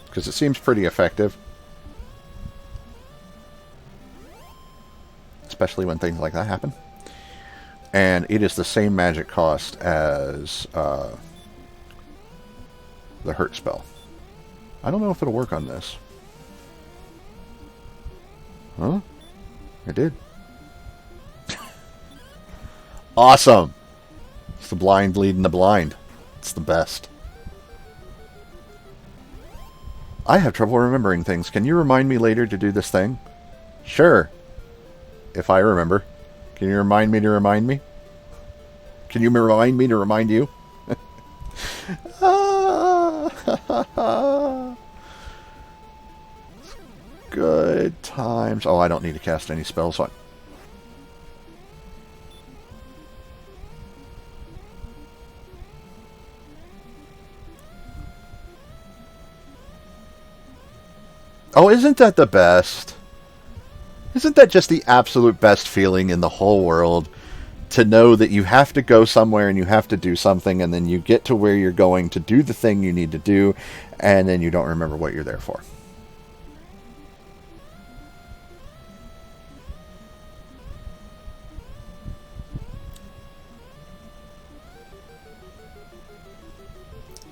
Because it seems pretty effective. Especially when things like that happen. And it is the same magic cost as the hurt spell. I don't know if it'll work on this. Huh? It did. Awesome! It's the blind leading the blind. It's the best. I have trouble remembering things. Can you remind me later to do this thing? Sure. If I remember. Can you remind me to remind me? Can you remind me to remind you? Good times. Oh, I don't need to cast any spells on. Oh, isn't that the best? Isn't that just the absolute best feeling in the whole world? To know that you have to go somewhere and you have to do something, and then you get to where you're going to do the thing you need to do, and then you don't remember what you're there for.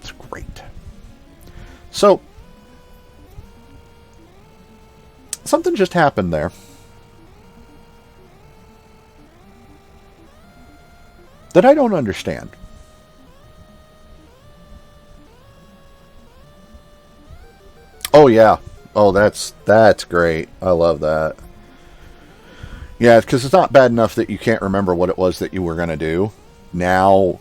It's great. So, something just happened there. That I don't understand. Oh yeah. Oh, that's great. I love that. Yeah, because it's not bad enough that you can't remember what it was that you were going to do. Now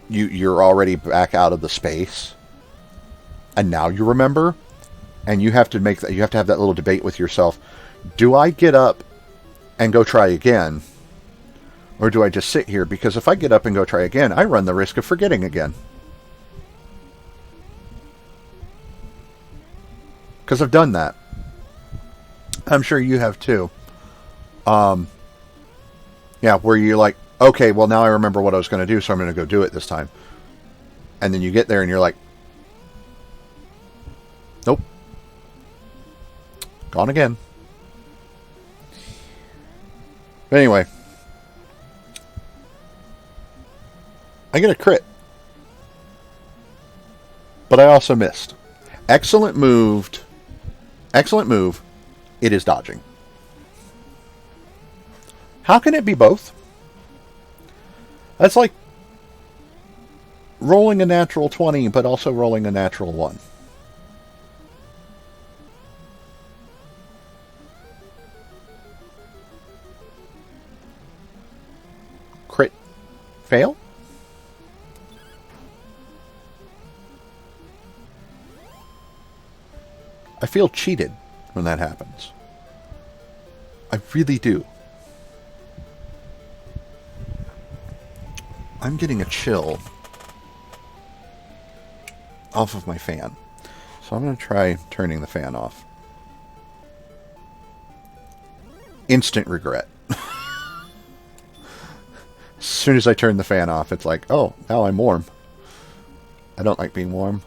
you're already back out of the space. And now you remember, and you have to make that, you have to have that little debate with yourself. Do I get up and go try again? Or do I just sit here? Because if I get up and go try again, I run the risk of forgetting again. Because I've done that. I'm sure you have too. Yeah, where you're like, okay, well now I remember what I was going to do, so I'm going to go do it this time. And then you get there and you're like, nope. Gone again. But anyway. I get a crit. But I also missed. Excellent move. Excellent move. It is dodging. How can it be both? That's like rolling a natural 20, but also rolling a natural 1. Crit fail? feel cheated when that happens. I really do. I'm getting a chill off of my fan. So I'm going to try turning the fan off. Instant regret. As soon as I turn the fan off, it's like, oh, now I'm warm. I don't like being warm.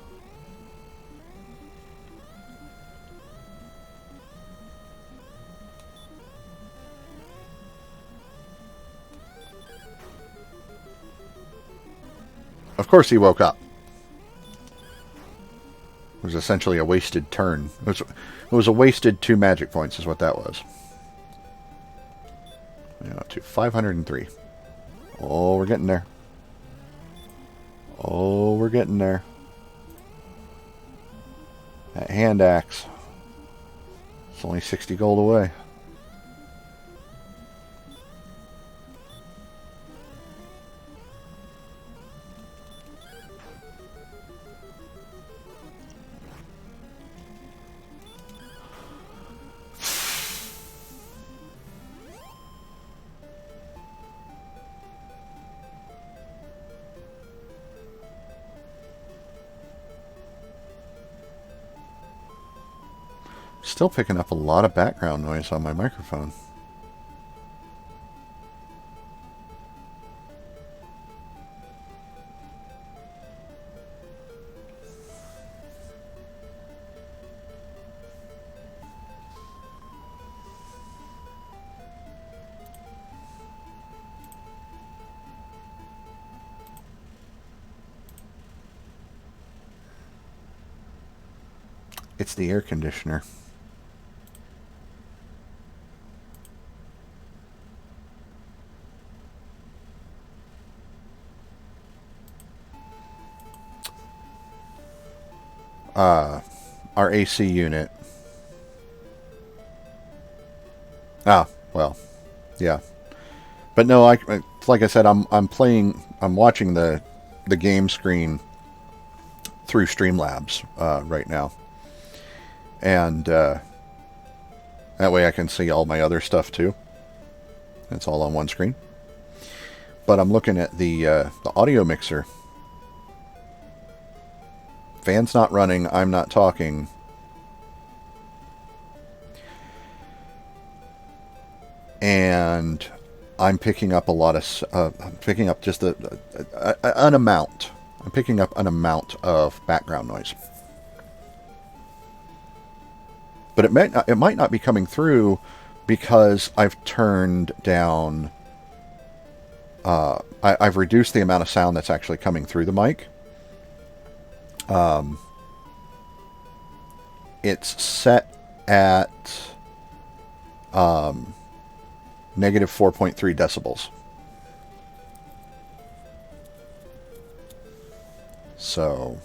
Of course he woke up. It was essentially a wasted turn. It was a wasted 2 magic points is what that was. To 503. Oh, we're getting there. Oh, we're getting there. That hand axe. It's only 60 gold away. Still picking up a lot of background noise on my microphone. It's the air conditioner. Our AC unit. Ah, well, yeah. But no, like I said, I'm watching the game screen through Streamlabs right now, and that way I can see all my other stuff too. It's all on one screen. But I'm looking at the audio mixer. Fan's not running. I'm not talking. And I'm picking up a lot of... I'm picking up just an amount. I'm picking up an amount of background noise. But it might not be coming through because I've turned down... I've reduced the amount of sound that's actually coming through the mic. It's set at negative 4.3 decibels. So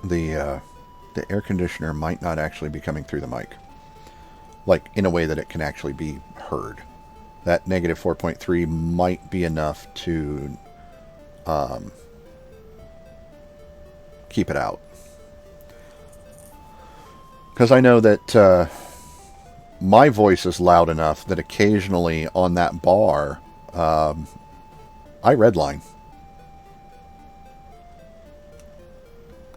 the air conditioner might not actually be coming through the mic, like in a way that it can actually be heard. That negative 4.3 might be enough to keep it out. Because I know that my voice is loud enough that occasionally on that bar, I redline.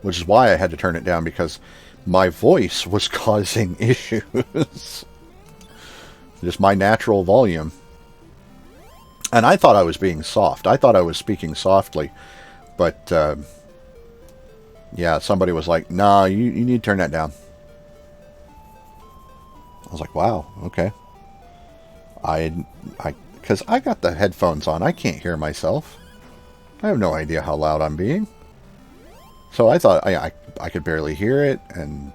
Which is why I had to turn it down, because my voice was causing issues. Just my natural volume. And I thought I was being soft. I thought I was speaking softly. But, yeah, somebody was like, nah, you need to turn that down. I was like, wow, okay. Because I got the headphones on. I can't hear myself. I have no idea how loud I'm being. So I thought I could barely hear it. And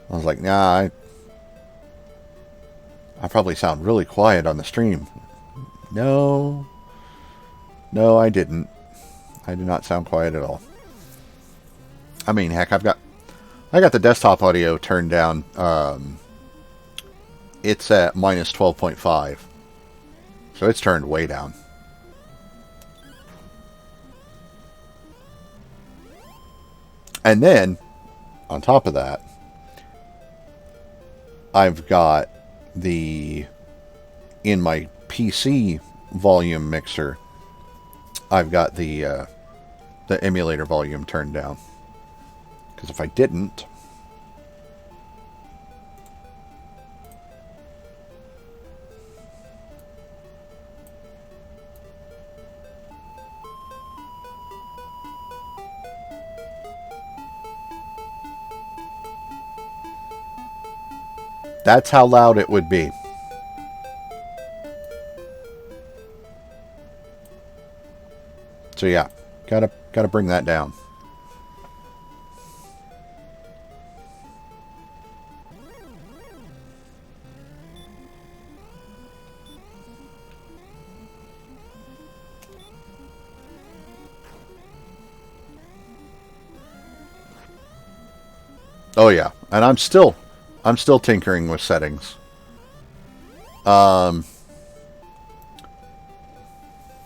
I was like, nah, I probably sound really quiet on the stream. No, I didn't. I did not sound quiet at all. I mean, heck, I got the desktop audio turned down. It's at minus 12.5. So it's turned way down. And then, on top of that, I've got in my PC volume mixer, I've got the emulator volume turned down. Because if I didn't, that's how loud it would be. So yeah, gotta bring that down. Oh yeah, and I'm still tinkering with settings.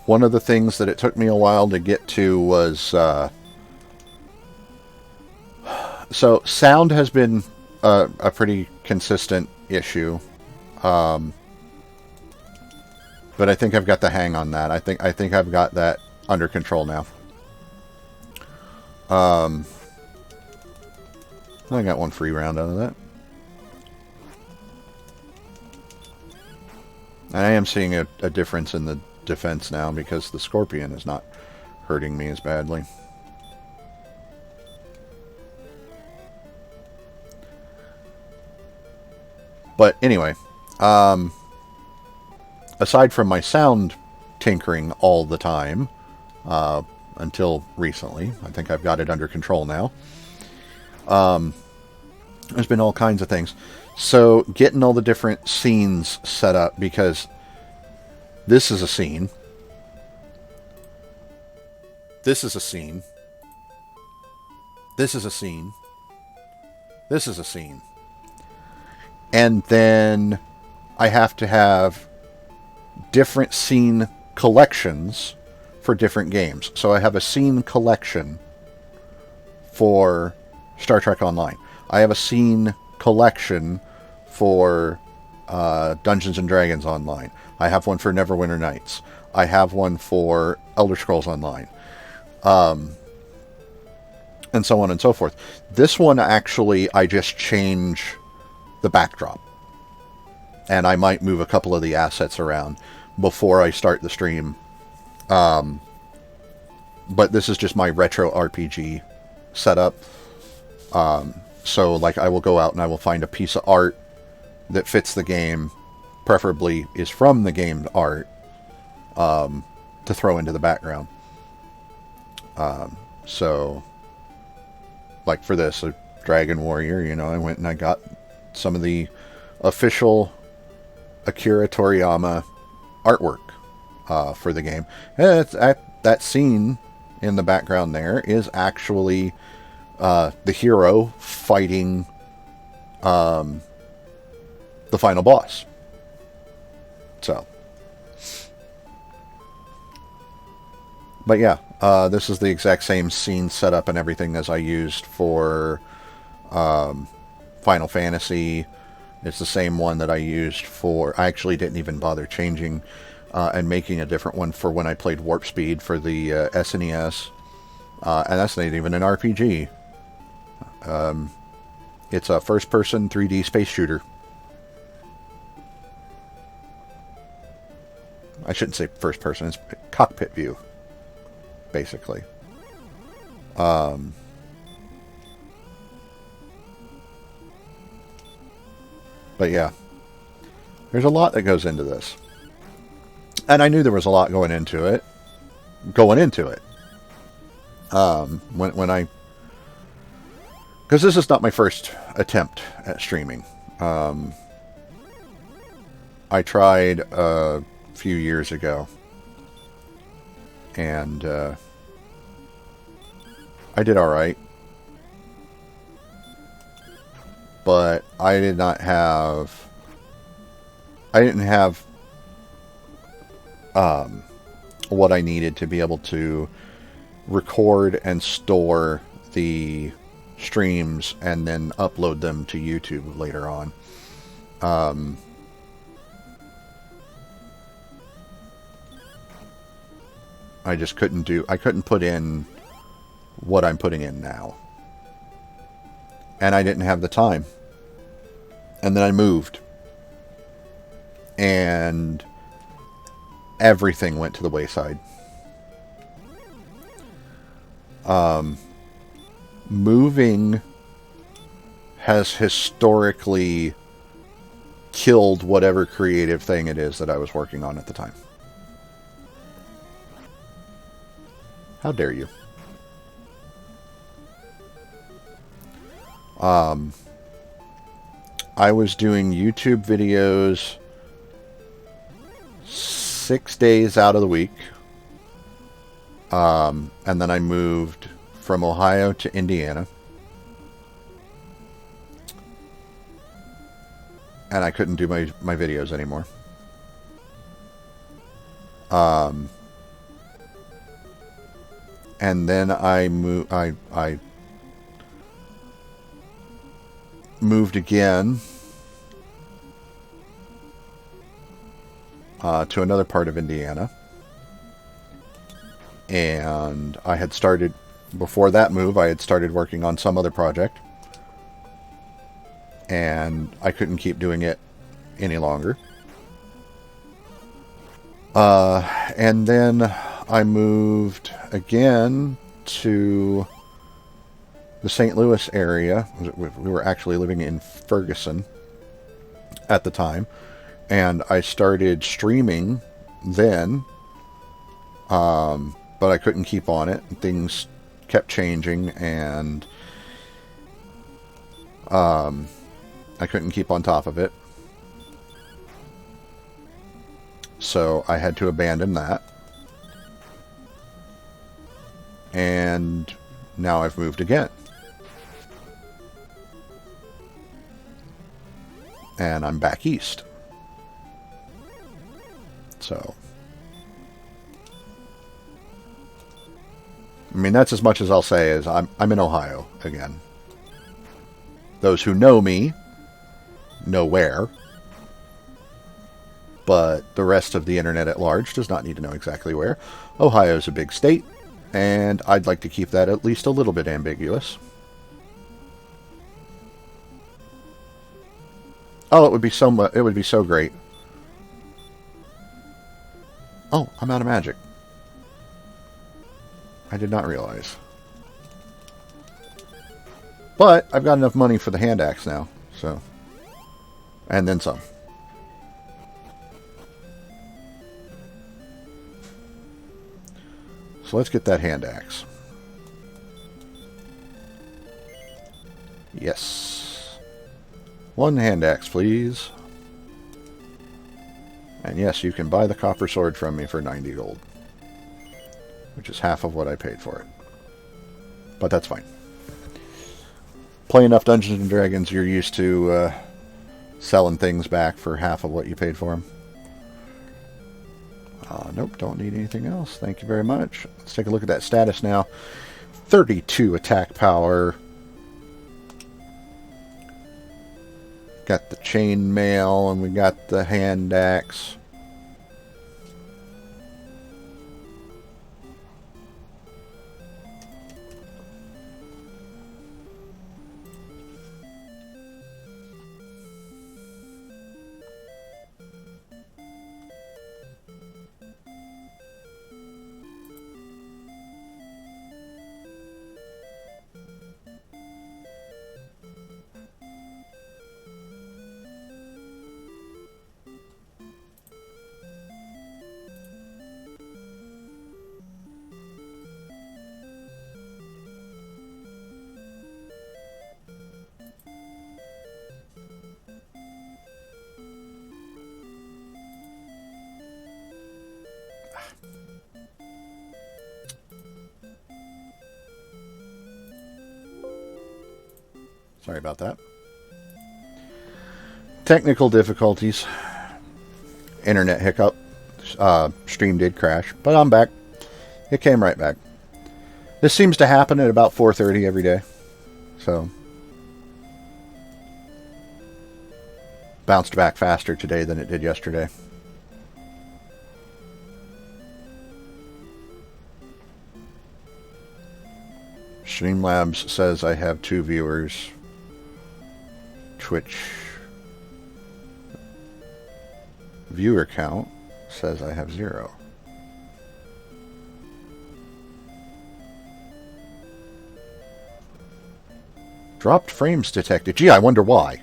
One of the things that it took me a while to get to was so sound has been a pretty consistent issue, but I think I've got the hang on that. I think I've got that under control now. I got one free round out of that. And I am seeing a difference in the defense now because the scorpion is not hurting me as badly. But anyway, aside from my sound tinkering all the time, until recently, I think I've got it under control now. There's been all kinds of things. So getting all the different scenes set up, because this is a scene. This is a scene. This is a scene. This is a scene. And then I have to have different scene collections for different games. So I have a scene collection for Star Trek Online. I have a scene collection for Dungeons and Dragons Online. I have one for Neverwinter Nights. I have one for Elder Scrolls Online. And so on and so forth. This one, actually, I just change the backdrop. And I might move a couple of the assets around before I start the stream. But this is just my retro RPG setup. So, like, I will go out and I will find a piece of art that fits the game, preferably is from the game art, to throw into the background. So, like for this, a Dragon Warrior, you know, I went and I got some of the official Akira Toriyama artwork for the game. And that scene in the background there is actually the hero fighting the final boss. So, but yeah, this is the exact same scene setup and everything as I used for Final Fantasy. It's the same one that I used for... I actually didn't even bother changing and making a different one for when I played Warp Speed for the SNES. And that's not even an RPG. It's a first-person 3D space shooter. I shouldn't say first-person. It's cockpit view, basically. But yeah, there's a lot that goes into this. And I knew there was a lot going into it. When I... Because this is not my first attempt at streaming. I tried a few years ago. And I did alright. But I didn't have what I needed to be able to record and store the streams and then upload them to YouTube later on. I just couldn't put in what I'm putting in now. And I didn't have the time. And then I moved. And everything went to the wayside. Moving has historically killed whatever creative thing it is that I was working on at the time. How dare you? I was doing YouTube videos 6 days out of the week. And then I moved from Ohio to Indiana. And I couldn't do my videos anymore. And then I moved again to another part of Indiana. And I had started, before that move, I had started working on some other project. And I couldn't keep doing it any longer. And then I moved again to the St. Louis area. We were actually living in Ferguson at the time. And I started streaming then. But I couldn't keep on it. Things kept changing, and I couldn't keep on top of it. So I had to abandon that. And now I've moved again. And I'm back east. So, I mean, that's as much as I'll say is I'm in Ohio again. Those who know me know where. But the rest of the internet at large does not need to know exactly where. Ohio is a big state, and I'd like to keep that at least a little bit ambiguous. Oh, it would be so great. Oh, I'm out of magic. I did not realize. But I've got enough money for the hand axe now, so. And then some. So let's get that hand axe. Yes. One hand axe, please. And yes, you can buy the copper sword from me for 90 gold. Which is half of what I paid for it. But that's fine. Play enough Dungeons and Dragons, you're used to selling things back for half of what you paid for them. Nope, don't need anything else. Thank you very much. Let's take a look at that status now. 32 attack power. Got the chainmail, and we got the hand axe. Sorry about that. Technical difficulties. Internet hiccup. Stream did crash, but I'm back. It came right back. This seems to happen at about 4:30 every day. So, bounced back faster today than it did yesterday. Streamlabs says I have 2 viewers. Twitch viewer count says I have 0. Dropped frames detected. Gee, I wonder why.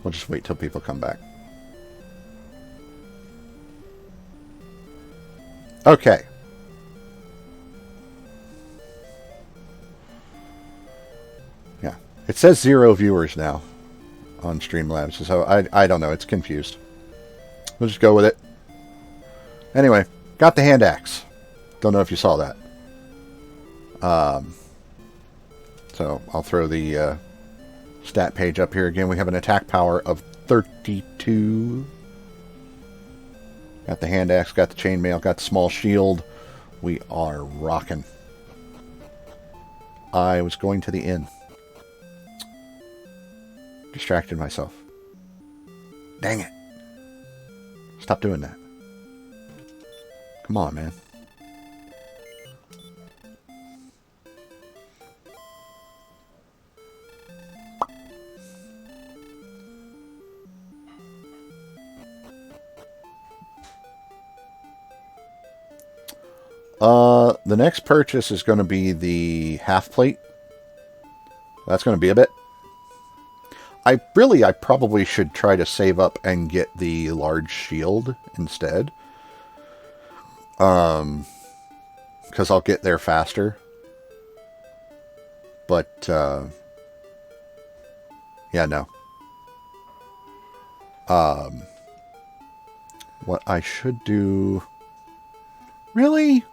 We'll just wait till people come back. Okay. Yeah. It says 0 viewers now on Streamlabs, so I don't know. It's confused. We'll just go with it. Anyway, got the hand axe. Don't know if you saw that. So I'll throw the stat page up here again. We have an attack power of 32. Got the hand axe, got the chainmail, got the small shield. We are rocking. I was going to the inn. Distracted myself. Dang it. Stop doing that. Come on, man. The next purchase is going to be the half plate. That's going to be a bit. I probably should try to save up and get the large shield instead. Because I'll get there faster. But, yeah, no. What I should do... Really?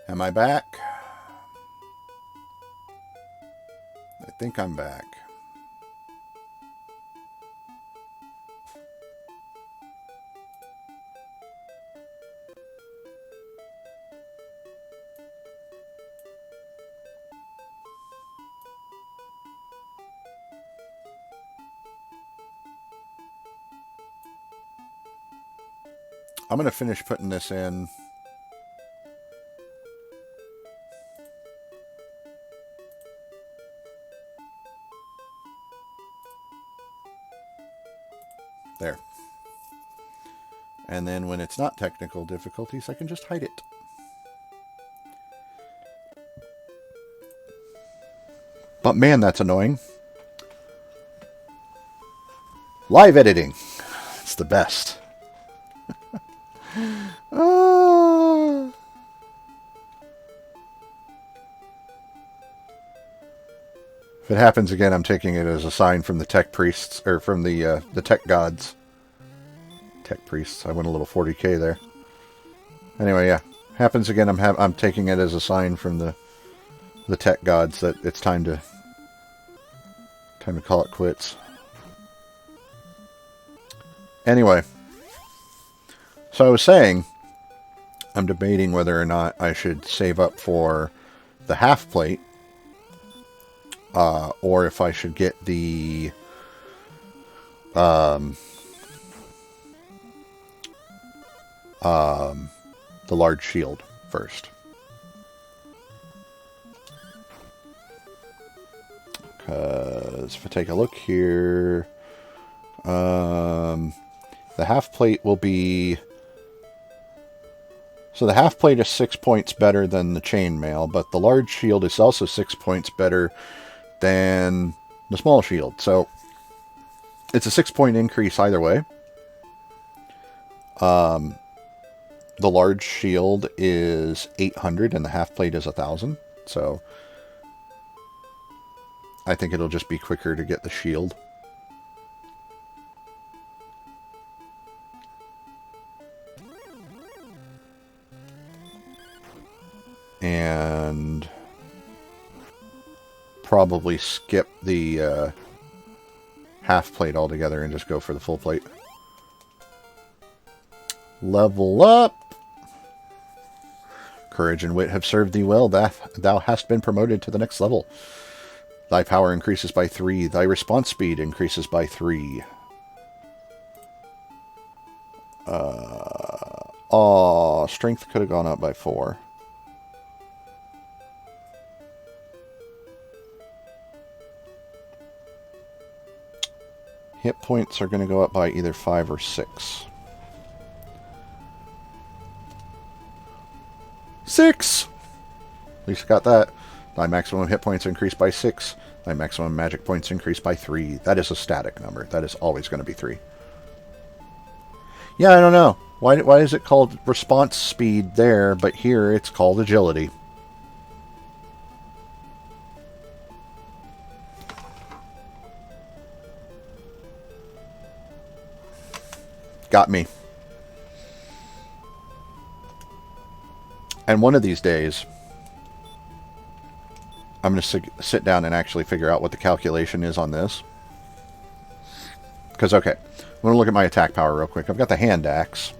Am I back? I think I'm back. I'm going to finish putting this in. There. And then when it's not technical difficulties, I can just hide it. But man, that's annoying. Live editing. It's the best. If it happens again, I'm taking it as a sign from the tech priests, or from the tech gods. Tech priests. I went a little 40k there. Anyway, yeah, happens again. I'm taking it as a sign from the tech gods that it's time to call it quits. Anyway, so I was saying, I'm debating whether or not I should save up for the half plate, or if I should get the large shield first. Because if I take a look here, the half plate will be... So the half plate is 6 points better than the chainmail, but the large shield is also 6 points better than the small shield. So it's a 6-point increase either way. The large shield is 800 and the half plate is 1,000. So I think it'll just be quicker to get the shield. And probably skip the half plate altogether and just go for the full plate. Level up! Courage and wit have served thee well. Thou hast been promoted to the next level. Thy power increases by 3. Thy response speed increases by 3. Strength could have gone up by 4. Hit points are going to go up by either 5 or 6. 6! At least got that. Thy maximum hit points increased by 6. Thy maximum magic points increased by 3. That is a static number. That is always going to be 3. Yeah, I don't know. Why is it called response speed there, but here it's called agility? Got me. And one of these days, I'm going to sit down and actually figure out what the calculation is on this. Because, okay, I'm going to look at my attack power real quick. I've got the hand axe.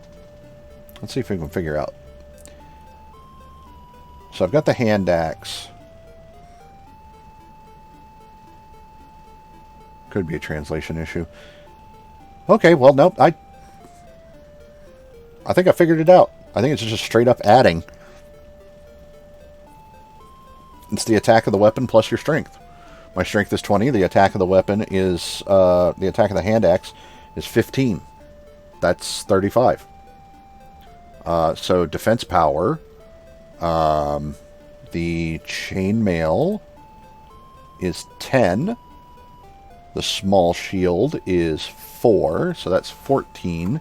Let's see if we can figure out. So I've got the hand axe. Could be a translation issue. Okay, well, nope. I think I figured it out. I think it's just straight up adding. It's the attack of the weapon plus your strength. My strength is 20. The attack of the weapon is... the attack of the hand axe is 15. That's 35. So defense power. The chainmail is 10. The small shield is 4. So that's 14.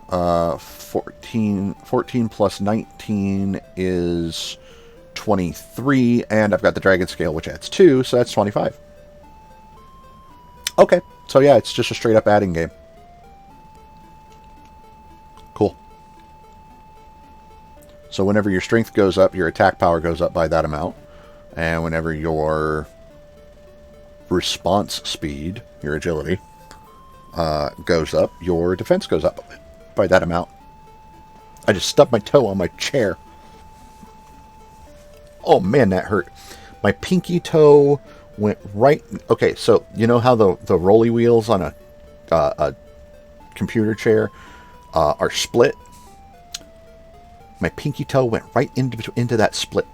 14 plus 19 is 23, and I've got the dragon scale, which adds 2, so that's 25. Okay, so yeah, it's just a straight up adding game. Cool. So whenever your strength goes up, your attack power goes up by that amount, and whenever your response speed, your agility, goes up, your defense goes up by that amount. I just stubbed my toe on my chair. Oh man, that hurt. My pinky toe went right... Okay, so you know how the rolly wheels on a computer chair are split? My pinky toe went right into that split.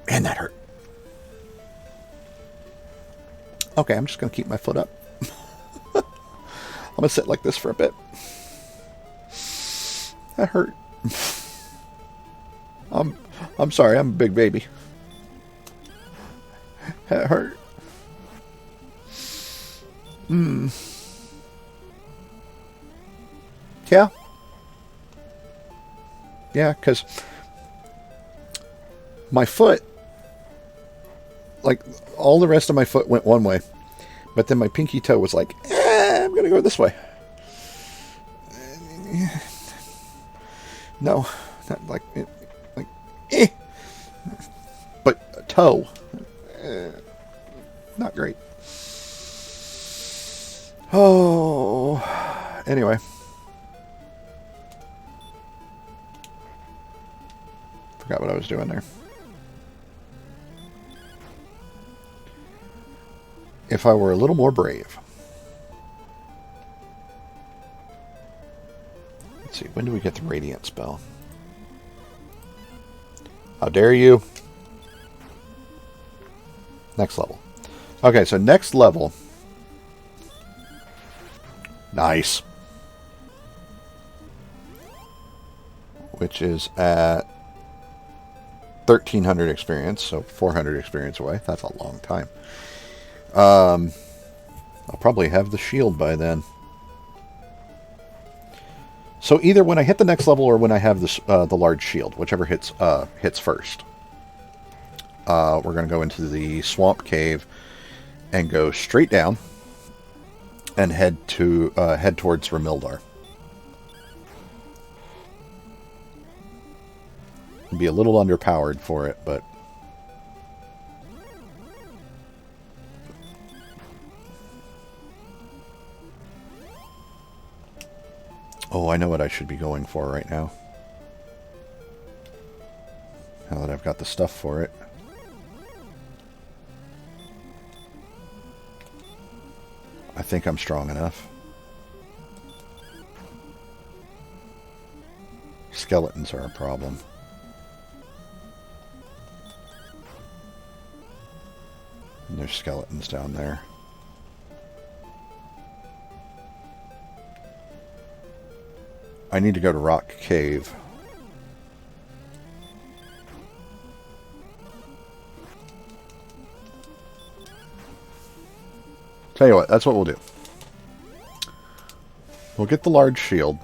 Man, that hurt. Okay, I'm just going to keep my foot up. I'm going to sit like this for a bit. That hurt. I'm sorry, I'm a big baby. That hurt. Yeah. Yeah, because my foot, like, all the rest of my foot went one way, but then my pinky toe was like, I'm going to go this way. No, not like, but toe, not great. Oh, anyway. Forgot what I was doing there. If I were a little more brave. Let's see, when do we get the Radiant spell? How dare you? Next level. Okay, so next level. Nice. Which is at 1,300 experience, so 400 experience away. That's a long time. I'll probably have the shield by then. So either when I hit the next level or when I have this, the large shield, whichever hits first. We're going to go into the swamp cave and go straight down and head towards Ramildar. Be a little underpowered for it, but oh, I know what I should be going for right now. Now that I've got the stuff for it. I think I'm strong enough. Skeletons are a problem. And there's skeletons down there. I need to go to Rock Cave. Tell you what, that's what we'll do. We'll get the large shield.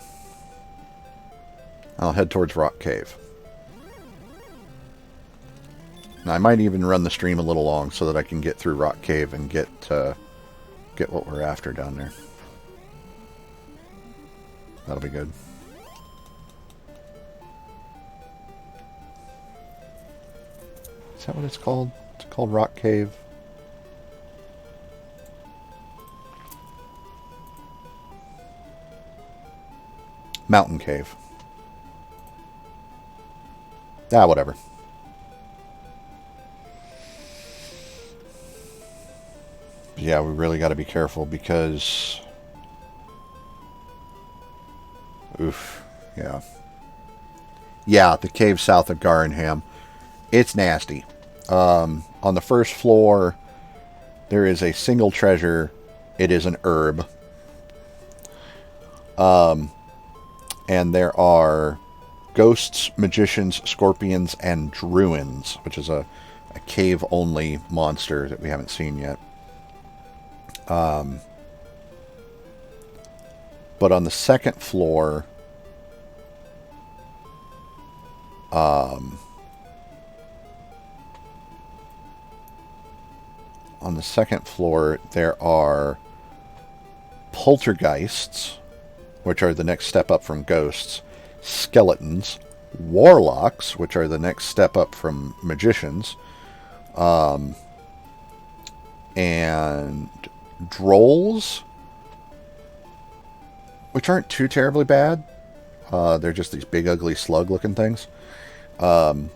I'll head towards Rock Cave. Now, I might even run the stream a little long so that I can get through Rock Cave and get what we're after down there. That'll be good. Is that what it's called? It's called Rock Cave. Mountain Cave. Ah, whatever. Yeah, we really got to be careful because... Oof. Yeah. Yeah, the cave south of Garenham. It's nasty. On the first floor, there is a single treasure. It is an herb. And there are ghosts, magicians, scorpions, and druins, which is a cave-only monster that we haven't seen yet. But on the second floor, there are poltergeists, which are the next step up from ghosts, skeletons, warlocks, which are the next step up from magicians, and drolls, which aren't too terribly bad. They're just these big, ugly, slug-looking things. And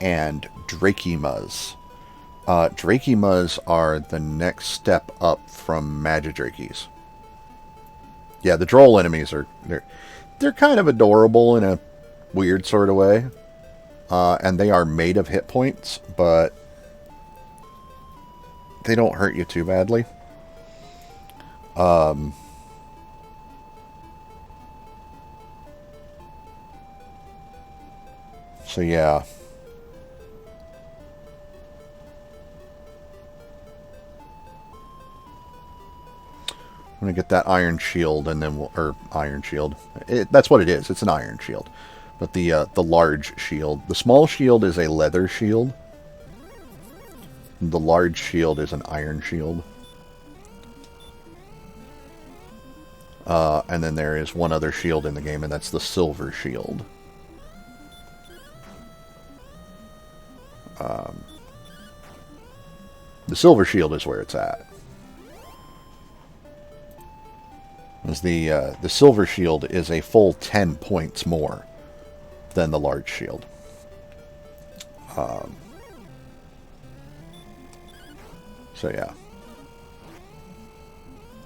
Drakeemas. Drakeemas are the next step up from Magidrakes. Yeah, the droll enemies they're kind of adorable in a weird sort of way. And they are made of hit points, but they don't hurt you too badly. So yeah. I'm going to get that iron shield and then iron shield. That's what it is. It's an iron shield. But the large shield. The small shield is a leather shield. The large shield is an iron shield. And then there is one other shield in the game, and that's the silver shield. The silver shield is where it's at. is the silver shield is a full 10 points more than the large shield. So yeah.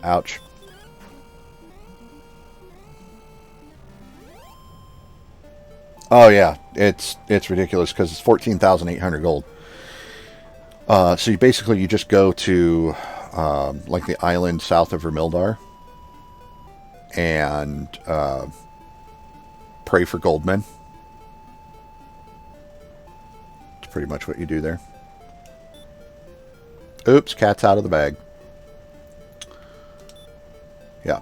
Ouch. Oh yeah, it's ridiculous because it's 14,800 gold. So you just go to like the island south of Vermildar and pray for goldmen. It's pretty much what you do there. Oops, cat's out of the bag. Yeah.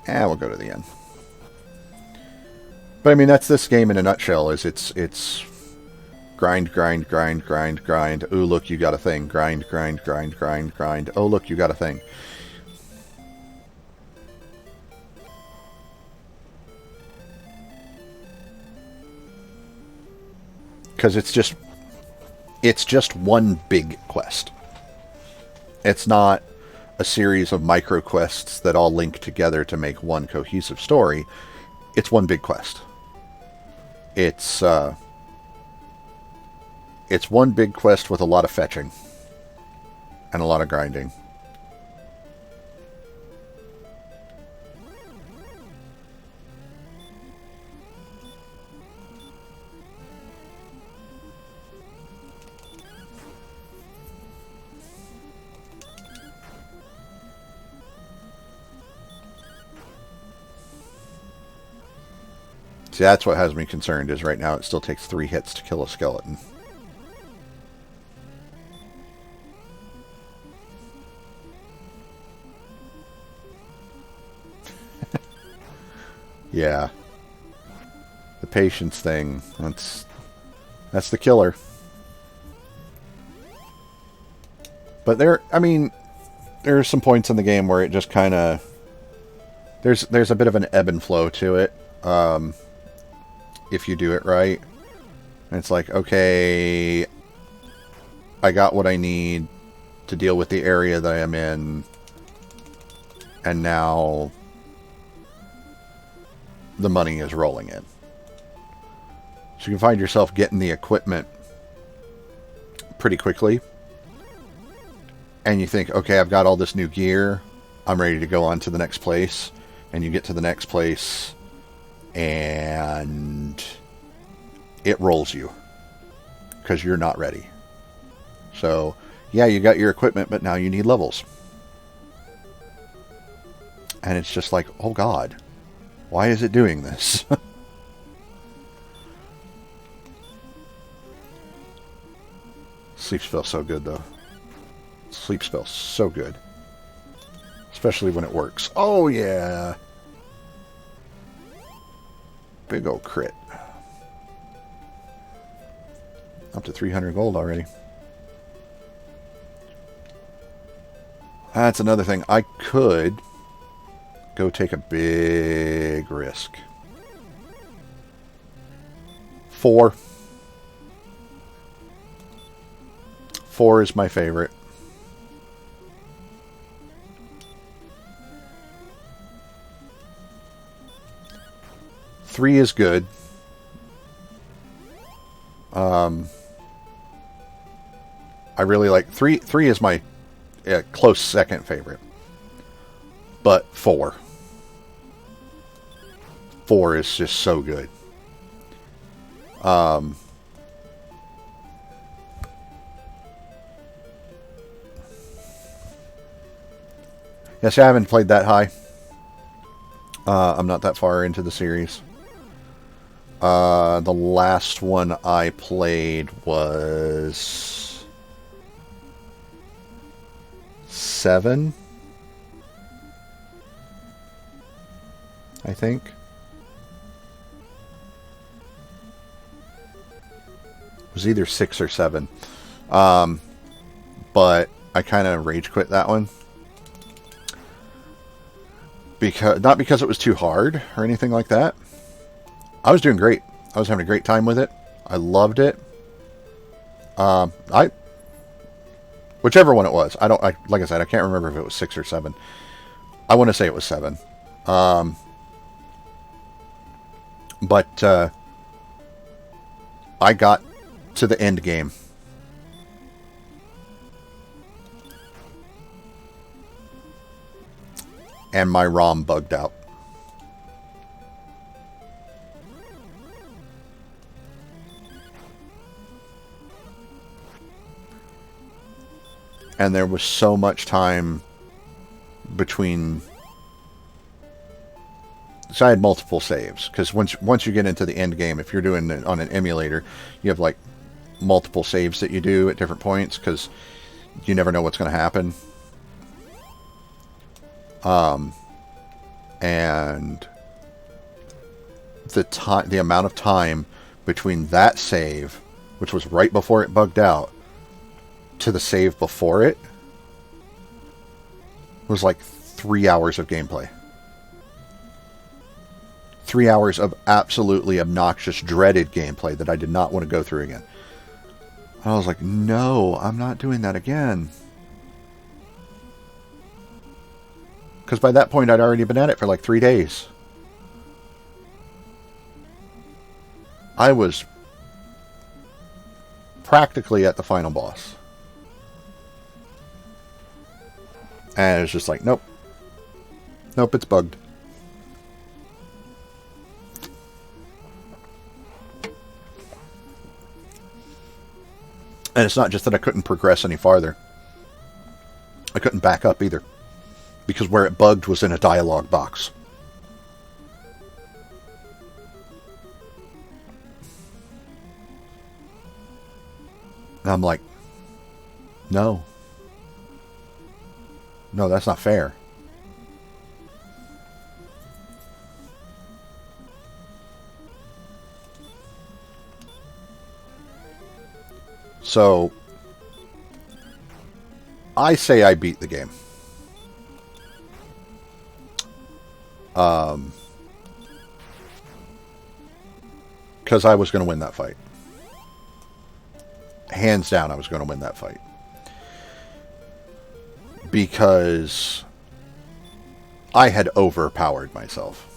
And we'll go to the end. But I mean, that's this game in a nutshell. Is it's grind, grind, grind, grind, grind. Oh, look, you got a thing. Grind, grind, grind, grind, grind. Oh, look, you got a thing. Because it's just one big quest. It's not a series of micro quests that all link together to make one cohesive story. It's one big quest. It's one big quest with a lot of fetching and a lot of grinding. See, that's what has me concerned, is right now it still takes 3 hits to kill a skeleton. Yeah. The patience thing, that's the killer. But there are some points in the game where it just kind of... There's a bit of an ebb and flow to it. If you do it right. And it's like, okay, I got what I need to deal with the area that I am in. And now the money is rolling in. So you can find yourself getting the equipment pretty quickly. And you think, okay, I've got all this new gear. I'm ready to go on to the next place. And you get to the next place and it rolls you because you're not ready. So, yeah, you got your equipment, but now you need levels. And it's just like, oh God, why is it doing this? Sleep spell's so good, though. Sleep spell's so good. Especially when it works. Oh, yeah. Big old crit. Up to 300 gold already. That's another thing. I could go take a big risk. 4. 4 is my favorite. Three is good. I really like 3. 3 is my close second favorite. But 4. 4 is just so good. Yes, I haven't played that high. I'm not that far into the series. The last one I played was 7, I think. It was either 6 or 7. But I kind of rage quit that one. Not because it was too hard or anything like that. I was doing great. I was having a great time with it. I loved it. I Whichever one it was. Like I said, I can't remember if it was 6 or 7. I want to say it was 7. But I got to the end game. And my ROM bugged out. And there was so much time between... So I had multiple saves. Because once you get into the end game, if you're doing it on an emulator, you have like multiple saves that you do at different points. Because you never know what's going to happen. And the amount of time between that save, which was right before it bugged out, to the save before it, was like 3 hours of gameplay. 3 hours of absolutely obnoxious, dreaded gameplay that I did not want to go through again. I was like, no, I'm not doing that again. Because by that point, I'd already been at it for like 3 days. I was practically at the final boss. And it's just like, nope. Nope, it's bugged. And it's not just that I couldn't progress any farther. I couldn't back up either. Because where it bugged was in a dialogue box. And I'm like, no. No, that's not fair. So, I say I beat the game. Because I was going to win that fight. Hands down, I was going to win that fight. Because I had overpowered myself.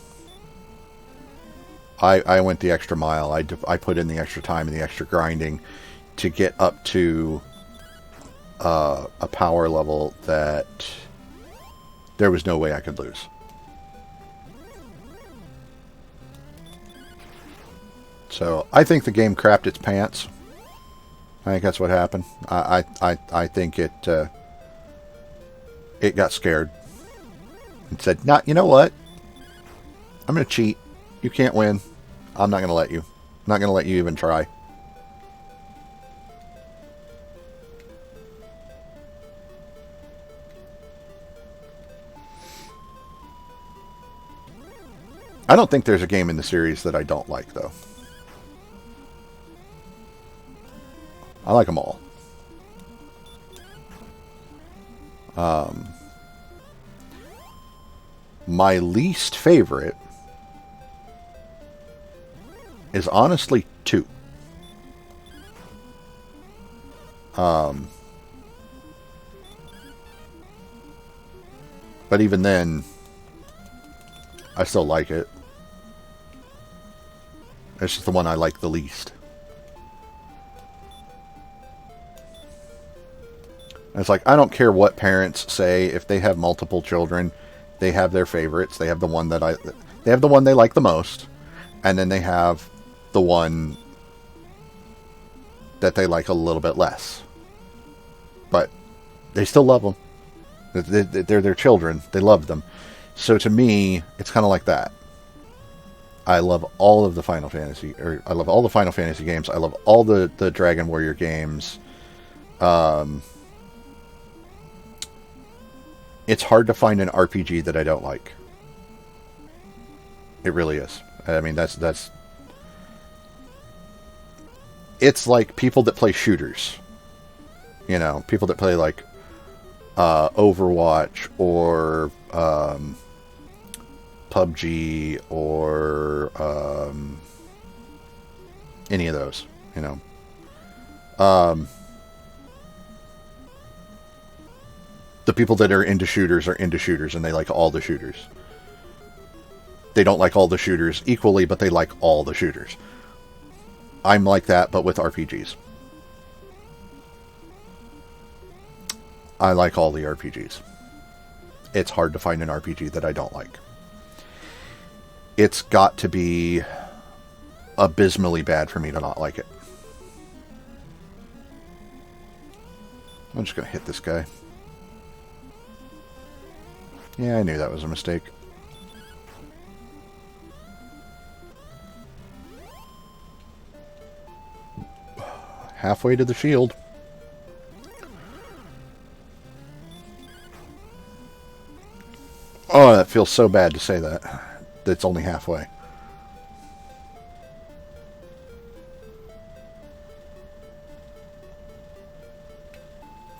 I went the extra mile. I put in the extra time and the extra grinding to get up to a power level that there was no way I could lose. So I think the game crapped its pants. I think that's what happened. I think it got scared and said, "Nah, you know what? I'm going to cheat. You can't win. I'm not going to let you. I'm not going to let you even try." I don't think there's a game in the series that I don't like, though. I like them all. My least favorite is honestly 2. But even then, I still like it. It's just the one I like the least. And it's like, I don't care what parents say. If they have multiple children, they have their favorites. They have the one that they have the one they like the most, and then they have the one that they like a little bit less. But they still love them. They're their children. They love them. So to me, it's kind of like that. I love all of the Final Fantasy, or I love all the Final Fantasy games. I love all the Dragon Warrior games. It's hard to find an RPG that I don't like. It really is. I mean, that's. It's like people that play shooters. You know, people that play like Overwatch or PUBG or any of those, you know. The people that are into shooters and they like all the shooters. They don't like all the shooters equally, but they like all the shooters. I'm like that, but with RPGs. I like all the RPGs. It's hard to find an RPG that I don't like. It's got to be abysmally bad for me to not like it. I'm just going to hit this guy. Yeah, I knew that was a mistake. Halfway to the shield. Oh, that feels so bad to say that. It's only halfway.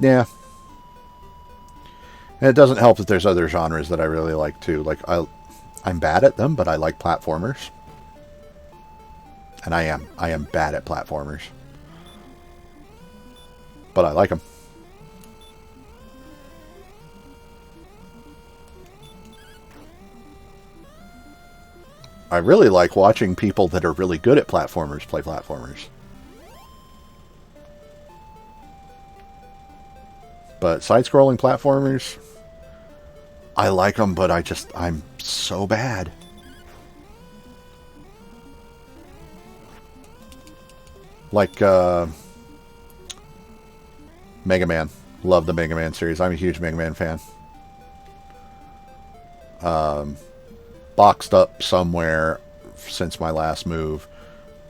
Yeah. And it doesn't help that there's other genres that I really like too. Like I'm bad at them, but I like platformers. And I am bad at platformers. But I like them. I really like watching people that are really good at platformers play platformers. But side-scrolling platformers, I like them, but I'm so bad. Like, Mega Man. Love the Mega Man series. I'm a huge Mega Man fan. Boxed up somewhere since my last move,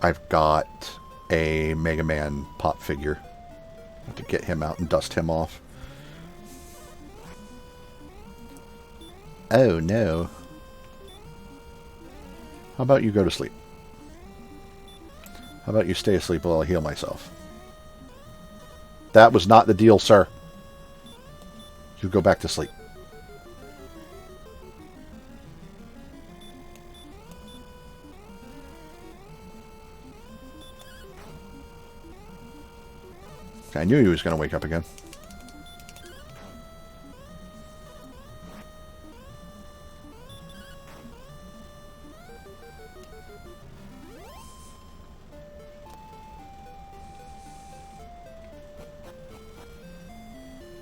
I've got a Mega Man pop figure. I have to get him out and dust him off. Oh no. How about you go to sleep? How about you stay asleep while I heal myself? That was not the deal, sir. You go back to sleep. I knew he was going to wake up again.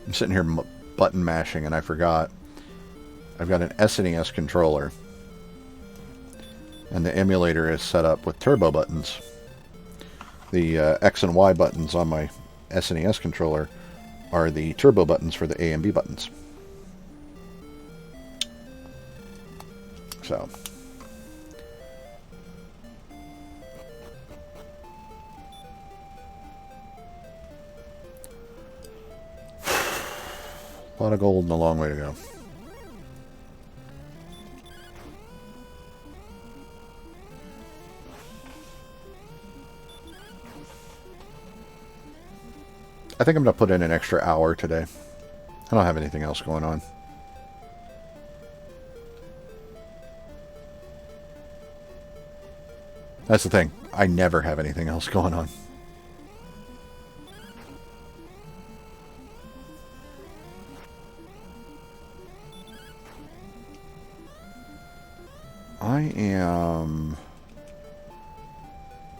I'm sitting here button mashing and I forgot. I've got an SNES controller. And the emulator is set up with turbo buttons. The X and Y buttons on my SNES controller are the turbo buttons for the A and B buttons. So. A lot of gold and a long way to go. I think I'm going to put in an extra hour today. I don't have anything else going on. That's the thing. I never have anything else going on.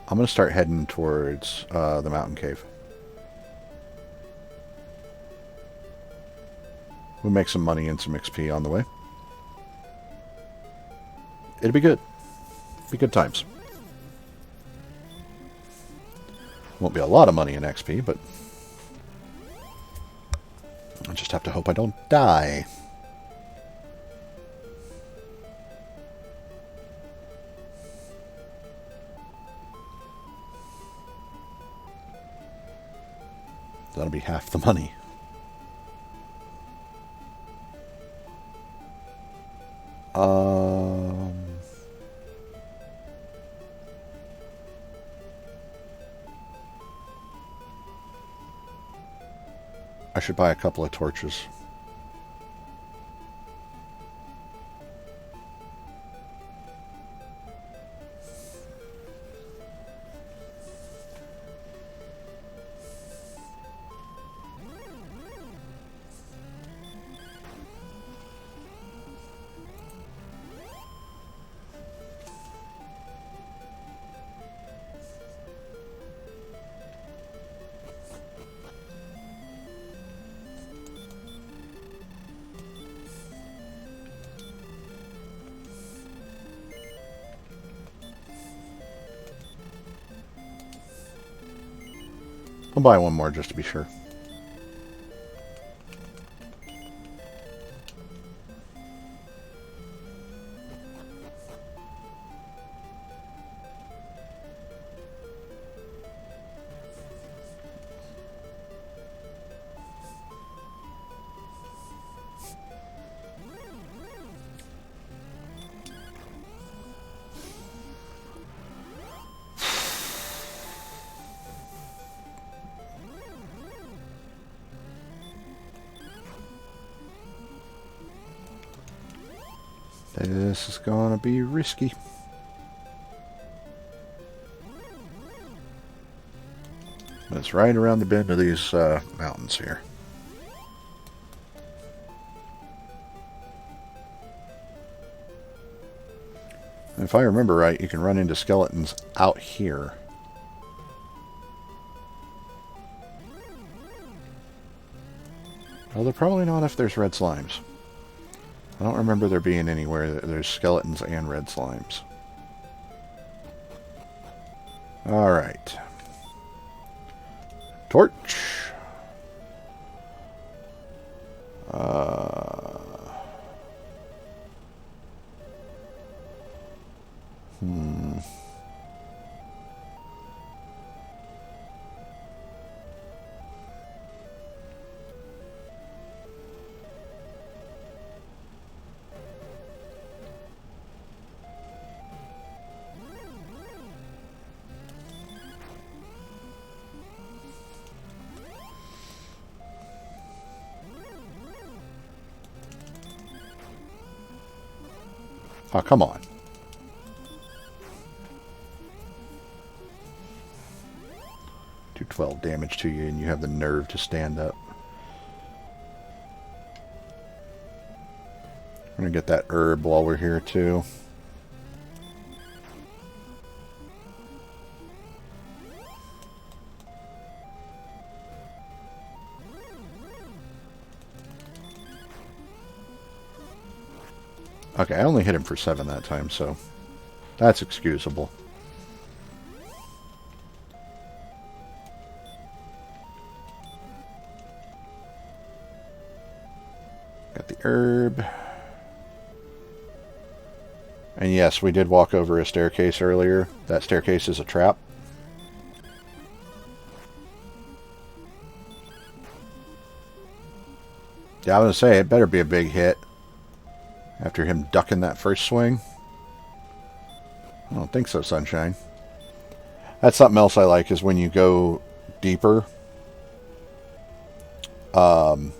I'm going to start heading towards the mountain cave. We'll make some money and some XP on the way. It'll be good. Be good times. Won't be a lot of money in XP, but I just have to hope I don't die. That'll be half the money. I should buy a couple of torches. I'll buy one more just to be sure. This is gonna be risky. It's right around the bend of these mountains here. And if I remember right, you can run into skeletons out here. Well, they're probably not if there's red slimes. I don't remember there being anywhere that there's skeletons and red slimes. Alright. Torch. Oh, come on. Do 12 damage to you and you have the nerve to stand up. I'm going to get that herb while we're here too. Okay, I only hit him for 7 that time, so that's excusable. Got the herb. And yes, we did walk over a staircase earlier. That staircase is a trap. Yeah, I was going to say, it better be a big hit. After him ducking that first swing. I don't think so, Sunshine. That's something else I like, is when you go deeper. You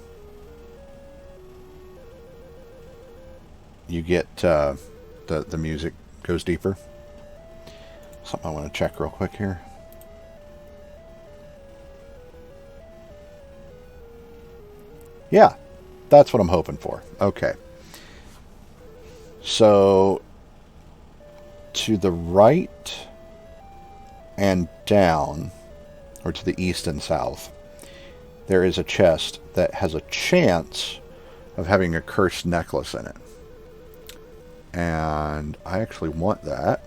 get the music goes deeper. Something I want to check real quick here. Yeah, that's what I'm hoping for. Okay. So, to the right and down, or to the east and south, there is a chest that has a chance of having a cursed necklace in it. And I actually want that.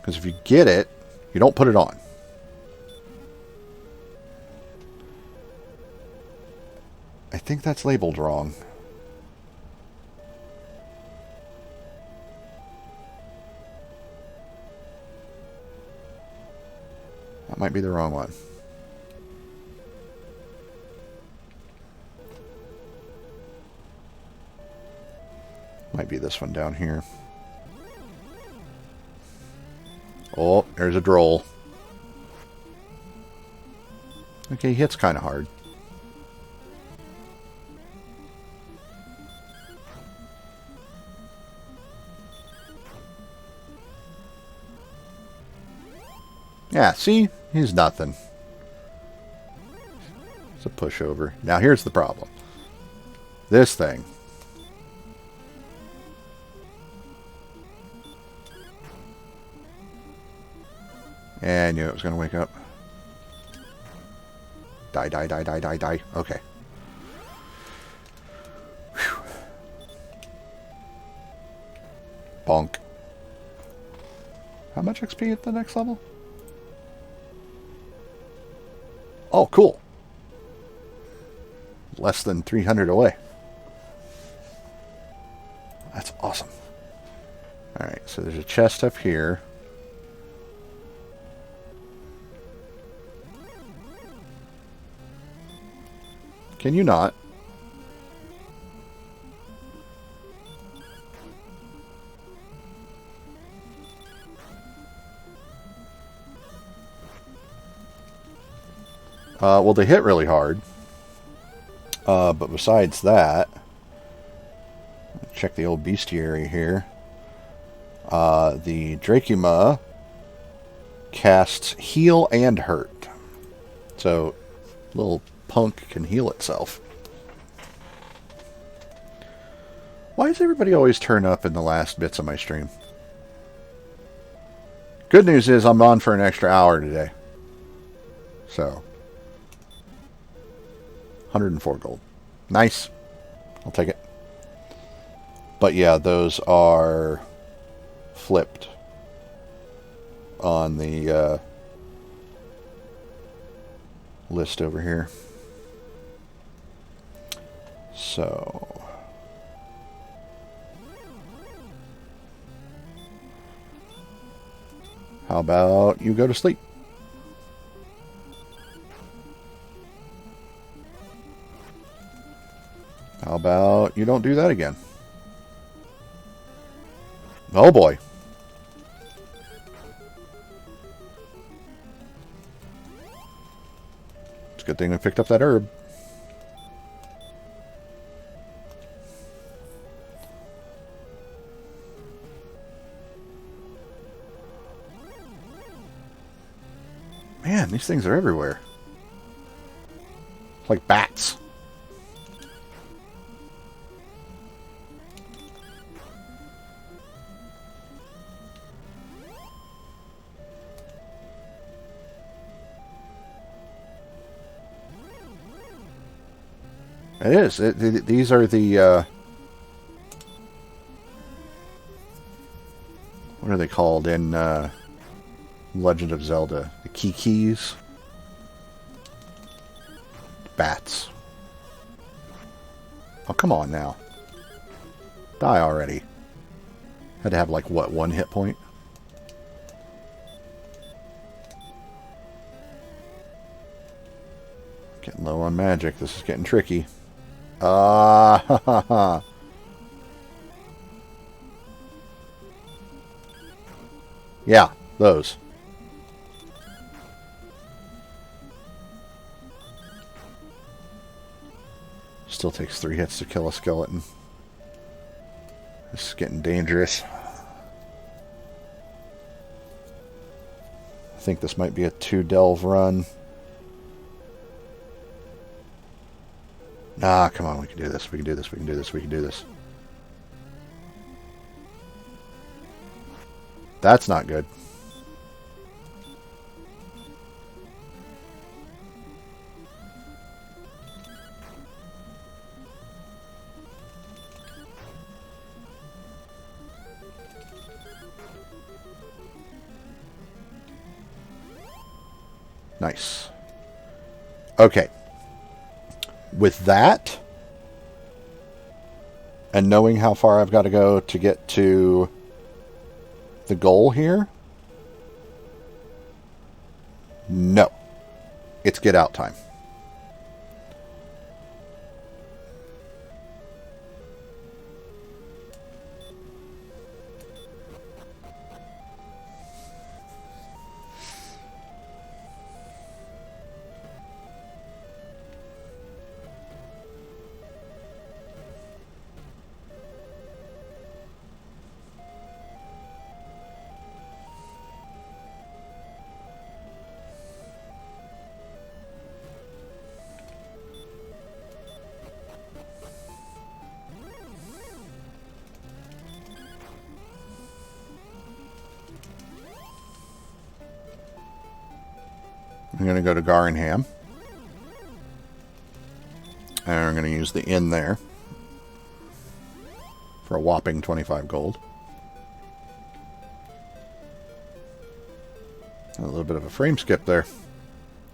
Because if you get it, you don't put it on. I think that's labeled wrong. That might be the wrong one. Might be this one down here. Oh, there's a droll. Okay, he hits kind of hard. Yeah, see? He's nothing. It's a pushover. Now here's the problem. This thing. And you knew it was going to wake up. Die, die, die, die, die, die. Okay. Whew. Bonk. How much XP at the next level? Oh, cool. Less than 300 away. That's awesome. Alright, so there's a chest up here. Can you not? Well, they hit really hard. But besides that, check the old bestiary here. The Dracula casts heal and hurt. So, little punk can heal itself. Why does everybody always turn up in the last bits of my stream? Good news is I'm on for an extra hour today. So, 104 gold. Nice. I'll take it. But yeah, those are flipped on the list over here. So, how about you go to sleep? How about you don't do that again? Oh boy. It's a good thing we picked up that herb. Man, these things are everywhere. It's like bats. It is. These are the... what are they called in Legend of Zelda? The Kikis? Bats. Oh, come on now. Die already. Had to have, like, what, 1 hit point? Getting low on magic. This is getting tricky. Ha ha ha. Yeah, those. Still takes 3 hits to kill a skeleton. This is getting dangerous. I think this might be a 2-delve run. Ah, come on, we can do this, we can do this, we can do this, we can do this. That's not good. Nice. Okay. With that, and knowing how far I've got to go to get to the goal here, no. It's get out time. I'm going to go to Garinham. And I'm going to use the inn there for a whopping 25 gold. A little bit of a frame skip there.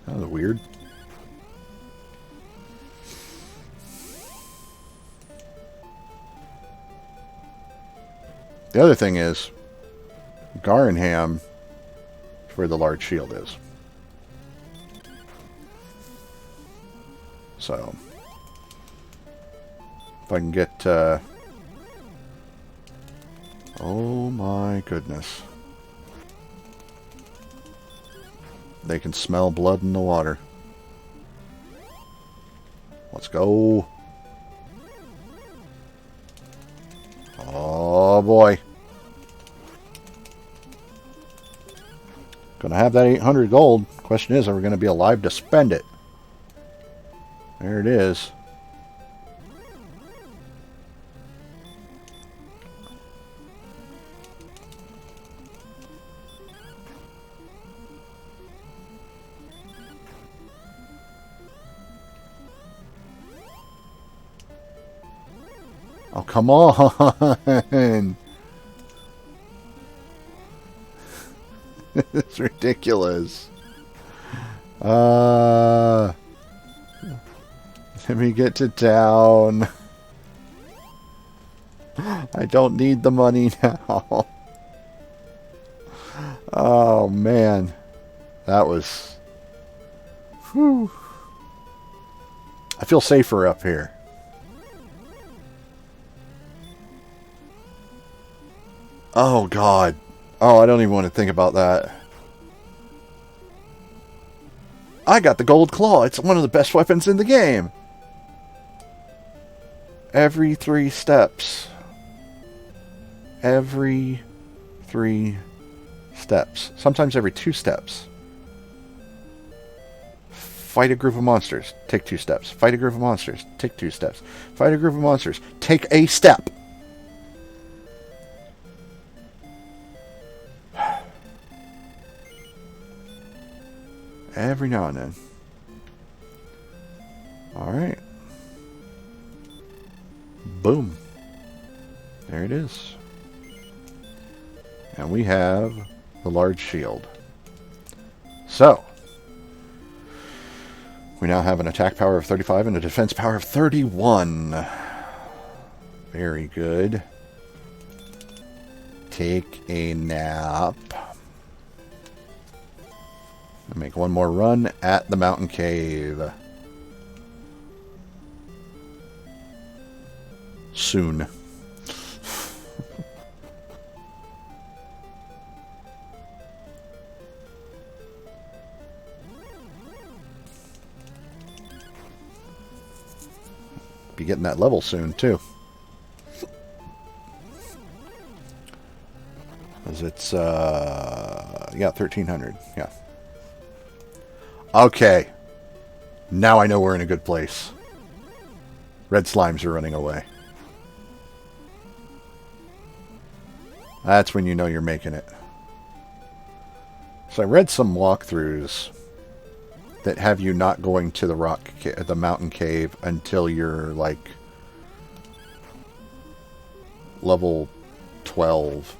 That was weird. The other thing is, Garenham is where the large shield is. So, if I can get... oh my goodness. They can smell blood in the water. Let's go. Oh boy. Gonna have that 800 gold. Question is, are we gonna be alive to spend it? There it is. Oh, come on. It's ridiculous. Let me get to town. I don't need the money now. Oh, man. That was... Whew. I feel safer up here. Oh, God. Oh, I don't even want to think about that. I got the gold claw. It's one of the best weapons in the game. Every 3 steps. Every 3 steps. Sometimes every 2 steps. Fight a group of monsters. Take 2 steps. Fight a group of monsters. Take 2 steps. Fight a group of monsters. Take a step. Every now and then. Alright. Boom. There it is. And we have the large shield. So, we now have an attack power of 35 and a defense power of 31. Very good. Take a nap. Make one more run at the mountain cave. Soon. Be getting that level soon, too. Because it's, yeah, 1300. Yeah. Okay. Now I know we're in a good place. Red slimes are running away. That's when you know you're making it. So I read some walkthroughs that have you not going to the mountain cave until you're like level 12.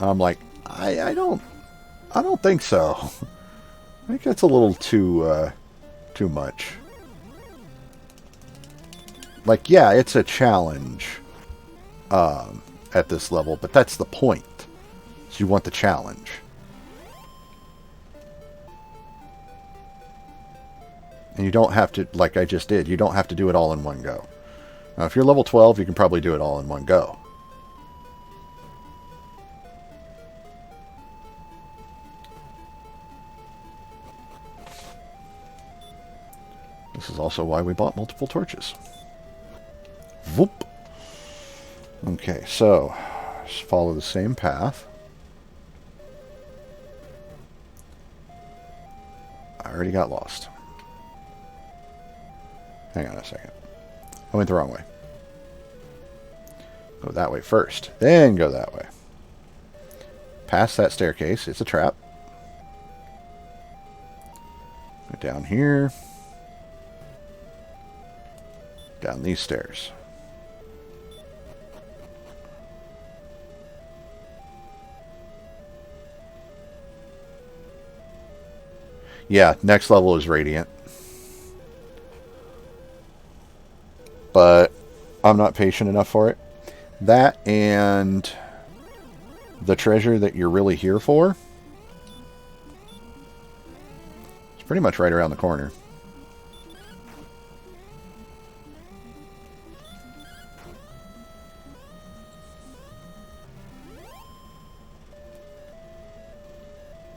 I'm like, I don't think so. I think that's a little too much. Like, yeah, it's a challenge at this level, but that's the point. So you want the challenge. And you don't have to, like I just did, you don't have to do it all in one go. Now, if you're level 12, you can probably do it all in one go. This is also why we bought multiple torches. Whoop. Okay, so just follow the same path. I already got lost. Hang on a second. I went the wrong way. Go that way first, then go that way. Past that staircase. It's a trap. Go down here. Down these stairs. Yeah, next level is Radiant. But I'm not patient enough for it. That and the treasure that you're really here for, it's pretty much right around the corner.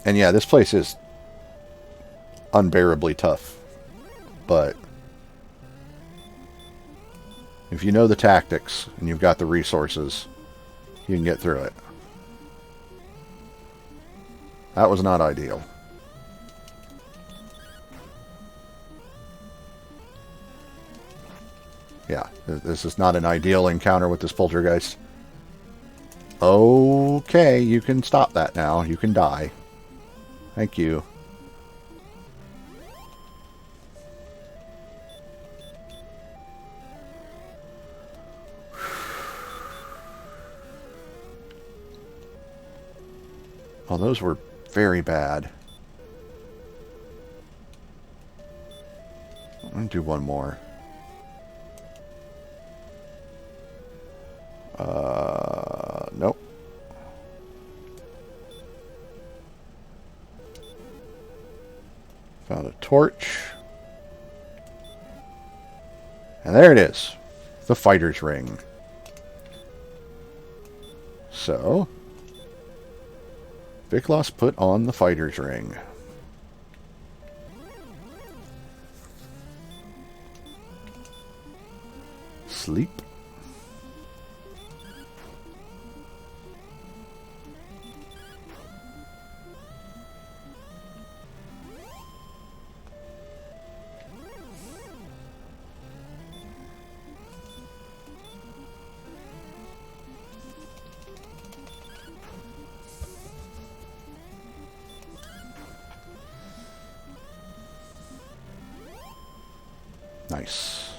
And yeah, this place is unbearably tough, but if you know the tactics and you've got the resources, you can get through it. That was not ideal. Yeah, this is not an ideal encounter with this poltergeist. Okay, you can stop that now. You can die. Thank you. Oh, those were very bad. I'm going to do one more. Nope. Found a torch. And there it is. The fighter's ring. So, Viklos put on the fighter's ring. Sleep. Nice.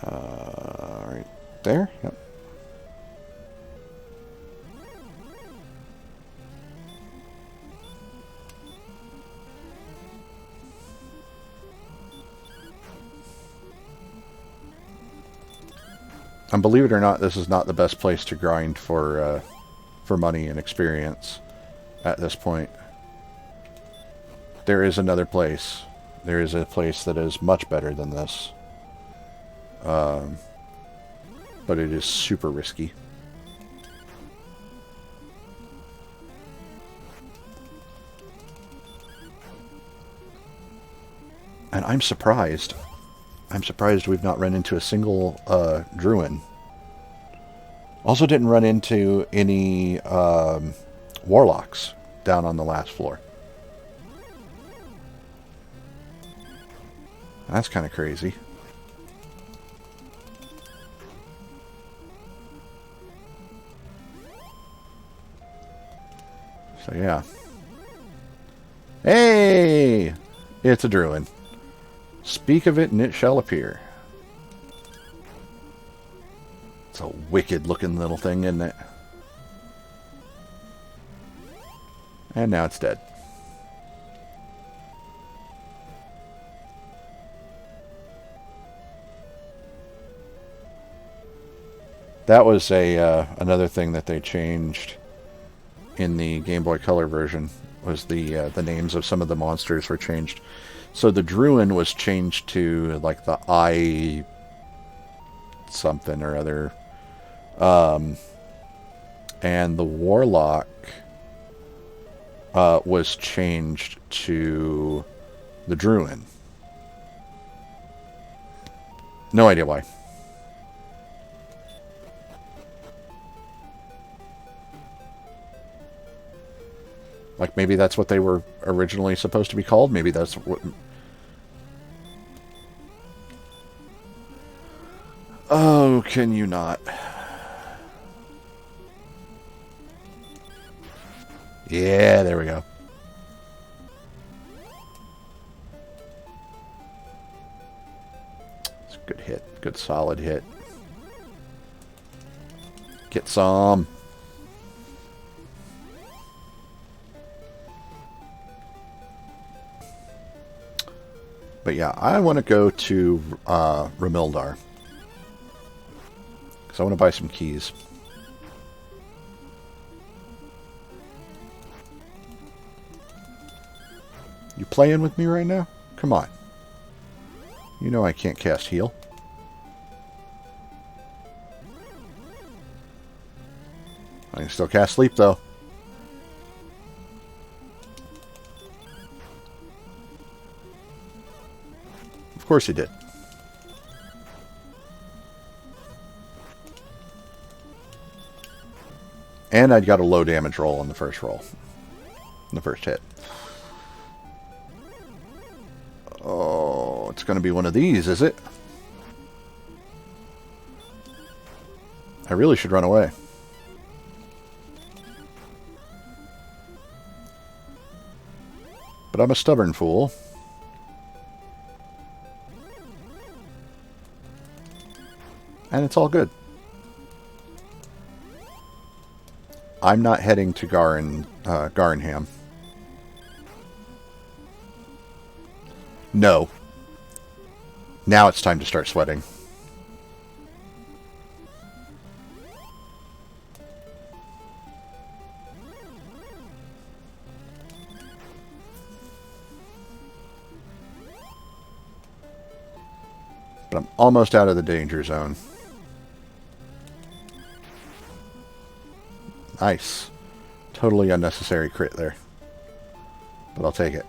Right there. Yep. And believe it or not, this is not the best place to grind for money and experience at this point. There is another place. There is a place that is much better than this. But it is super risky. And I'm surprised. I'm surprised we've not run into a single Druid. Also didn't run into any Warlocks down on the last floor. That's kind of crazy. So yeah. Hey! It's a Druid. Speak of it and it shall appear. It's a wicked looking little thing, isn't it? And now it's dead. That was another thing that they changed in the Game Boy Color version, was the names of some of the monsters were changed. So the Druid was changed to like the I something or other, and the Warlock was changed to the Druid. No idea why. Like, maybe that's what they were originally supposed to be called. Maybe that's what... Oh, can you not? Yeah, there we go. It's a good hit. Good solid hit. Get some. But yeah, I want to go to Ramildar. Because I want to buy some keys. You playing with me right now? Come on. You know I can't cast heal. I can still cast sleep, though. Of course he did. And I got a low damage roll on the first roll. In the first hit. Oh, it's going to be one of these, is it? I really should run away. But I'm a stubborn fool. And it's all good. I'm not heading to Garnham. No. Now it's time to start sweating. But I'm almost out of the danger zone. Nice. Totally unnecessary crit there. But I'll take it.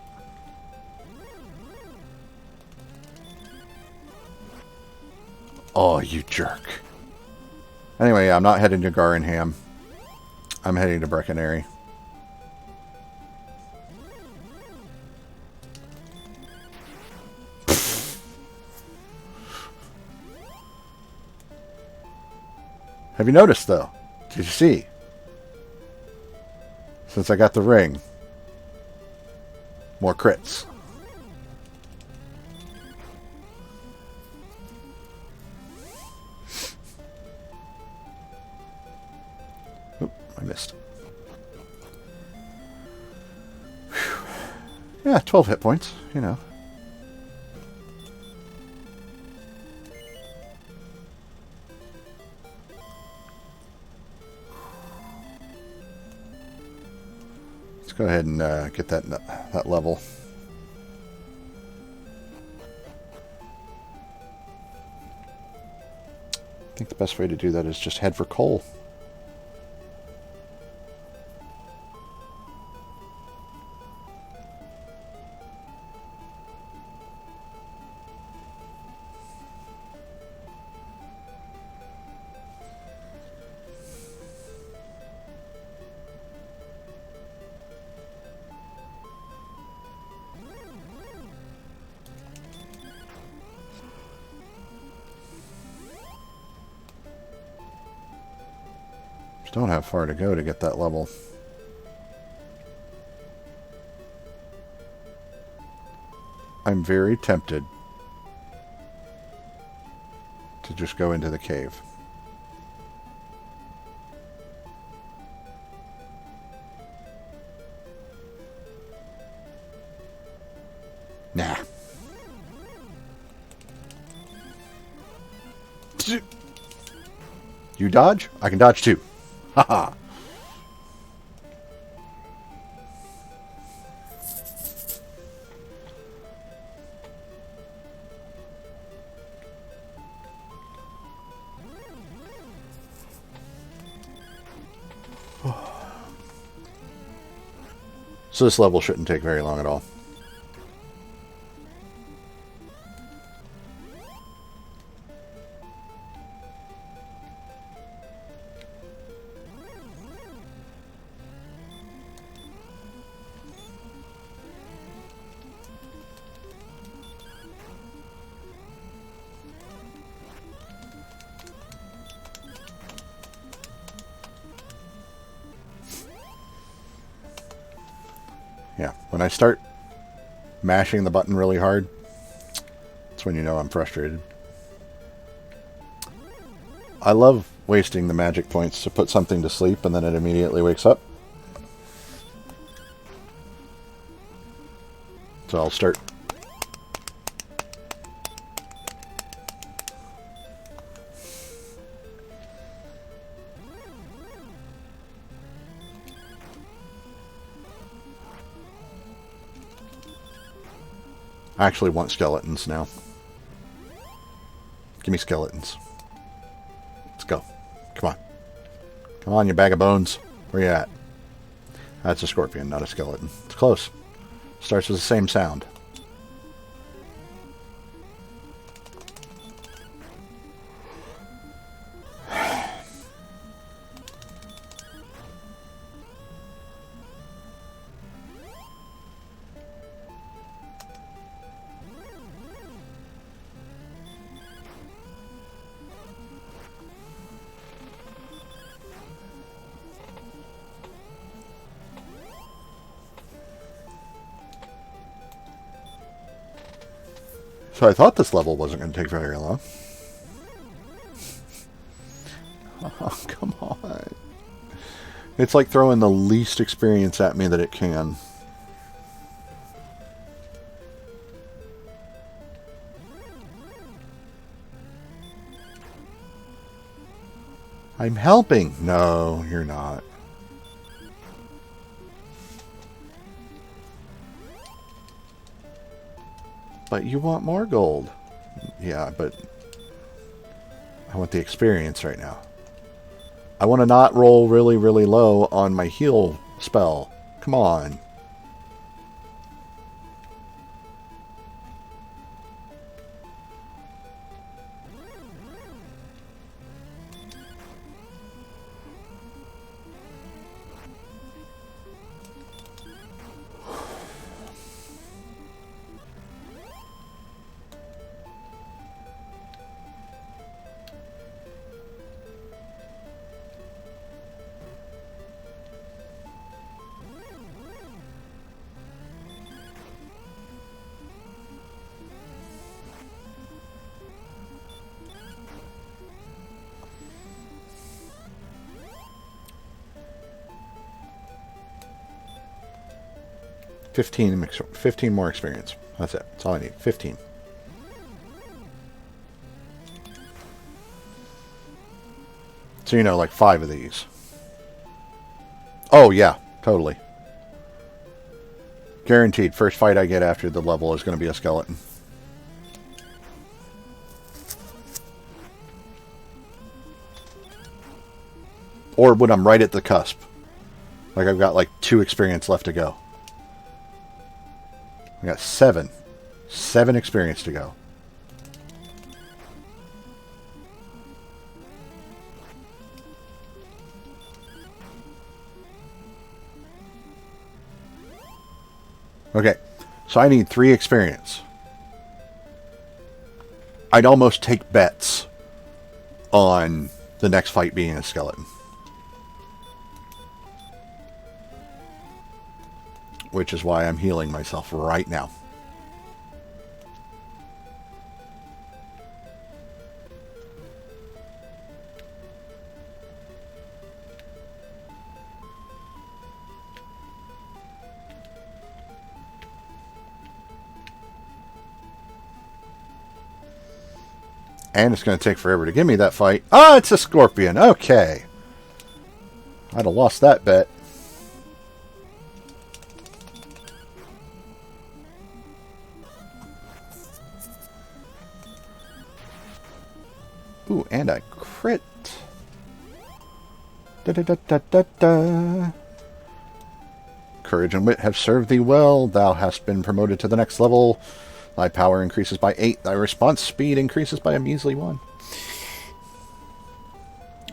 Oh, you jerk. Anyway, I'm not heading to Garnham. I'm heading to Breckenary. Have you noticed, though? Did you see? Since I got the ring. More crits. Oop, I missed. Whew. Yeah, 12 hit points, you know. Go ahead and get that level. I think the best way to do that is just head for coal. Don't have far to go to get that level. I'm very tempted to just go into the cave. Nah. You dodge? I can dodge too. Haha. So this level shouldn't take very long at all. Yeah, when I start mashing the button really hard, that's when you know I'm frustrated. I love wasting the magic points to put something to sleep and then it immediately wakes up. So I'll start. I actually want skeletons now. Give me skeletons. Let's go. Come on. Come on, you bag of bones. Where you at? That's a scorpion, not a skeleton. It's close. Starts with the same sound. So I thought this level wasn't going to take very long. Oh, come on. It's like throwing the least experience at me that it can. I'm helping. No, you're not. But you want more gold. Yeah, but I want the experience right now. I want to not roll really, really low on my heal spell. Come on. Fifteen more experience. That's it. That's all I need. 15. So, you know, like 5 of these. Oh, yeah. Totally. Guaranteed. First fight I get after the level is going to be a skeleton. Or when I'm right at the cusp. Like I've got like 2 experience left to go. I got 7. 7 experience to go. Okay, so I need 3 experience. I'd almost take bets on the next fight being a skeleton. Which is why I'm healing myself right now. And it's going to take forever to give me that fight. Oh, it's a scorpion. Okay. I'd have lost that bet. Ooh, and a crit. Da da da da da da. Courage and wit have served thee well. Thou hast been promoted to the next level. Thy power increases by 8. Thy response speed increases by a measly 1.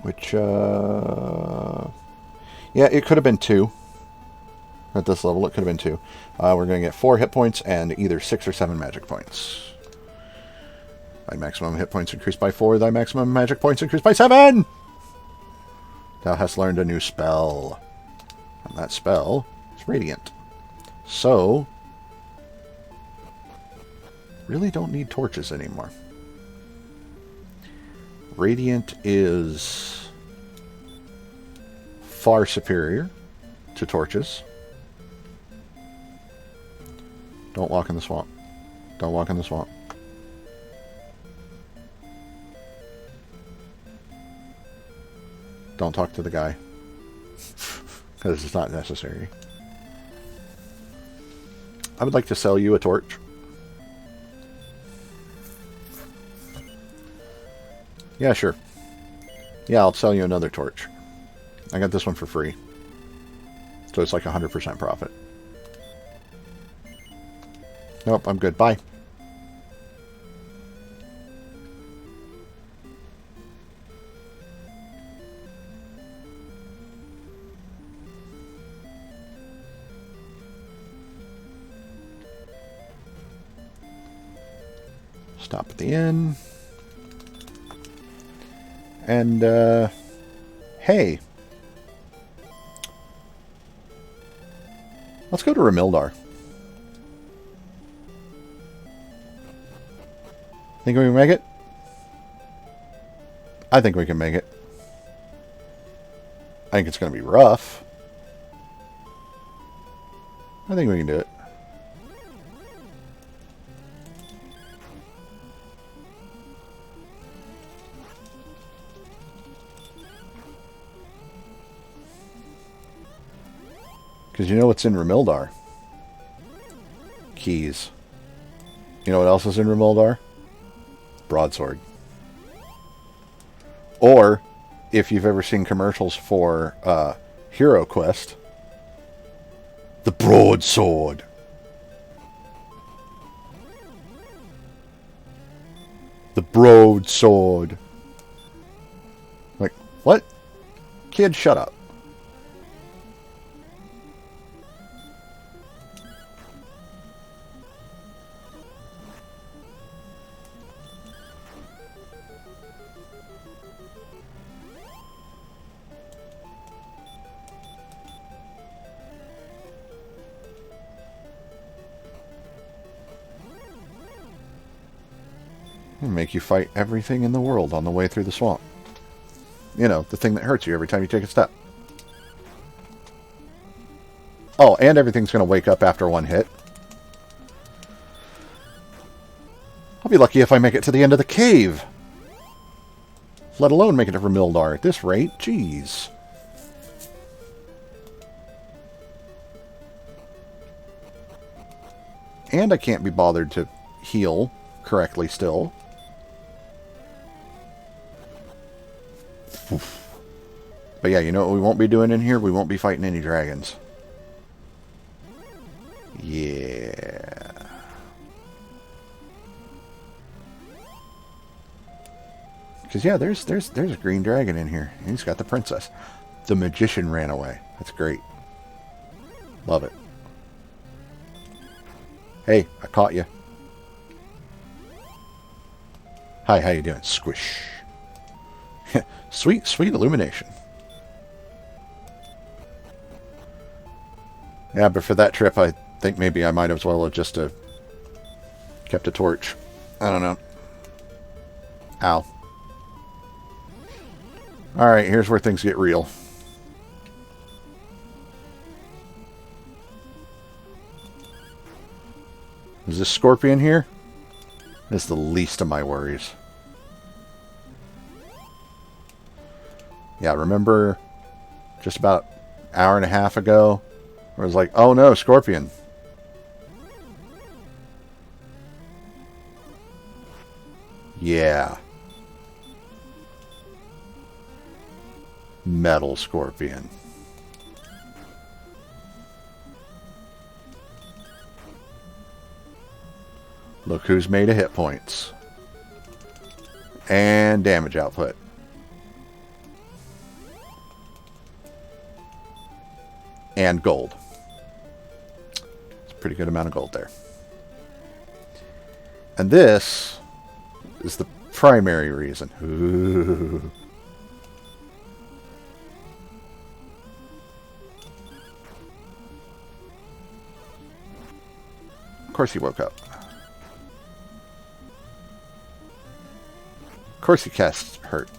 Which, yeah, it could have been 2. At this level, it could have been 2. We're going to get 4 hit points and either 6 or 7 magic points. Thy maximum hit points increased by 4. Thy maximum magic points increased by 7! Thou hast learned a new spell. And that spell is Radiant. So, really don't need torches anymore. Radiant is far superior to torches. Don't walk in the swamp. Don't walk in the swamp. Don't talk to the guy. Because it's not necessary. I would like to sell you a torch. Yeah, sure. Yeah, I'll sell you another torch. I got this one for free. So it's like 100% profit. Nope, I'm good. Bye. Stop at the inn. And, hey. Let's go to Ramildar. Think we can make it? I think we can make it. I think it's going to be rough. I think we can do it. Because you know what's in Ramildar? Keys. You know what else is in Ramildar? Broadsword. Or, if you've ever seen commercials for Hero Quest, the broadsword. The broadsword. Like, what? Kid, shut up. Make you fight everything in the world on the way through the swamp. You know, the thing that hurts you every time you take a step. Oh, and everything's going to wake up after one hit. I'll be lucky if I make it to the end of the cave. Let alone make it to Ramildar at this rate. Jeez. And I can't be bothered to heal correctly still. But yeah, you know what we won't be doing in here? We won't be fighting any dragons. Yeah. Because yeah, there's a green dragon in here. And he's got the princess. The magician ran away. That's great. Love it. Hey, I caught you. Hi, how you doing? Squish. Sweet, sweet illumination. Yeah, but for that trip, I think maybe I might as well have just kept a torch. I don't know. Ow. Alright, here's where things get real. Is this scorpion here? It's the least of my worries. Yeah, remember just about an hour and a half ago where it was like, oh no, scorpion. Yeah. Metal scorpion. Look who's made of hit points. And damage output. And gold. It's a pretty good amount of gold there. And this is the primary reason. Ooh. Of course he woke up. Of course he cast hurt.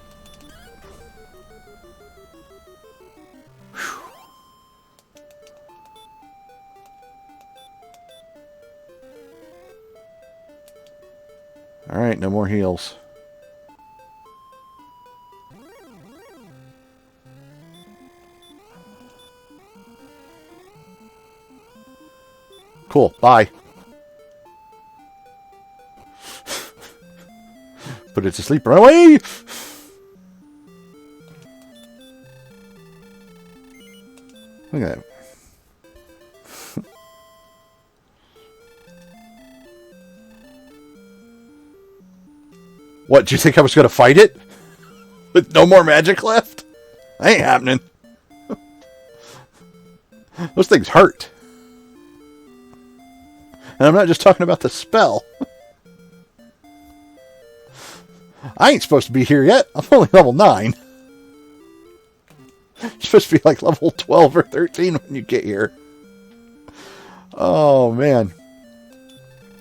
Alright, no more heals. Cool, bye. Put it to sleep, run away! Look at that. What, do you think I was going to fight it? With no more magic left? That ain't happening. Those things hurt. And I'm not just talking about the spell. I ain't supposed to be here yet. I'm only level 9. You're supposed to be like level 12 or 13 when you get here. Oh, man.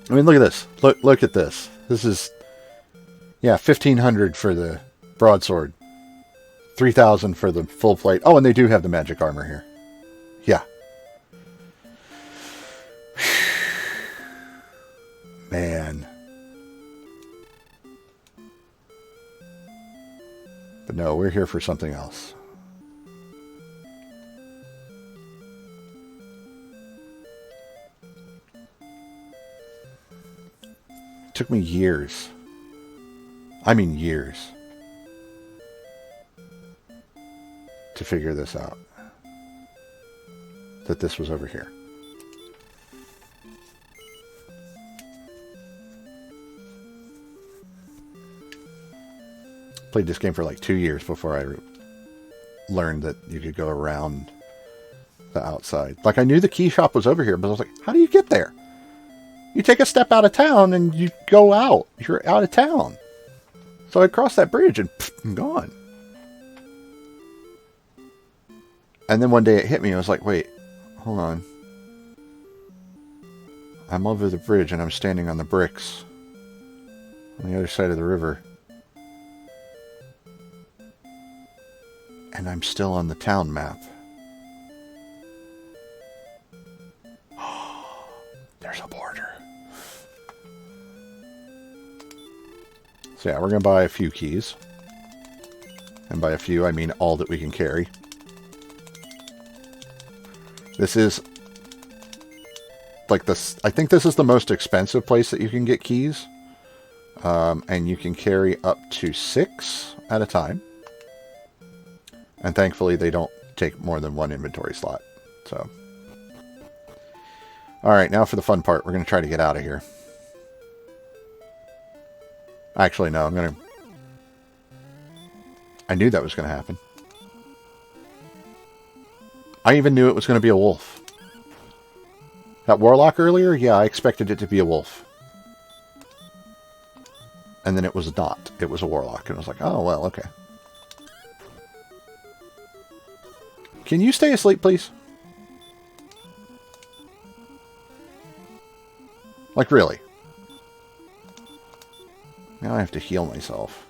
I mean, look at this. Look at this. This is... Yeah, 1,500 for the broadsword. 3,000 for the full plate. Oh, and they do have the magic armor here. Yeah. Man. But no, we're here for something else. It took me years. I mean years. To figure this out. That this was over here. Played this game for like 2 years before I learned that you could go around the outside. Like, I knew the key shop was over here, but I was like, how do you get there? You take a step out of town and you go out. You're out of town. So I crossed that bridge and pff, I'm gone. And then one day it hit me. I was like, wait, hold on. I'm over the bridge and I'm standing on the bricks on the other side of the river. And I'm still on the town map. There's a border. So yeah, we're going to buy a few keys. And by a few, I mean all that we can carry. This is like this. I think this is the most expensive place that you can get keys. And you can carry up to 6 at a time. And thankfully, they don't take more than 1 inventory slot. So, all right, now for the fun part. We're going to try to get out of here. Actually, no, I knew that was going to happen. I even knew it was going to be a wolf. That warlock earlier, yeah, I expected it to be a wolf. And then it was not. It was a warlock. And I was like, oh, well, okay. Can you stay asleep, please? Like, really? Now I have to heal myself.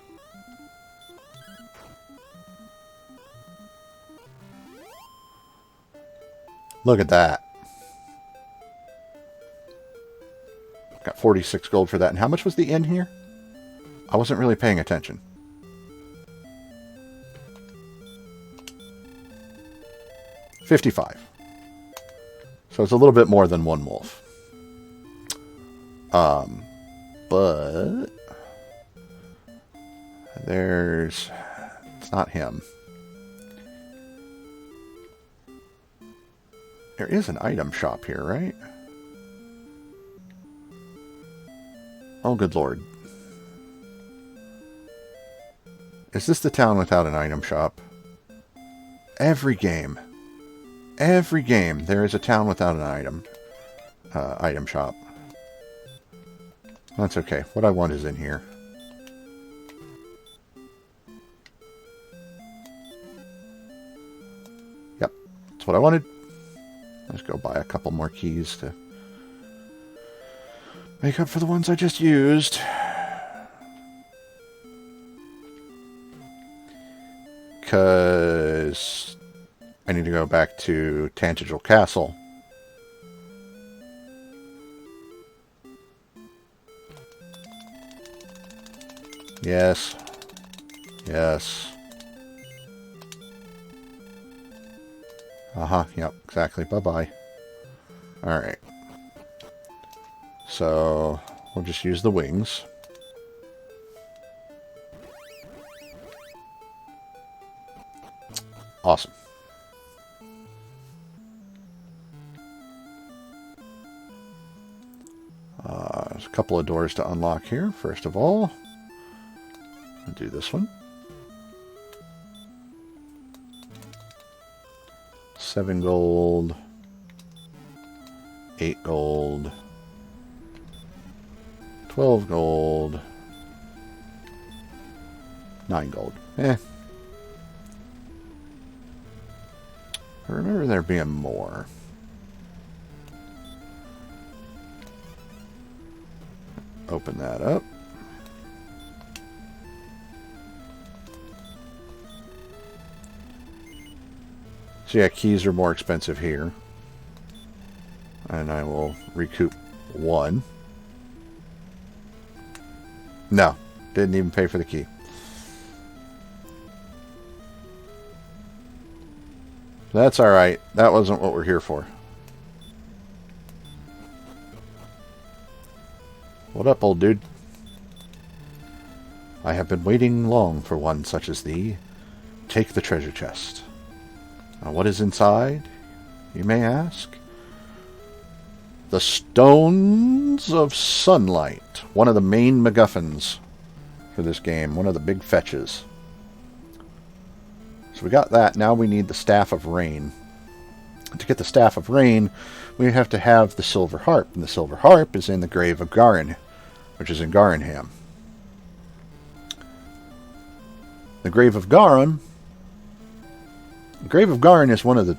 Look at that. Got 46 gold for that. And how much was the inn here? I wasn't really paying attention. $55. So it's a little bit more than 1 wolf. But there's... It's not him. There is an item shop here, right? Oh, good lord. Is this the town without an item shop? Every game, there is a town without an item shop. That's okay. What I want is in here. Yep, that's what I wanted. Let's go buy a couple more keys to make up for the ones I just used. Because I need to go back to Tantegel Castle. Yes. Yes. Uh-huh. Yep, exactly. Bye-bye. Alright. So, we'll just use the wings. Awesome. couple of doors to unlock here. First of all, I'll do this one. 7 gold. 8 gold. 12 gold. 9 gold. I remember there being more. Open that up. So yeah, keys are more expensive here. And I will recoup 1. No, didn't even pay for the key. That's alright. That wasn't what we're here for. What up, old dude? I have been waiting long for one such as thee. Take the treasure chest. Now, what is inside, you may ask? The Stones of Sunlight. One of the main MacGuffins for this game. One of the big fetches. So we got that. Now we need the Staff of Rain. To get the Staff of Rain, we have to have the Silver Harp. And the Silver Harp is in the Grave of Garin, which is in Garinham. The Grave of Garin is one of the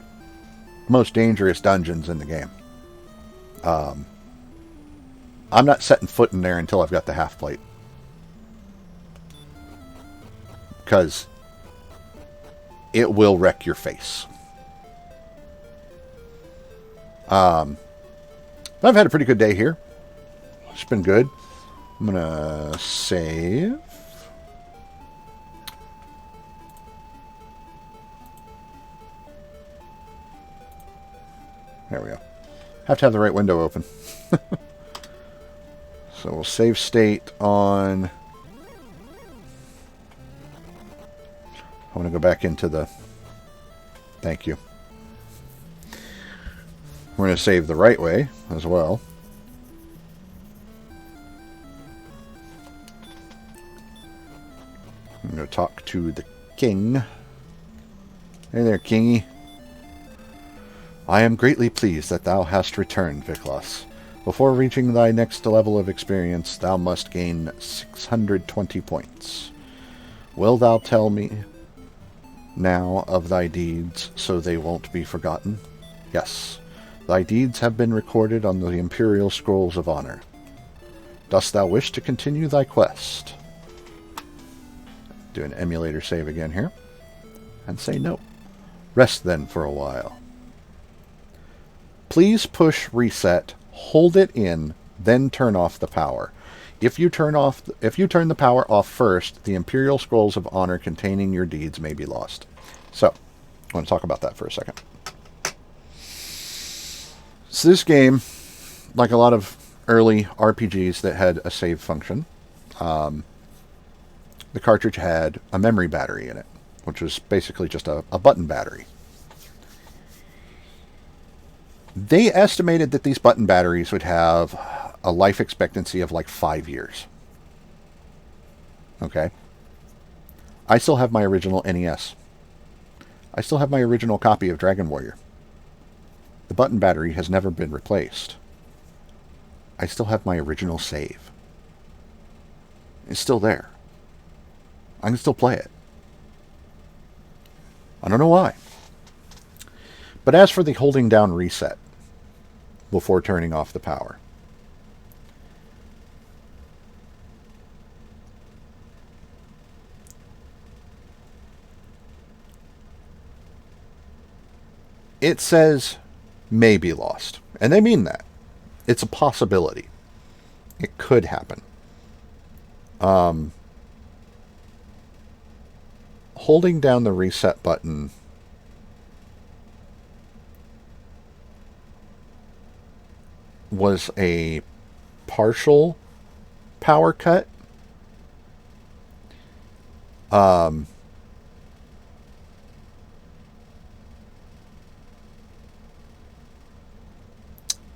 most dangerous dungeons in the game. I'm not setting foot in there until I've got the half plate. Because it will wreck your face. But I've had a pretty good day here. It's been good. I'm going to save. There we go. Have to have the right window open. So we'll save state on... I want to go back into the... Thank you. We're going to save the right way as well. I'm going to talk to the king. Hey there, kingy. I am greatly pleased that thou hast returned, Viklas. Before reaching thy next level of experience, thou must gain 620 points. Will thou tell me now of thy deeds, so they won't be forgotten? Yes, thy deeds have been recorded on the Imperial Scrolls of Honor. Dost thou wish to continue thy quest? Do an emulator save again here. And say no. Rest then for a while. Please push reset, hold it in, then turn off the power. If you turn the power off first, the Imperial Scrolls of Honor containing your deeds may be lost. So, I want to talk about that for a second. So this game, like a lot of early RPGs that had a save function, the cartridge had a memory battery in it, which was basically just a button battery. They estimated that these button batteries would have a life expectancy of like 5 years. Okay. I still have my original NES. I still have my original copy of Dragon Warrior. The button battery has never been replaced. I still have my original save. It's still there. I can still play it. I don't know why. But as for the holding down reset before turning off the power, it says may be lost. And they mean that. It's a possibility. It could happen. Holding down the reset button was a partial power cut.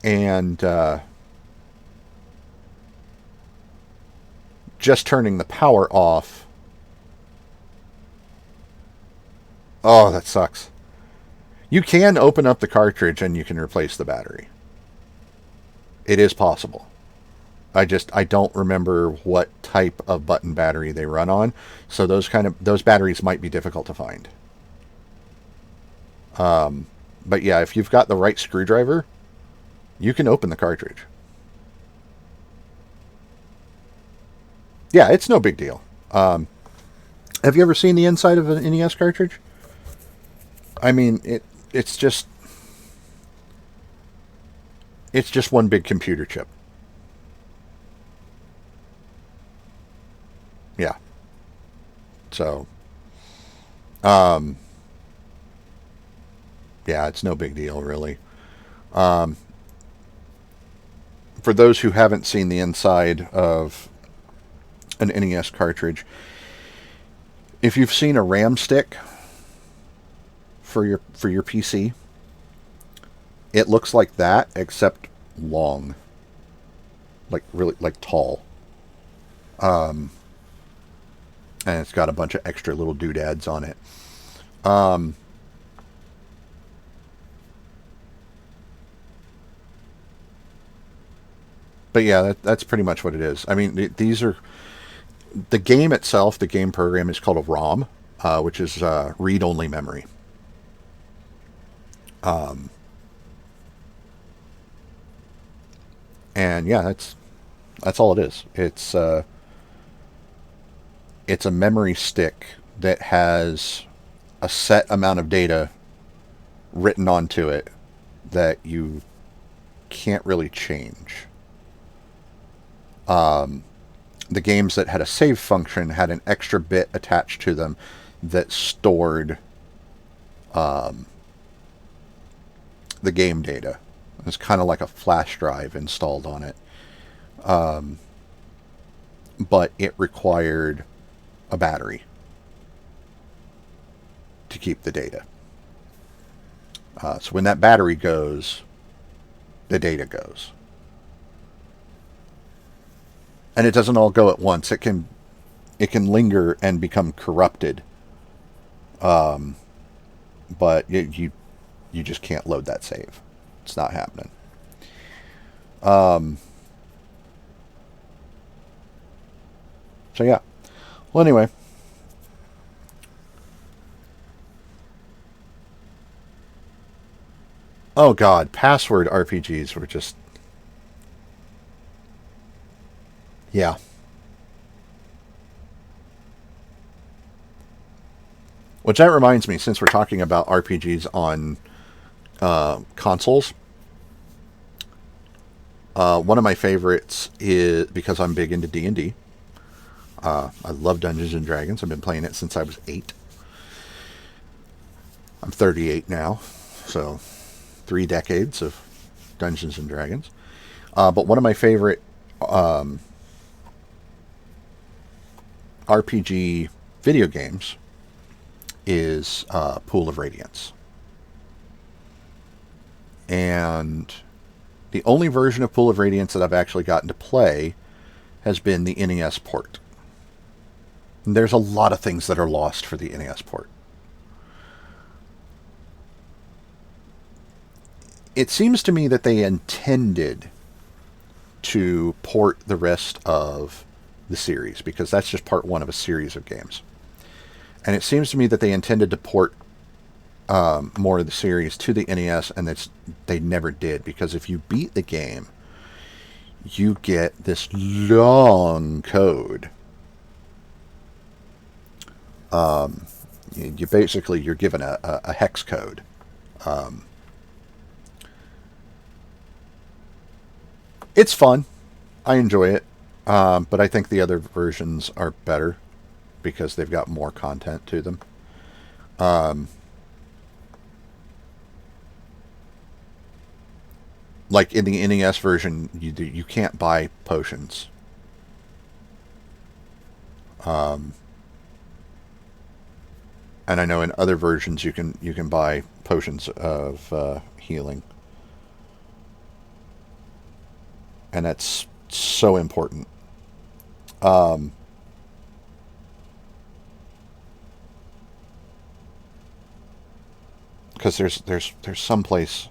And just turning the power off. Oh, that sucks. You can open up the cartridge and you can replace the battery. It is possible. I don't remember what type of button battery they run on, so those batteries might be difficult to find. But yeah, if you've got the right screwdriver, you can open the cartridge. Yeah, it's no big deal. Have you ever seen the inside of an NES cartridge? I mean, it's just one big computer chip. Yeah. So, um, yeah, it's no big deal, really. Um, for those who haven't seen the inside of an NES cartridge, if you've seen a RAM stick for your PC, it looks like that, except long, like really like tall. Um, and it's got a bunch of extra little doodads on it. But yeah, that's pretty much what it is. I mean, these are the game itself. The game program is called a ROM, which is read-only memory. Um, and yeah, that's all it is. It's a memory stick that has a set amount of data written onto it that you can't really change. The games that had a save function had an extra bit attached to them that stored um, the game data. It's kind of like a flash drive installed on it. Um, but it required a battery to keep the data. So when that battery goes, the data goes. And it doesn't all go at once. It can linger and become corrupted. But you just can't load that save. It's not happening. So yeah. Well, anyway. Oh God, password RPGs were just, yeah. Which that reminds me, since we're talking about RPGs on consoles, one of my favorites is, because I'm big into D&D. I love Dungeons and Dragons. I've been playing it since I was 8. I'm 38 now, so 3 decades of Dungeons and Dragons. But one of my favorite RPG video games is Pool of Radiance. And the only version of Pool of Radiance that I've actually gotten to play has been the NES port. And there's a lot of things that are lost for the NES port. It seems to me that they intended to port the rest of the series, because that's just part 1 of a series of games. And it seems to me that they intended to port more of the series to the NES, and they never did, because if you beat the game, you get this long code. You basically, you're given a hex code. It's fun. I enjoy it. But I think the other versions are better because they've got more content to them. Like in the NES version, you can't buy potions. And I know in other versions you can buy potions of healing, and that's so important. because there's some place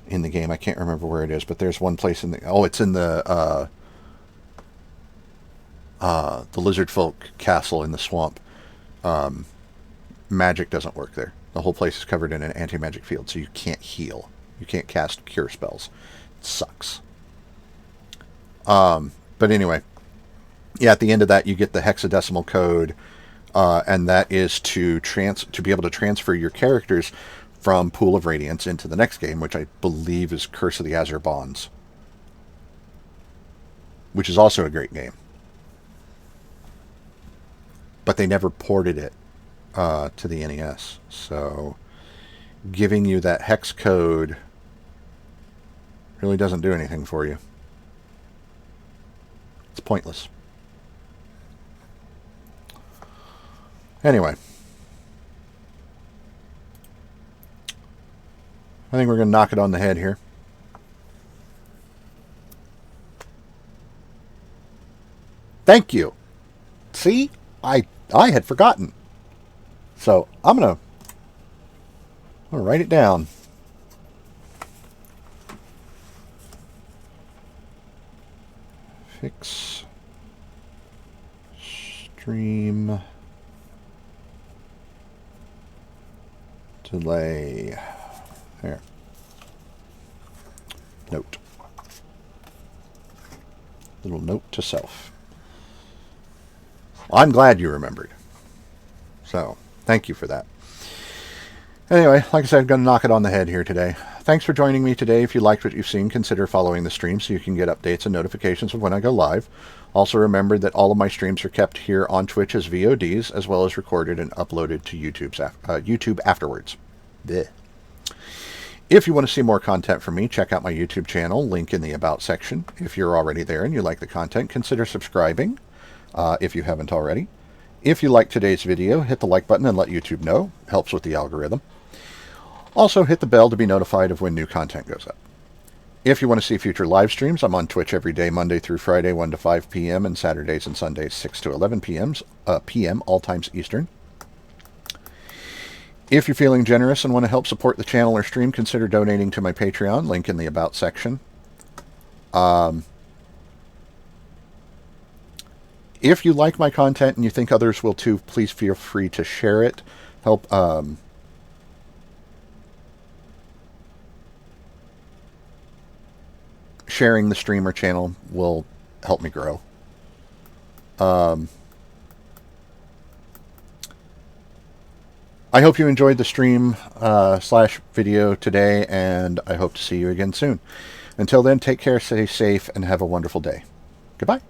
in the game, I can't remember where it is, but there's one place in the, oh, it's in the lizard folk castle in the swamp. Magic doesn't work there. The whole place is covered in an anti-magic field, so you can't heal. You can't cast cure spells. It sucks. But anyway, yeah, at the end of that, you get the hexadecimal code, and that is to be able to transfer your characters from Pool of Radiance into the next game, which I believe is Curse of the Azure Bonds, which is also a great game. But they never ported it to the NES, so giving you that hex code really doesn't do anything for you. It's pointless. Anyway, I think we're going to knock it on the head here. Thank you. See, I had forgotten. So I'm gonna write it down. Fix stream delay. There. Note. Little note to self. I'm glad you remembered. So, thank you for that. Anyway, like I said, I'm going to knock it on the head here today. Thanks for joining me today. If you liked what you've seen, consider following the stream so you can get updates and notifications of when I go live. Also remember that all of my streams are kept here on Twitch as VODs, as well as recorded and uploaded to YouTube afterwards. Blech. If you want to see more content from me, check out my YouTube channel, link in the About section. If you're already there and you like the content, consider subscribing if you haven't already. If you liked today's video, hit the like button and let YouTube know. Helps with the algorithm. Also, hit the bell to be notified of when new content goes up. If you want to see future live streams, I'm on Twitch every day, Monday through Friday, 1 to 5 p.m., and Saturdays and Sundays, 6 to 11 p.m., all times Eastern. If you're feeling generous and want to help support the channel or stream, consider donating to my Patreon, link in the About section. If you like my content and you think others will too, please feel free to share it. Help sharing the stream or channel will help me grow. I hope you enjoyed the stream / video today, and I hope to see you again soon. Until then, take care, stay safe, and have a wonderful day. Goodbye.